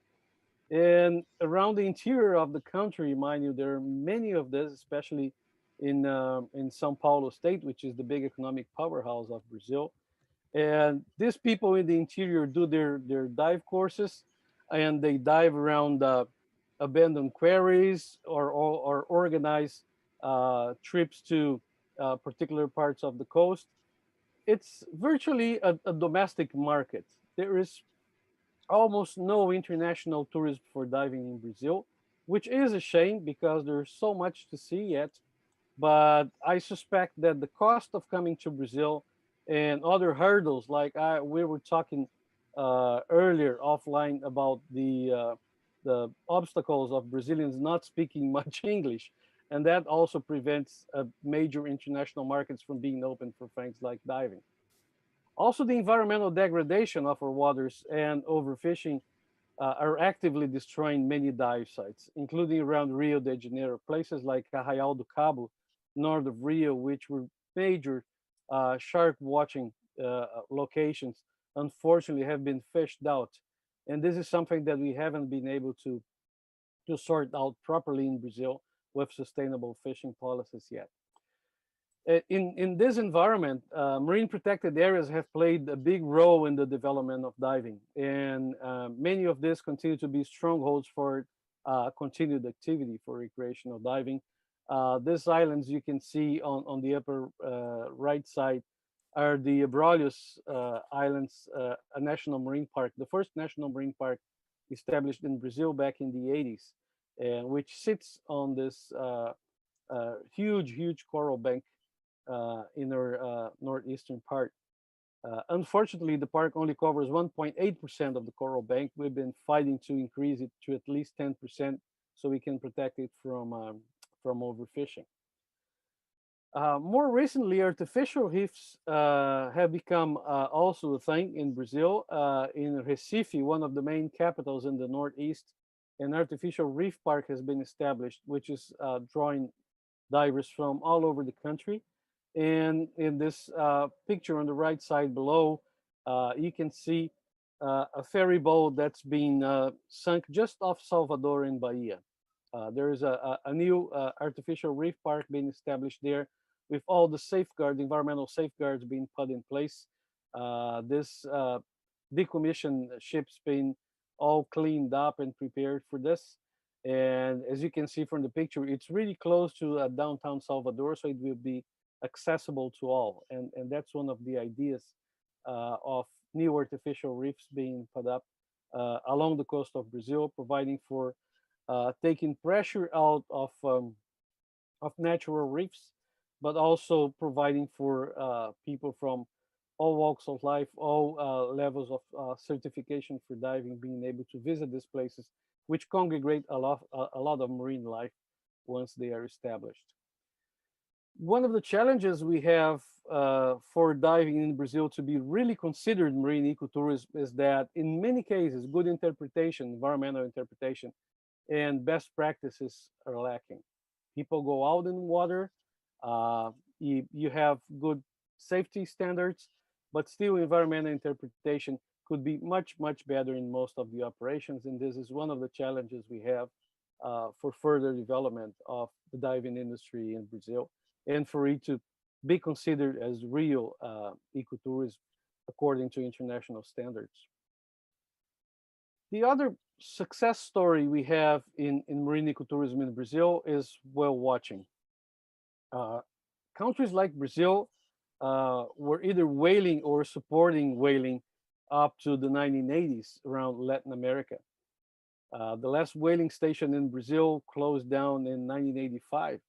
And around the interior of the country, mind you, there are many of this, especially in São Paulo state, which is the big economic powerhouse of Brazil. And these people in the interior do their dive courses, and they dive around abandoned quarries or organize trips to particular parts of the coast. It's virtually a domestic market. There is almost no international tourism for diving in Brazil, which is a shame because there's so much to see yet. But I suspect that the cost of coming to Brazil and other hurdles, like we were talking earlier offline about the obstacles of Brazilians not speaking much English, and that also prevents major international markets from being open for things like diving. Also, the environmental degradation of our waters and overfishing are actively destroying many dive sites, including around Rio de Janeiro, places like Arraial do Cabo, north of Rio, which were major shark watching locations, unfortunately have been fished out. And this is something that we haven't been able to sort out properly in Brazil with sustainable fishing policies yet. In this environment, marine protected areas have played a big role in the development of diving, and many of these continue to be strongholds for continued activity for recreational diving. These islands you can see on the upper right side are the Abrolhos Islands, a national marine park, the first national marine park established in Brazil back in the 80s, and which sits on this huge coral bank in our northeastern part. Unfortunately, the park only covers 1.8% of the coral bank. We've been fighting to increase it to at least 10% so we can protect it from overfishing. More recently, artificial reefs have become also a thing in Brazil. In Recife, one of the main capitals in the Northeast, an artificial reef park has been established, which is drawing divers from all over the country. And in this picture on the right side below, you can see a ferry boat that's been sunk just off Salvador in Bahia. There is a new artificial reef park being established there with all the safeguards, environmental safeguards being put in place. This decommissioned ship's been all cleaned up and prepared for this. And as you can see from the picture, it's really close to downtown Salvador, so it will be accessible to all. And that's one of the ideas of new artificial reefs being put up along the coast of Brazil, providing for taking pressure out of natural reefs, but also providing for people from all walks of life, all levels of certification for diving, being able to visit these places, which congregate a lot of marine life once they are established. One of the challenges we have for diving in Brazil to be really considered marine ecotourism is that in many cases, good interpretation, environmental interpretation, and best practices are lacking. People go out in water, you have good safety standards, but still environmental interpretation could be much better in most of the operations. And this is one of the challenges we have for further development of the diving industry in Brazil, and for it to be considered as real ecotourism according to international standards. The other success story we have in marine ecotourism in Brazil is whale watching. Countries like Brazil were either whaling or supporting whaling up to the 1980s around Latin America. The last whaling station in Brazil closed down in 1985.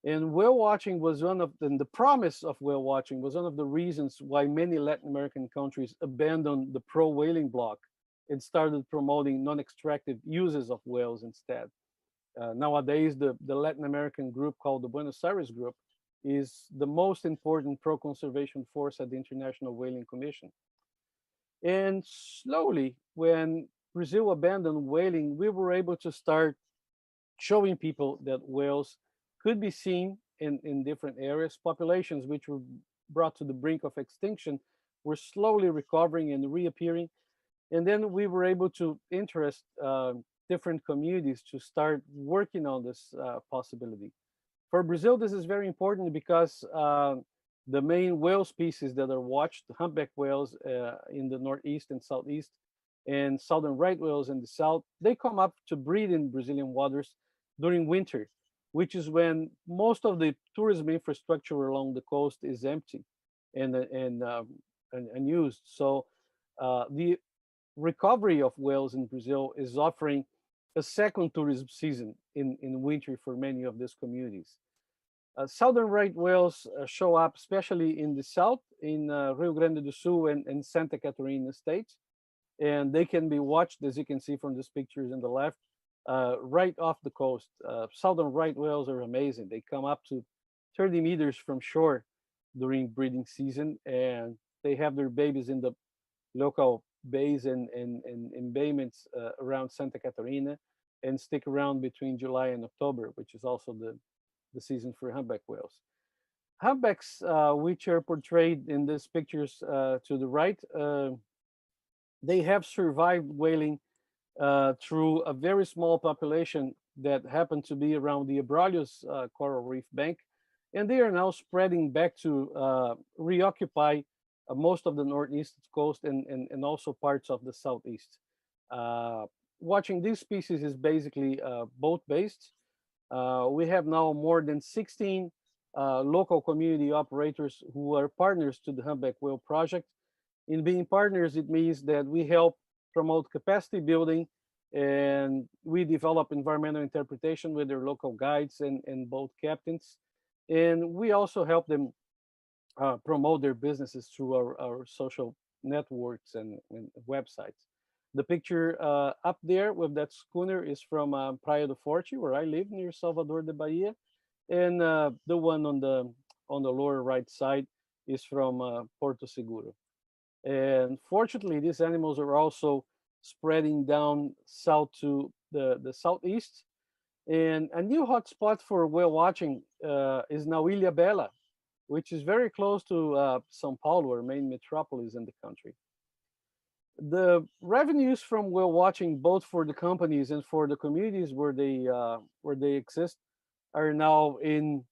And whale watching was and the promise of whale watching was one of the reasons why many Latin American countries abandoned the pro-whaling bloc and started promoting non-extractive uses of whales instead. Nowadays, the Latin American group called the Buenos Aires Group is the most important pro-conservation force at the International Whaling Commission. And slowly, when Brazil abandoned whaling, we were able to start showing people that whales could be seen in different areas. Populations which were brought to the brink of extinction were slowly recovering and reappearing. And then we were able to interest different communities to start working on this possibility. For Brazil, this is very important because the main whale species that are watched, the humpback whales in the northeast and southeast, and southern right whales in the south, they come up to breed in Brazilian waters during winter, which is when most of the tourism infrastructure along the coast is empty and unused. So the recovery of whales in Brazil is offering a second tourism season in winter for many of these communities. Southern right whales show up especially in the south, in Rio Grande do Sul and Santa Catarina states. And they can be watched, as you can see from these pictures in the left, right off the coast. Southern right whales are amazing. They come up to 30 meters from shore during breeding season, and they have their babies in the local bays and embayments around Santa Catarina and stick around between July and October, which is also the season for humpback whales. Humpbacks, which are portrayed in these pictures to the right, they have survived whaling through a very small population that happened to be around the Abrolhos coral reef bank. And they are now spreading back to reoccupy most of the northeast coast and also parts of the southeast. Watching these species is basically boat-based. We have now more than 16 local community operators who are partners to the Humpback Whale Project. In being partners, it means that we help promote capacity building and we develop environmental interpretation with their local guides and boat captains. And we also help them promote their businesses through our social networks and websites. The picture up there with that schooner is from Praia do Forte, where I live near Salvador de Bahia. And the one on the lower right side is from Porto Seguro. And fortunately, these animals are also spreading down south to the southeast. And a new hotspot for whale watching is now Ilhabela, which is very close to São Paulo, our main metropolis in the country. The revenues from whale watching, both for the companies and for the communities where they exist, are now in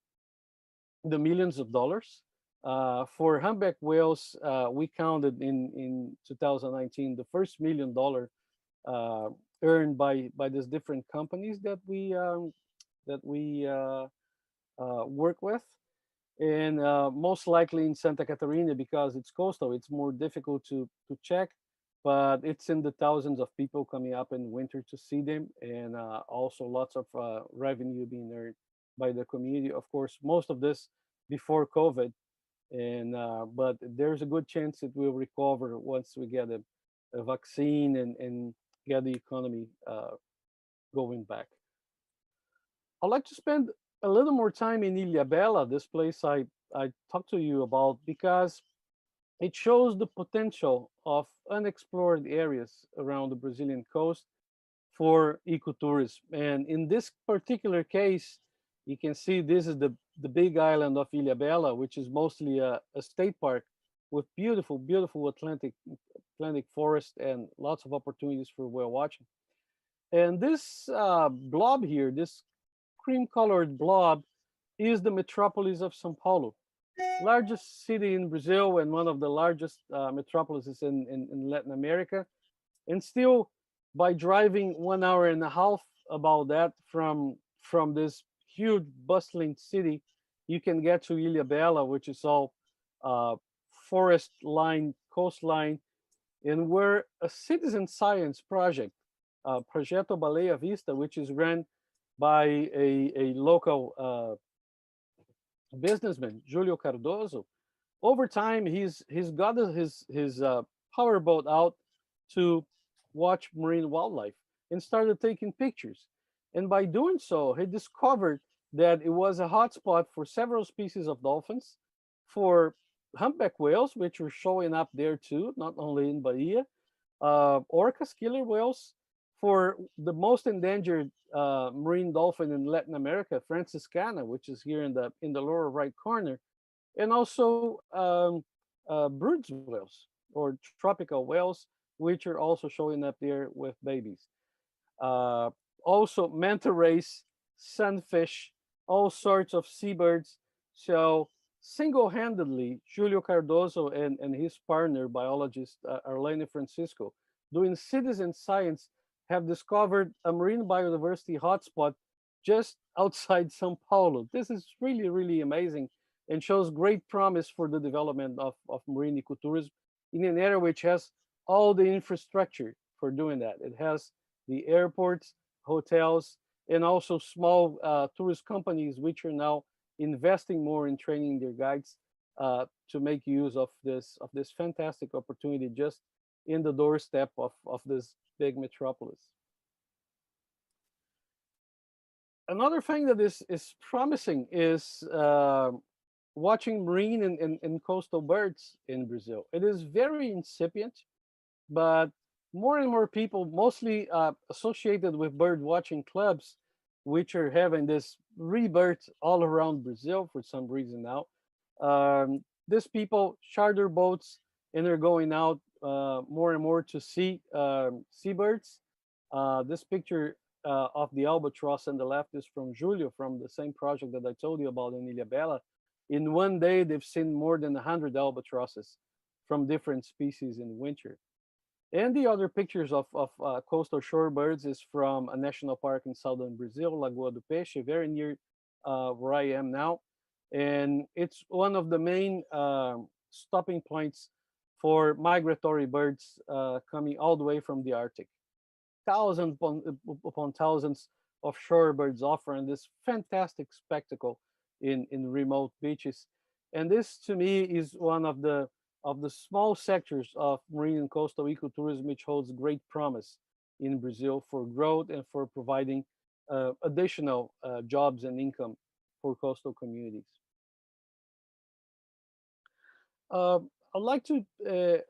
the millions of dollars. For humpback whales, we counted in 2019 the first $1 million earned by these different companies that we work with, and most likely in Santa Catarina because it's coastal. It's more difficult to check, but it's in the thousands of people coming up in winter to see them, and also lots of revenue being earned by the community. Of course, most of this before COVID, and but there's a good chance it will recover once we get a vaccine and get the economy going back. I'd like to spend a little more time in Ilhabela, this place I talked to you about, because it shows the potential of unexplored areas around the Brazilian coast for ecotourism. And in this particular case, you can see this is the big island of Ilhabela, which is mostly a state park with beautiful, beautiful Atlantic forest and lots of opportunities for whale watching. And this blob here, this cream-colored blob, is the metropolis of São Paulo, largest city in Brazil and one of the largest metropolises in Latin America. And still, by driving 1 hour and a half about that from this huge bustling city, you can get to Ilhabela, which is all forest-lined coastline, and where a citizen science project, Projeto Baleia Vista, which is run by a local businessman, Julio Cardoso. Over time, he's got his powerboat out to watch marine wildlife and started taking pictures. And by doing so, he discovered that it was a hotspot for several species of dolphins, for humpback whales, which were showing up there too, not only in Bahia, orcas, killer whales, for the most endangered marine dolphin in Latin America, Franciscana, which is here in the lower right corner, and also Brood's whales or tropical whales which are also showing up there with babies. Uh, Also manta rays, sunfish, all sorts of seabirds. So single-handedly, Julio Cardoso and his partner, biologist Arlene Francisco, doing citizen science, have discovered a marine biodiversity hotspot just outside Sao Paulo. This is really, really amazing and shows great promise for the development of marine ecotourism in an area which has all the infrastructure for doing that. It has the airports, hotels, and also small tourist companies which are now investing more in training their guides to make use of this fantastic opportunity just in the doorstep of this big metropolis. Another thing that is promising is watching marine and coastal birds in Brazil. It is very incipient, but more and more people, mostly associated with bird watching clubs, which are having this rebirth all around Brazil for some reason now. These people charter boats and they're going out more and more to see seabirds. This picture of the albatross on the left is from Julio, from the same project that I told you about in Ilhabela. In one day, they've seen more than 100 albatrosses from different species in winter. And the other pictures of coastal shorebirds is from a national park in southern Brazil, Lagoa do Peixe, very near where I am now. And it's one of the main stopping points for migratory birds coming all the way from the Arctic. Thousands upon thousands of shorebirds offering this fantastic spectacle in remote beaches. And this to me is one of the small sectors of marine and coastal ecotourism which holds great promise in Brazil for growth and for providing additional jobs and income for coastal communities. I'd like to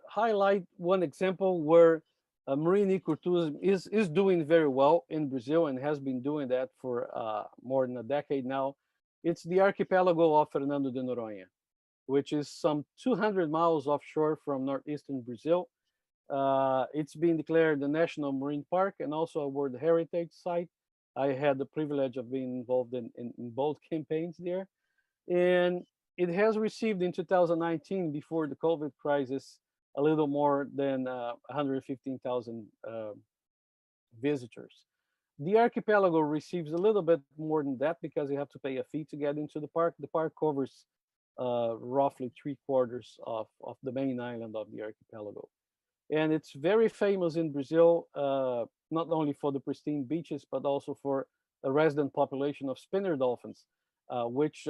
highlight one example where marine ecotourism is doing very well in Brazil and has been doing that for more than a decade now. It's the archipelago of Fernando de Noronha, which is some 200 miles offshore from northeastern Brazil. It's been declared a national marine park and also a World Heritage Site. I had the privilege of being involved in both campaigns there. And it has received in 2019, before the COVID crisis, a little more than 115,000 visitors. The archipelago receives a little bit more than that because you have to pay a fee to get into the park. The park covers roughly 3/4 of the main island of the archipelago. And it's very famous in Brazil, not only for the pristine beaches, but also for a resident population of spinner dolphins, which,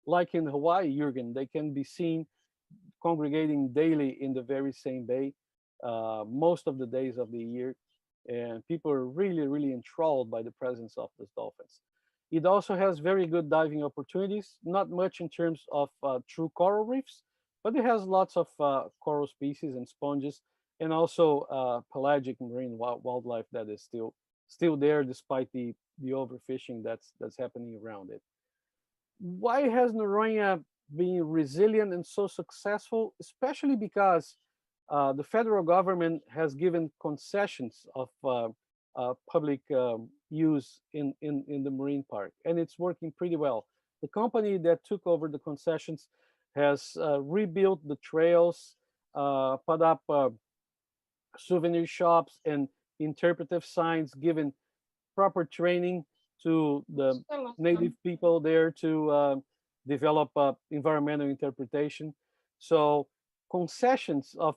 like in Hawaii, Jürgen, they can be seen congregating daily in the very same bay most of the days of the year. And people are really, really enthralled by the presence of these dolphins. It also has very good diving opportunities, not much in terms of true coral reefs, but it has lots of coral species and sponges, and also pelagic marine wildlife that is still there despite the overfishing that's happening around it. Why has Noronha been resilient and so successful? Especially because the federal government has given concessions of public use in the marine park, and it's working pretty well. The company that took over the concessions has rebuilt the trails, put up souvenir shops and interpretive signs, given proper training to the native people there to develop environmental interpretation. So concessions of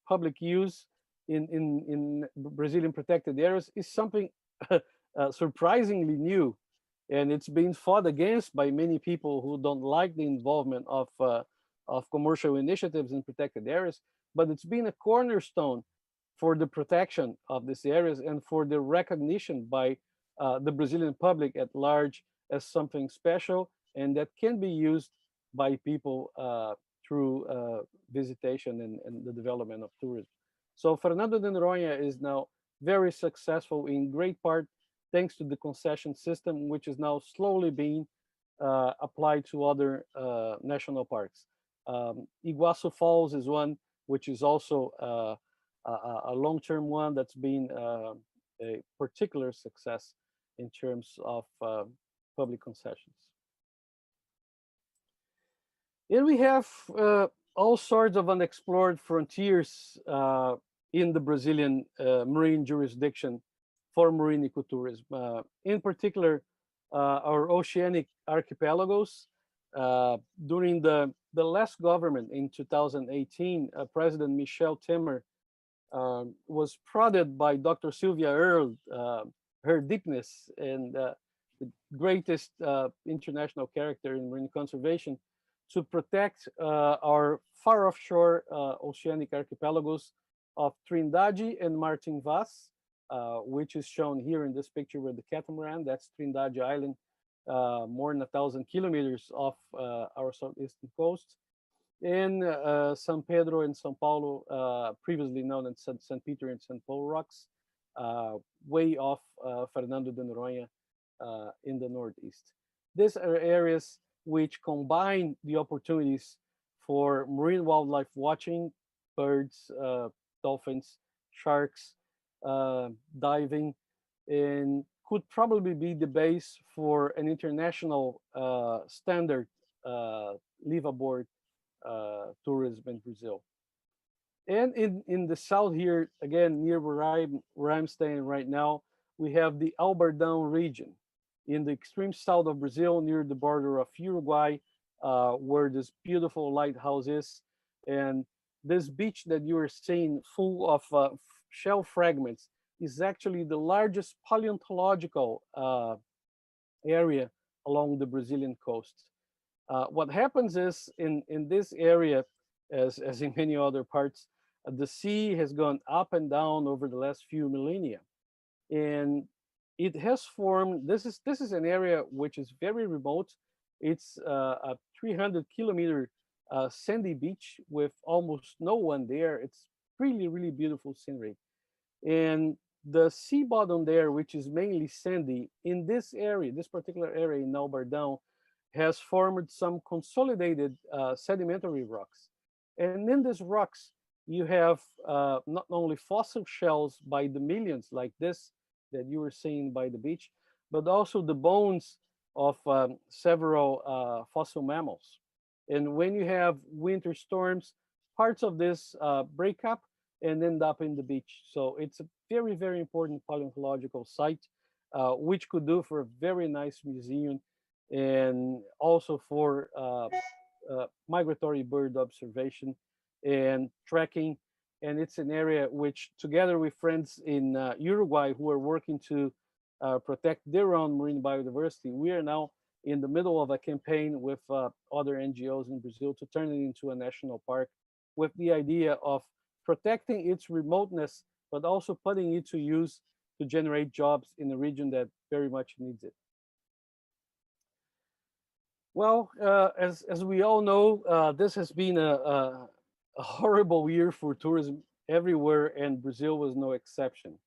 public use in Brazilian protected areas is something surprisingly new, and it's been fought against by many people who don't like the involvement of commercial initiatives in protected areas. But it's been a cornerstone for the protection of these areas and for the recognition by the Brazilian public at large as something special and that can be used by people through visitation and the development of tourism. So Fernando de Noronha is now very successful in great part thanks to the concession system, which is now slowly being applied to other national parks. Iguaçu Falls is one which is also a long-term one that's been a particular success in terms of public concessions. And we have all sorts of unexplored frontiers in the Brazilian marine jurisdiction for marine ecotourism. In particular, our oceanic archipelagos. During the last government in 2018, President Michel Temer was prodded by Dr. Sylvia Earle, her deepness and the greatest international character in marine conservation, to protect our far offshore oceanic archipelagos of Trindade and Martin Vaz, which is shown here in this picture with the catamaran. That's Trindade Island, more than 1,000 kilometers off our southeastern coast. In San Pedro and São Paulo, previously known as St. Peter and St. Paul Rocks, way off Fernando de Noronha in the northeast. These are areas which combine the opportunities for marine wildlife watching, birds, dolphins, sharks, diving, and could probably be the base for an international standard live aboard tourism in Brazil. And in the south here, again, near where I'm staying right now, we have the Albardão region in the extreme south of Brazil, near the border of Uruguay, where this beautiful lighthouse is. And this beach that you are seeing full of shell fragments is actually the largest paleontological area along the Brazilian coast. What happens is in this area, as in many other parts, the sea has gone up and down over the last few millennia. And it has formed, this is an area which is very remote. It's a 300-kilometer sandy beach with almost no one there. It's really, really beautiful scenery. And the sea bottom there, which is mainly sandy, in this area, this particular area in Albardão, has formed some consolidated sedimentary rocks. And in these rocks, you have not only fossil shells by the millions, like this that you were seeing by the beach, but also the bones of several fossil mammals. And when you have winter storms, parts of this break up and end up in the beach. So it's a very, very important paleontological site, which could do for a very nice museum and also for migratory bird observation and tracking. And it's an area which, together with friends in Uruguay who are working to protect their own marine biodiversity, we are now in the middle of a campaign with other NGOs in Brazil to turn it into a national park, with the idea of protecting its remoteness, but also putting it to use to generate jobs in a region that very much needs it. Well, as we all know, this has been a horrible year for tourism everywhere, and Brazil was no exception.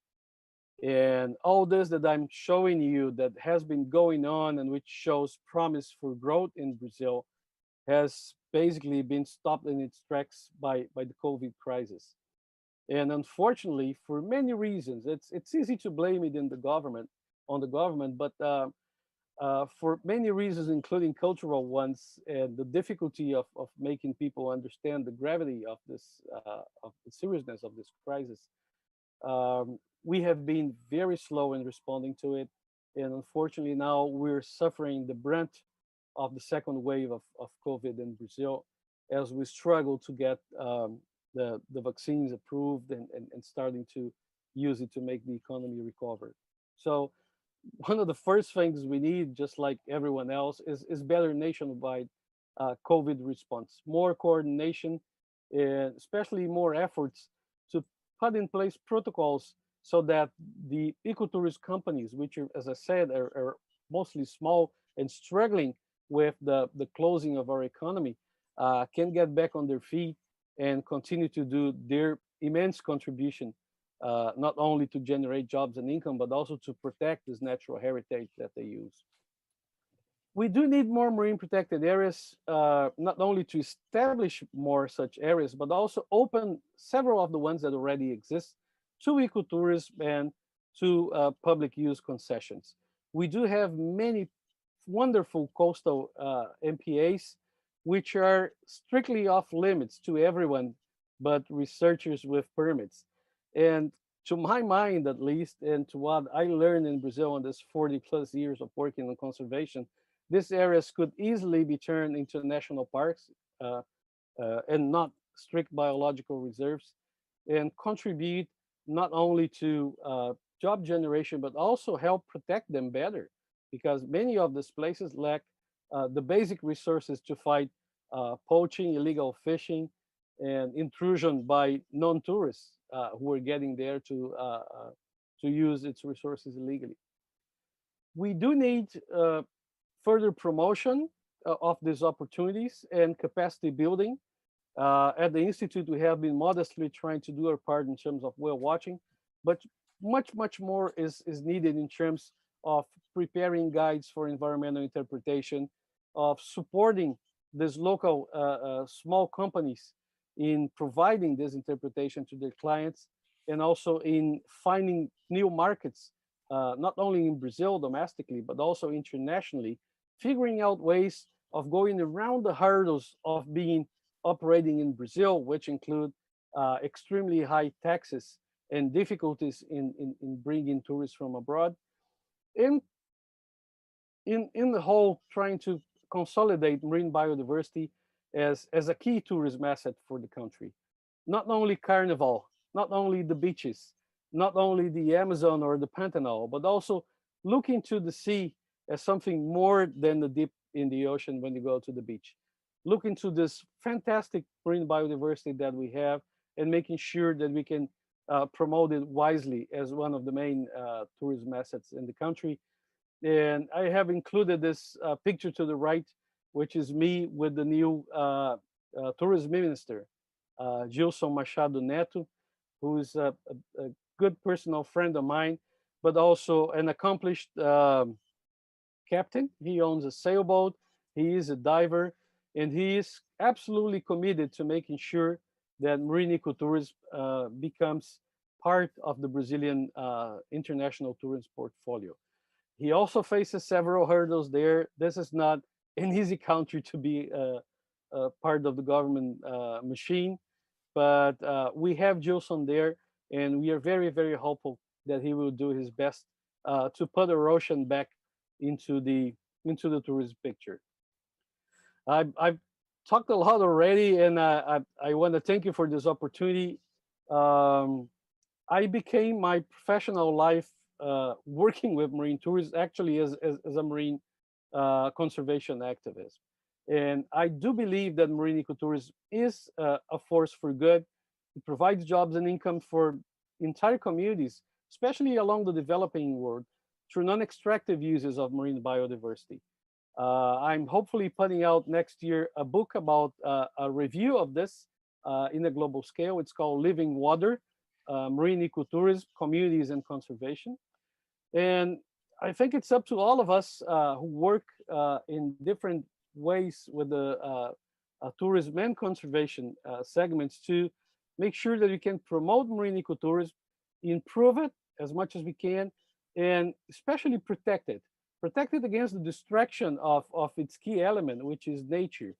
And all this that I'm showing you that has been going on and which shows promise for growth in Brazil has basically been stopped in its tracks by the COVID crisis. And unfortunately, for many reasons, it's easy to blame it on the government, but for many reasons, including cultural ones, and the difficulty of making people understand the gravity of this, of the seriousness of this crisis, we have been very slow in responding to it. And unfortunately, now we're suffering the brunt of the second wave of COVID in Brazil as we struggle to get the vaccines approved and starting to use it to make the economy recover. So one of the first things we need, just like everyone else, is better nationwide COVID response, more coordination, and especially more efforts to put in place protocols so that the ecotourism companies, which are, as I said, are mostly small and struggling with the closing of our economy, can get back on their feet and continue to do their immense contribution, not only to generate jobs and income, but also to protect this natural heritage that they use. We do need more marine protected areas, not only to establish more such areas, but also open several of the ones that already exist to ecotourism and to public use concessions. We do have many wonderful coastal MPAs, which are strictly off limits to everyone but researchers with permits. And to my mind, at least, and to what I learned in Brazil in this 40 plus years of working on conservation, these areas could easily be turned into national parks uh, and not strict biological reserves, and contribute not only to job generation, but also help protect them better, because many of these places lack the basic resources to fight poaching, illegal fishing, and intrusion by non-tourists who are getting there to use its resources illegally. We do need further promotion of these opportunities and capacity building. At the Institute, we have been modestly trying to do our part in terms of whale watching, but much more is needed in terms of preparing guides for environmental interpretation, of supporting these local small companies in providing this interpretation to their clients, and also in finding new markets, not only in Brazil domestically, but also internationally, figuring out ways of going around the hurdles of being operating in Brazil, which include extremely high taxes and difficulties in bringing tourists from abroad. In, in the whole, trying to consolidate marine biodiversity as a key tourism asset for the country. Not only Carnival, not only the beaches, not only the Amazon or the Pantanal, but also looking to the sea as something more than the dip in the ocean when you go to the beach. Look into this fantastic marine biodiversity that we have, and making sure that we can promote it wisely as one of the main tourism assets in the country. And I have included this picture to the right, which is me with the new tourism minister, Gilson Machado Neto, who is a good personal friend of mine, but also an accomplished captain. He owns a sailboat, he is a diver, and he is absolutely committed to making sure that marine ecotourism becomes part of the Brazilian international tourism portfolio. He also faces several hurdles there. This is not an easy country to be part of the government machine, but we have Gilson there, and we are very hopeful that he will do his best to put our ocean back into the tourism picture. I've talked a lot already, and I want to thank you for this opportunity. I became my professional life working with marine tourism, actually as a marine conservation activist. And I do believe that marine ecotourism is a force for good. It provides jobs and income for entire communities, especially along the developing world, through non-extractive uses of marine biodiversity. I'm hopefully putting out next year a book about a review of this in a global scale. It's called Living Water, Marine Ecotourism, Communities and Conservation. And I think it's up to all of us who work in different ways with the tourism and conservation segments to make sure that we can promote marine ecotourism, improve it as much as we can, and especially protect it. Protect it against the destruction of its key element, which is nature.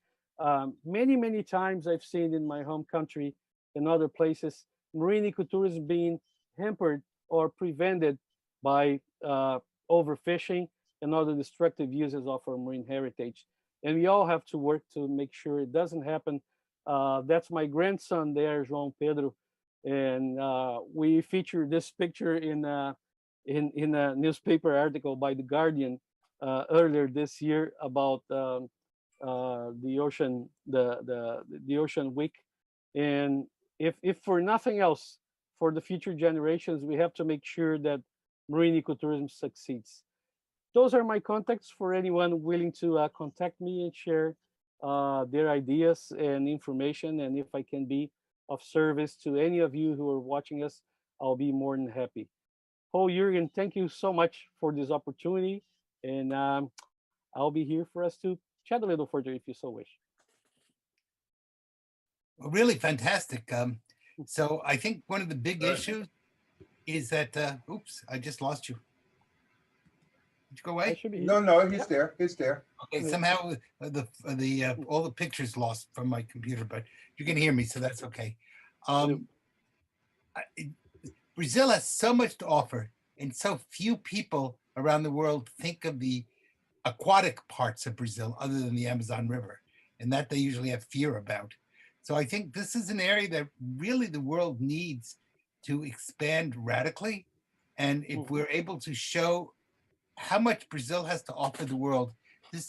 Many times I've seen in my home country and other places, marine ecotourism being hampered or prevented by overfishing and other destructive uses of our marine heritage. And we all have to work to make sure it doesn't happen. That's my grandson there, João Pedro. And we featured this picture in a newspaper article by The Guardian earlier this year about the ocean, the Ocean Week. And if for nothing else, for the future generations, we have to make sure that marine ecotourism succeeds. Those are my contacts for anyone willing to contact me and share their ideas and information. And if I can be of service to any of you who are watching us, I'll be more than happy. Oh, Jürgen, thank you so much for this opportunity. And I'll be here for us to chat a little further if you so wish. Really fantastic. So I think one of the big issues is that, oops, I just lost you. Did you go I away? should be here. No, no, he's there. He's there. Okay, somehow all the pictures lost from my computer, but you can hear me, so that's okay. Brazil has so much to offer, and so few people around the world think of the aquatic parts of Brazil other than the Amazon River, and that they usually have fear about. So I think this is an area that really the world needs to expand radically. And if we're able to show how much Brazil has to offer the world,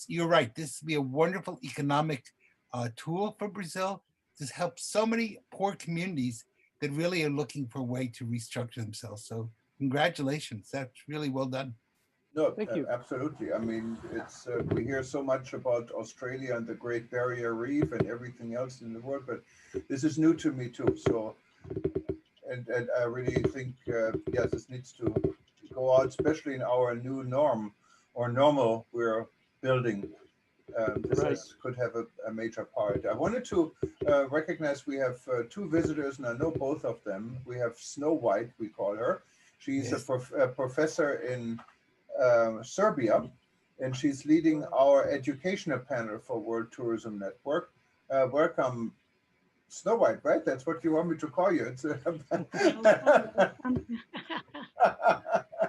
you're right, this would be a wonderful economic tool for Brazil. This helps so many poor communities that really are looking for a way to restructure themselves. So congratulations, that's really well done. No, Thank you. absolutely. I mean, it's we hear so much about Australia and the Great Barrier Reef and everything else in the world, but this is new to me too. So, and I really think yes, this needs to go out, especially in our new norm or normal we're building. This could have a major part. I wanted to recognize we have two visitors, and I know both of them. We have Snow White, we call her. She's a professor in Serbia, and she's leading our educational panel for World Tourism Network. Welcome, Snow White, right? That's what you want me to call you. It's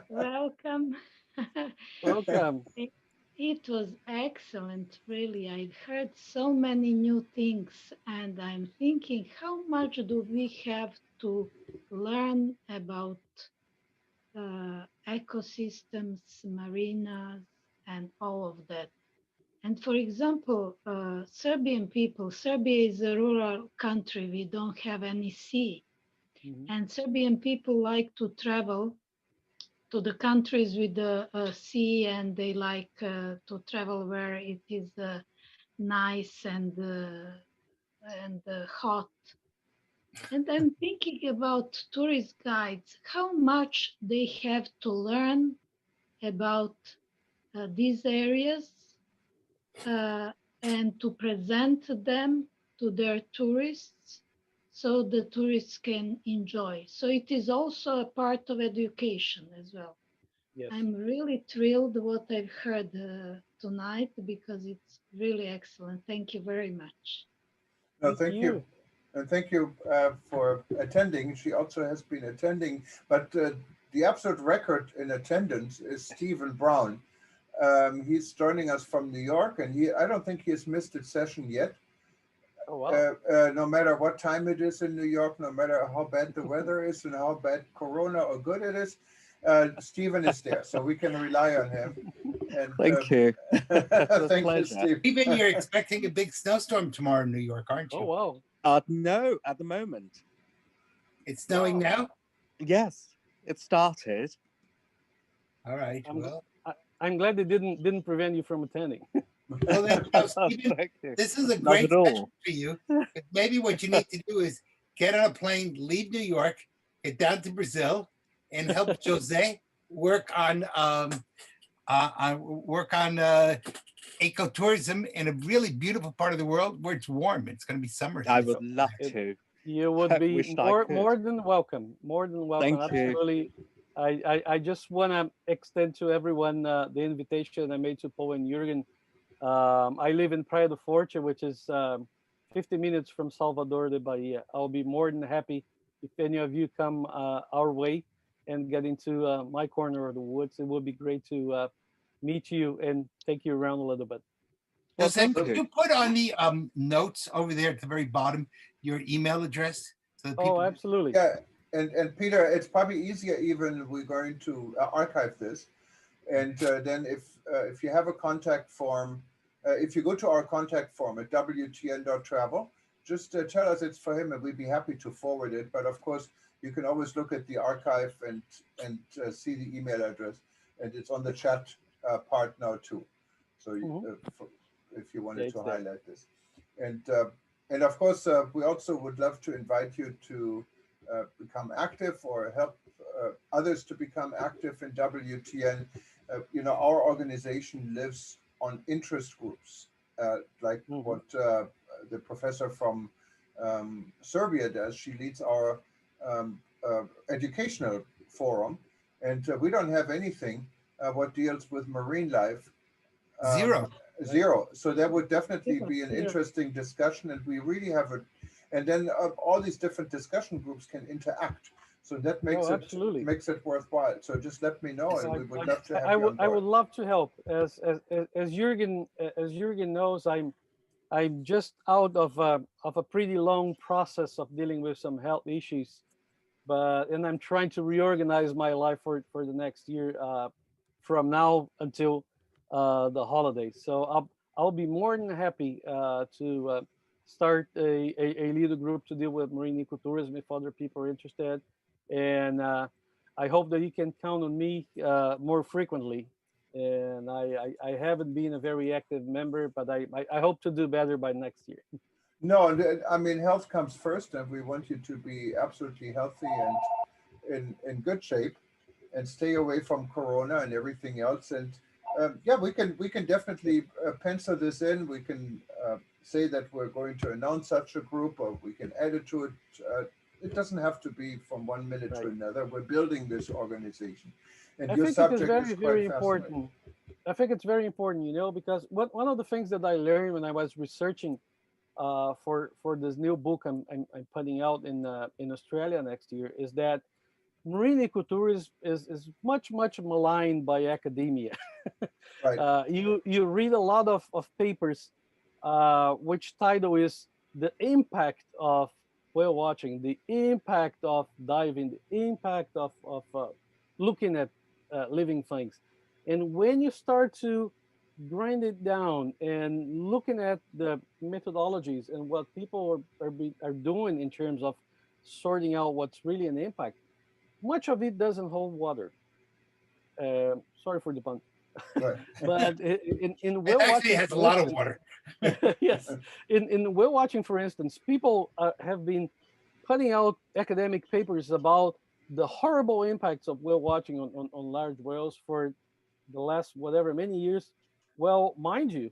Welcome. Welcome. It was excellent, really. I've heard so many new things, and I'm thinking, how much do we have to learn about ecosystems, marinas, and all of that? And for example, Serbian people, Serbia is a rural country. We don't have any sea. And Serbian people like to travel to the countries with the sea, and they like to travel where it is nice and hot. And I'm thinking about tourist guides, how much they have to learn about these areas and to present them to their tourists so the tourists can enjoy. So it is also a part of education as well. Yes. I'm really thrilled what I've heard tonight because it's really excellent. Thank you very much. No, thank you. And thank you for attending. She also has been attending, but the absolute record in attendance is Stephen Brown. He's joining us from New York, and I don't think he has missed a session yet. Oh, wow. No matter what time it is in New York, no matter how bad the weather is and how bad Corona or good it is, Stephen is there, so we can rely on him. And, thank you. Thank you, Steve. Even you're expecting a big snowstorm tomorrow in New York, aren't you? Oh, wow. No, at the moment. It's snowing now? Yes, it started. All right, well. I'm glad it didn't prevent you from attending. Well, then, Stephen, this is a great session for you. But maybe what you need to do is get on a plane, leave New York, get down to Brazil, and help Jose work on ecotourism in a really beautiful part of the world where it's warm. It's going to be summer. I would love to. You would be more than welcome. More than welcome. Thank Absolutely. I just want to extend to everyone the invitation I made to Paul and Jürgen. I live in Praia do Forte, which is 50 minutes from Salvador de Bahia. I'll be more than happy if any of you come our way and get into my corner of the woods. It would be great to meet you and take you around a little bit. Well, could you put on the notes over there at the very bottom your email address? So that people... Oh, absolutely. Yeah, and Peter, it's probably easier even we're going to archive this. And then if you have a contact form, if you go to our contact form at wtn.travel, just tell us it's for him and we'd be happy to forward it. But of course, you can always look at the archive and see the email address, and it's on the chat part now too. So if you wanted to highlight this. And of course, we also would love to invite you to become active or help others to become active in WTN. You know, our organization lives on interest groups, like what the professor from Serbia does. She leads our educational forum, and we don't have anything what deals with marine life. Zero. Zero. So that would definitely Zero, be an zero. interesting discussion, and we really have a, and then all these different discussion groups can interact. So that makes absolutely. makes it worthwhile. So just let me know, and we would love to have I you would on I board. would love to help. As Jürgen knows, I'm just out of a pretty long process of dealing with some health issues, and I'm trying to reorganize my life for the next year, from now until the holidays. So I'll be more than happy to start a little group to deal with marine ecotourism if other people are interested, and I hope that you can count on me more frequently. And I haven't been a very active member, but I hope to do better by next year. No, I mean, health comes first, and we want you to be absolutely healthy and in good shape, and stay away from Corona and everything else. And yeah, we can definitely pencil this in. We can say that we're going to announce such a group, or we can add it to it. It doesn't have to be from one minute to another. We're building this organization, and your subject is quite very fascinating. important. I think it's very important, because one of the things that I learned when I was researching for this new book I'm putting out in Australia next year is that marine ecotourism is much maligned by academia. Right. You read a lot of papers which title is the impact of whale watching, the impact of diving, the impact of looking at living things. And when you start to grind it down and looking at the methodologies and what people are doing in terms of sorting out what's really an impact, much of it doesn't hold water. Sorry for the pun. Right. But in It whale actually watching, has a for lot of instance- water. yes, in whale watching, for instance, people have been putting out academic papers about the horrible impacts of whale watching on large whales for the last whatever many years. Well, mind you,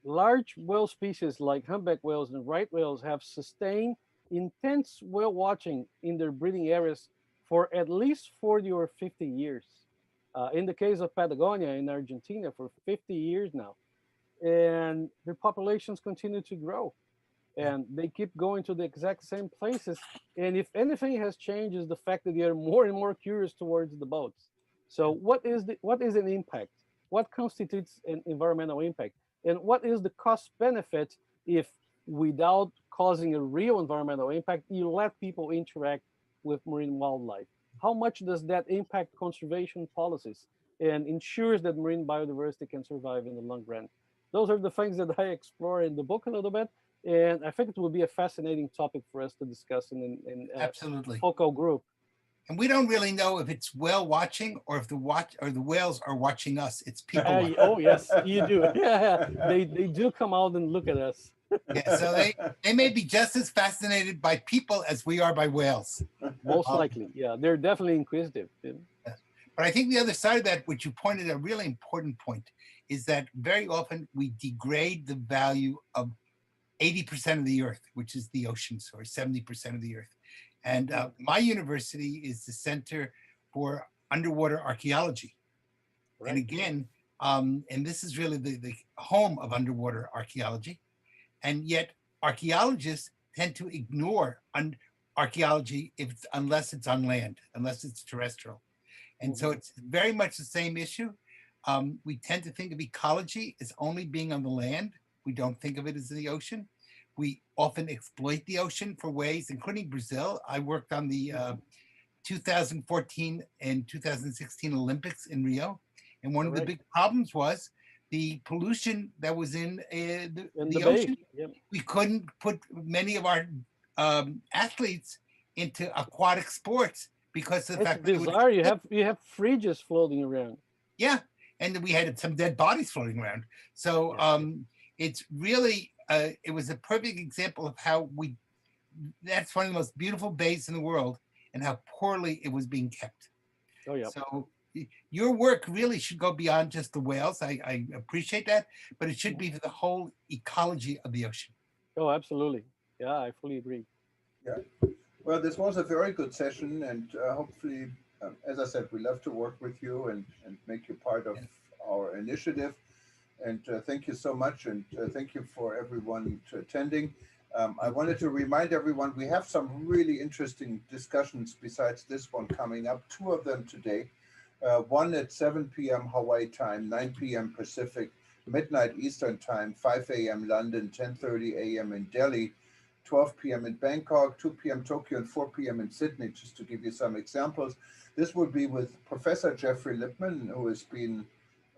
large whale species like humpback whales and right whales have sustained intense whale watching in their breeding areas for at least 40 or 50 years. In the case of Patagonia in Argentina, for 50 years now. And their populations continue to grow. And they keep going to the exact same places. And if anything has changed, is the fact that they are more and more curious towards the boats. So what is an impact? What constitutes an environmental impact? And what is the cost benefit if, without causing a real environmental impact, you let people interact with marine wildlife? How much does that impact conservation policies and ensures that marine biodiversity can survive in the long run? Those are the things that I explore in the book a little bit, and I think it will be a fascinating topic for us to discuss in Absolutely. focal group. And we don't really know if it's whale watching or if the whales are watching us. It's people watching. Oh yes, you do. Yeah, they do come out and look at us. Yeah, so they may be just as fascinated by people as we are by whales. Most likely, yeah, they're definitely inquisitive. But I think the other side of that, which you pointed a really important point, is that very often we degrade the value of 80% of the earth, which is the oceans, or 70% of the earth. And my university is the Center for Underwater Archaeology. Right. And again, and this is really the home of underwater archaeology. And yet archaeologists tend to ignore archaeology unless it's on land, unless it's terrestrial. And so it's very much the same issue. We tend to think of ecology as only being on the land. We don't think of it as in the ocean. We often exploit the ocean for ways, including Brazil. I worked on the 2014 and 2016 Olympics in Rio. And one of the big problems was the pollution that was in the ocean. Yep. We couldn't put many of our athletes into aquatic sports because of the fact that bizarre. You have fridges floating around. Yeah, and we had some dead bodies floating around. So it's really it was a perfect example of how that's one of the most beautiful bays in the world and how poorly it was being kept. Oh yeah. So your work really should go beyond just the whales. I appreciate that, but it should be for the whole ecology of the ocean. Oh, absolutely. Yeah, I fully agree. Yeah. Well, this was a very good session, and hopefully, as I said, we love to work with you and make you part of our initiative. And thank you so much, and thank you for everyone to attending. I wanted to remind everyone we have some really interesting discussions besides this one coming up, two of them today. One at 7 p.m. Hawaii time, 9 p.m. Pacific, midnight Eastern time, 5 a.m. London, 10:30 a.m. in Delhi, 12 p.m. in Bangkok, 2 p.m. Tokyo, and 4 p.m. in Sydney, just to give you some examples. This will be with Professor Jeffrey Lippman, who has been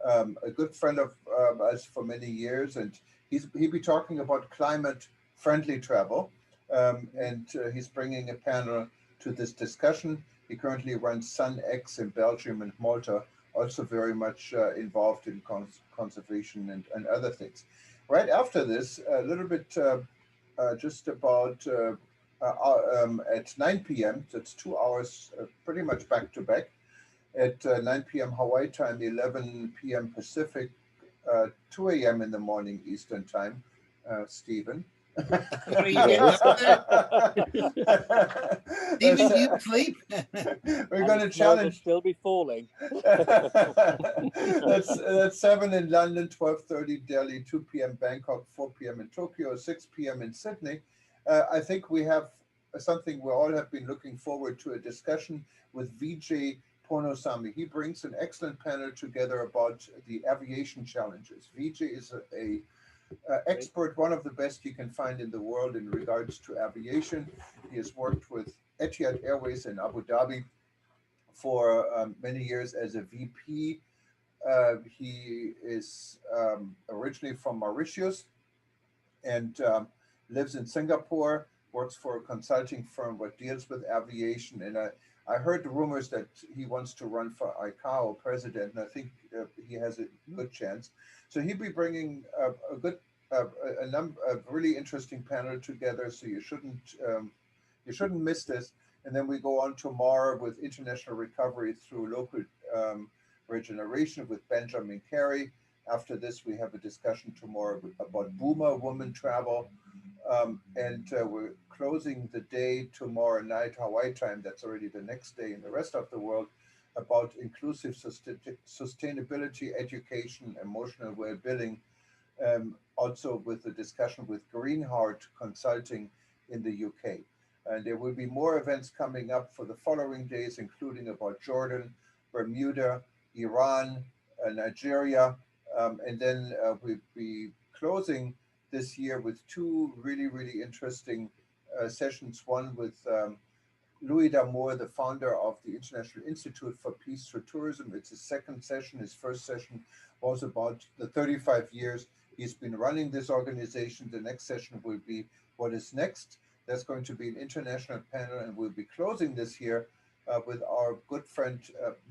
a good friend of us for many years, and he'll be talking about climate-friendly travel, and he's bringing a panel to this discussion. He currently runs SunX in Belgium and Malta, also very much involved in conservation and other things. Right after this, a little bit just about at 9 p.m., that's 2 hours pretty much back to back, at 9 p.m. Hawaii time, 11 p.m. Pacific, 2 a.m. in the morning Eastern time, Stephen. What are you getting up there? Stephen, do you sleep? We're going to challenge. Still be falling. That's 7 in London, 12:30 Delhi, 2 p.m. Bangkok, 4 p.m. in Tokyo, 6 p.m. in Sydney. I think we have something we all have been looking forward to, a discussion with Vijay Ponosamy. He brings an excellent panel together about the aviation challenges. Vijay is a expert, one of the best you can find in the world in regards to aviation. He has worked with Etihad Airways in Abu Dhabi for many years as a VP. He is originally from Mauritius and lives in Singapore, works for a consulting firm that deals with aviation. And I heard the rumors that he wants to run for ICAO president, and I think he has a good chance. So he'll be bringing a really interesting panel together. So you shouldn't miss this. And then we go on tomorrow with international recovery through local regeneration with Benjamin Carey. After this, we have a discussion tomorrow about boomer woman travel. And we're closing the day tomorrow night, Hawaii time. That's already the next day in the rest of the world, about inclusive sustainability, education, emotional well-being. Also with the discussion with Greenheart Consulting in the UK. And there will be more events coming up for the following days, including about Jordan, Bermuda, Iran, Nigeria. And then we'll be closing this year with two really interesting sessions. One with Louis D'Amour, the founder of the International Institute for Peace Through Tourism. It's his second session. His first session was about the 35 years he's been running this organization. The next session will be what is next. There's going to be an international panel, and we'll be closing this year with our good friend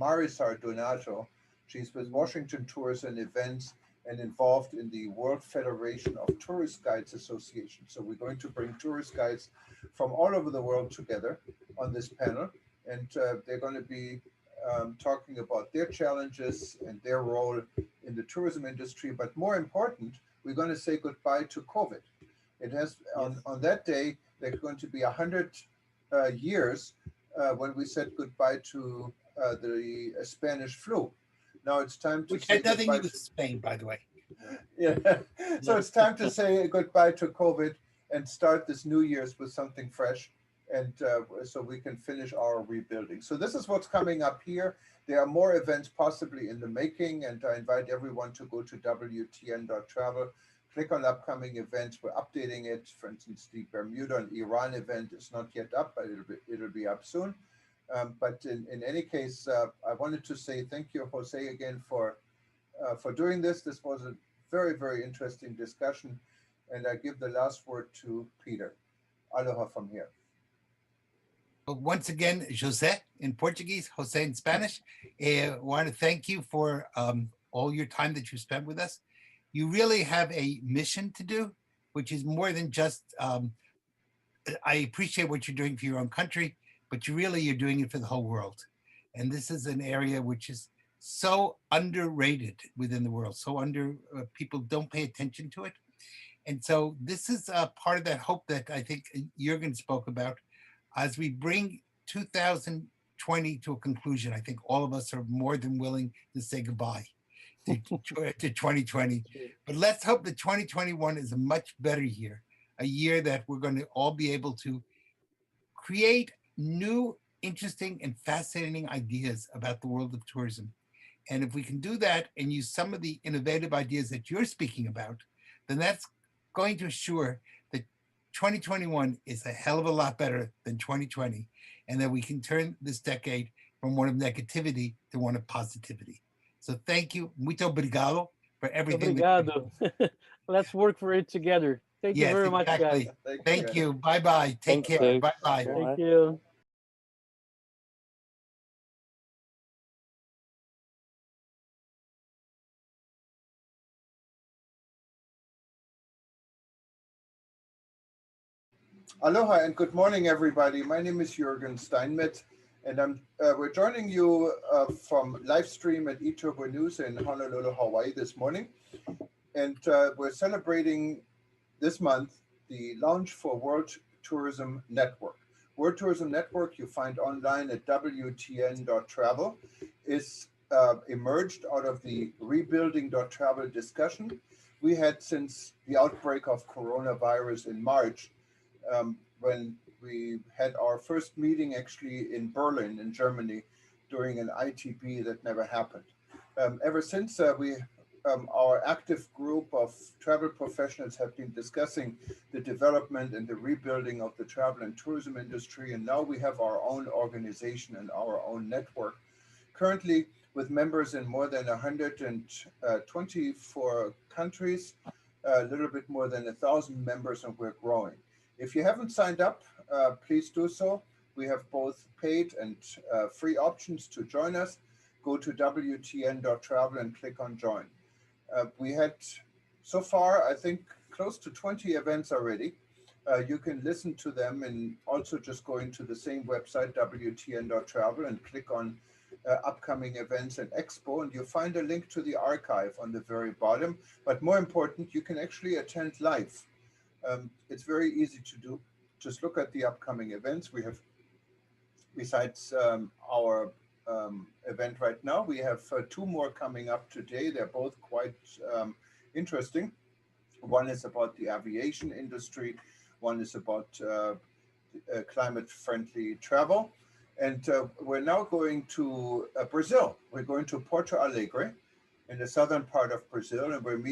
Marisar Donato. She's with Washington Tours and Events and involved in the World Federation of Tourist Guides Association. So we're going to bring tourist guides from all over the world together on this panel, and they're going to be talking about their challenges and their role in the tourism industry. But more important, we're going to say goodbye to COVID. It has on that day, there's going to be 100 years when we said goodbye to the Spanish flu. Now it's time to Which had nothing to do with Spain, by the way. Yeah. So it's time to say goodbye to COVID and start this New Year's with something fresh, and so we can finish our rebuilding. So this is what's coming up here. There are more events possibly in the making, and I invite everyone to go to wtn.travel, click on upcoming events. We're updating it. For instance, the Bermuda and Iran event is not yet up, but it'll be up soon. But in any case, I wanted to say thank you, Jose, again for doing this. This was a very interesting discussion, and I give the last word to Peter. Aloha from here. Well, once again, José in Portuguese, Jose in Spanish. I want to thank you for all your time that you spent with us. You really have a mission to do, which is more than just, I appreciate what you're doing for your own country, but you're doing it for the whole world. And this is an area which is so underrated within the world, so people don't pay attention to it. And so this is a part of that hope that I think Jürgen spoke about. As we bring 2020 to a conclusion, I think all of us are more than willing to say goodbye to 2020. But let's hope that 2021 is a much better year, a year that we're going to all be able to create new, interesting, and fascinating ideas about the world of tourism. And if we can do that and use some of the innovative ideas that you're speaking about, then that's going to assure that 2021 is a hell of a lot better than 2020, and that we can turn this decade from one of negativity to one of positivity. So thank you, muito obrigado, for everything. Obrigado. Let's work for it together. Thank you very much, guys. Thank you. Bye-bye. Take care. Bye-bye. Thank you. Aloha and good morning, everybody. My name is Jürgen Steinmetz, and we're joining you from live stream at eTurbo News in Honolulu, Hawaii this morning. And we're celebrating this month the launch for World Tourism Network. World Tourism Network, you find online at WTN.travel, is emerged out of the rebuilding.travel discussion we had since the outbreak of coronavirus in March, when we had our first meeting actually in Berlin, in Germany, during an ITB that never happened. Ever since, our active group of travel professionals have been discussing the development and the rebuilding of the travel and tourism industry, and now we have our own organization and our own network, currently with members in more than 124 countries, a little bit more than 1,000 members, and we're growing. If you haven't signed up, please do so. We have both paid and free options to join us. Go to WTN.travel and click on join. We had so far, I think, close to 20 events already. You can listen to them and also just go into the same website, WTN.travel, and click on upcoming events and expo, and you'll find a link to the archive on the very bottom. But more important, you can actually attend live. It's very easy to do. Just look at the upcoming events. We have, besides our event right now, we have two more coming up today. They're both quite interesting. One is about the aviation industry. One is about climate-friendly travel. And we're now going to Brazil. We're going to Porto Alegre in the southern part of Brazil, and we're meeting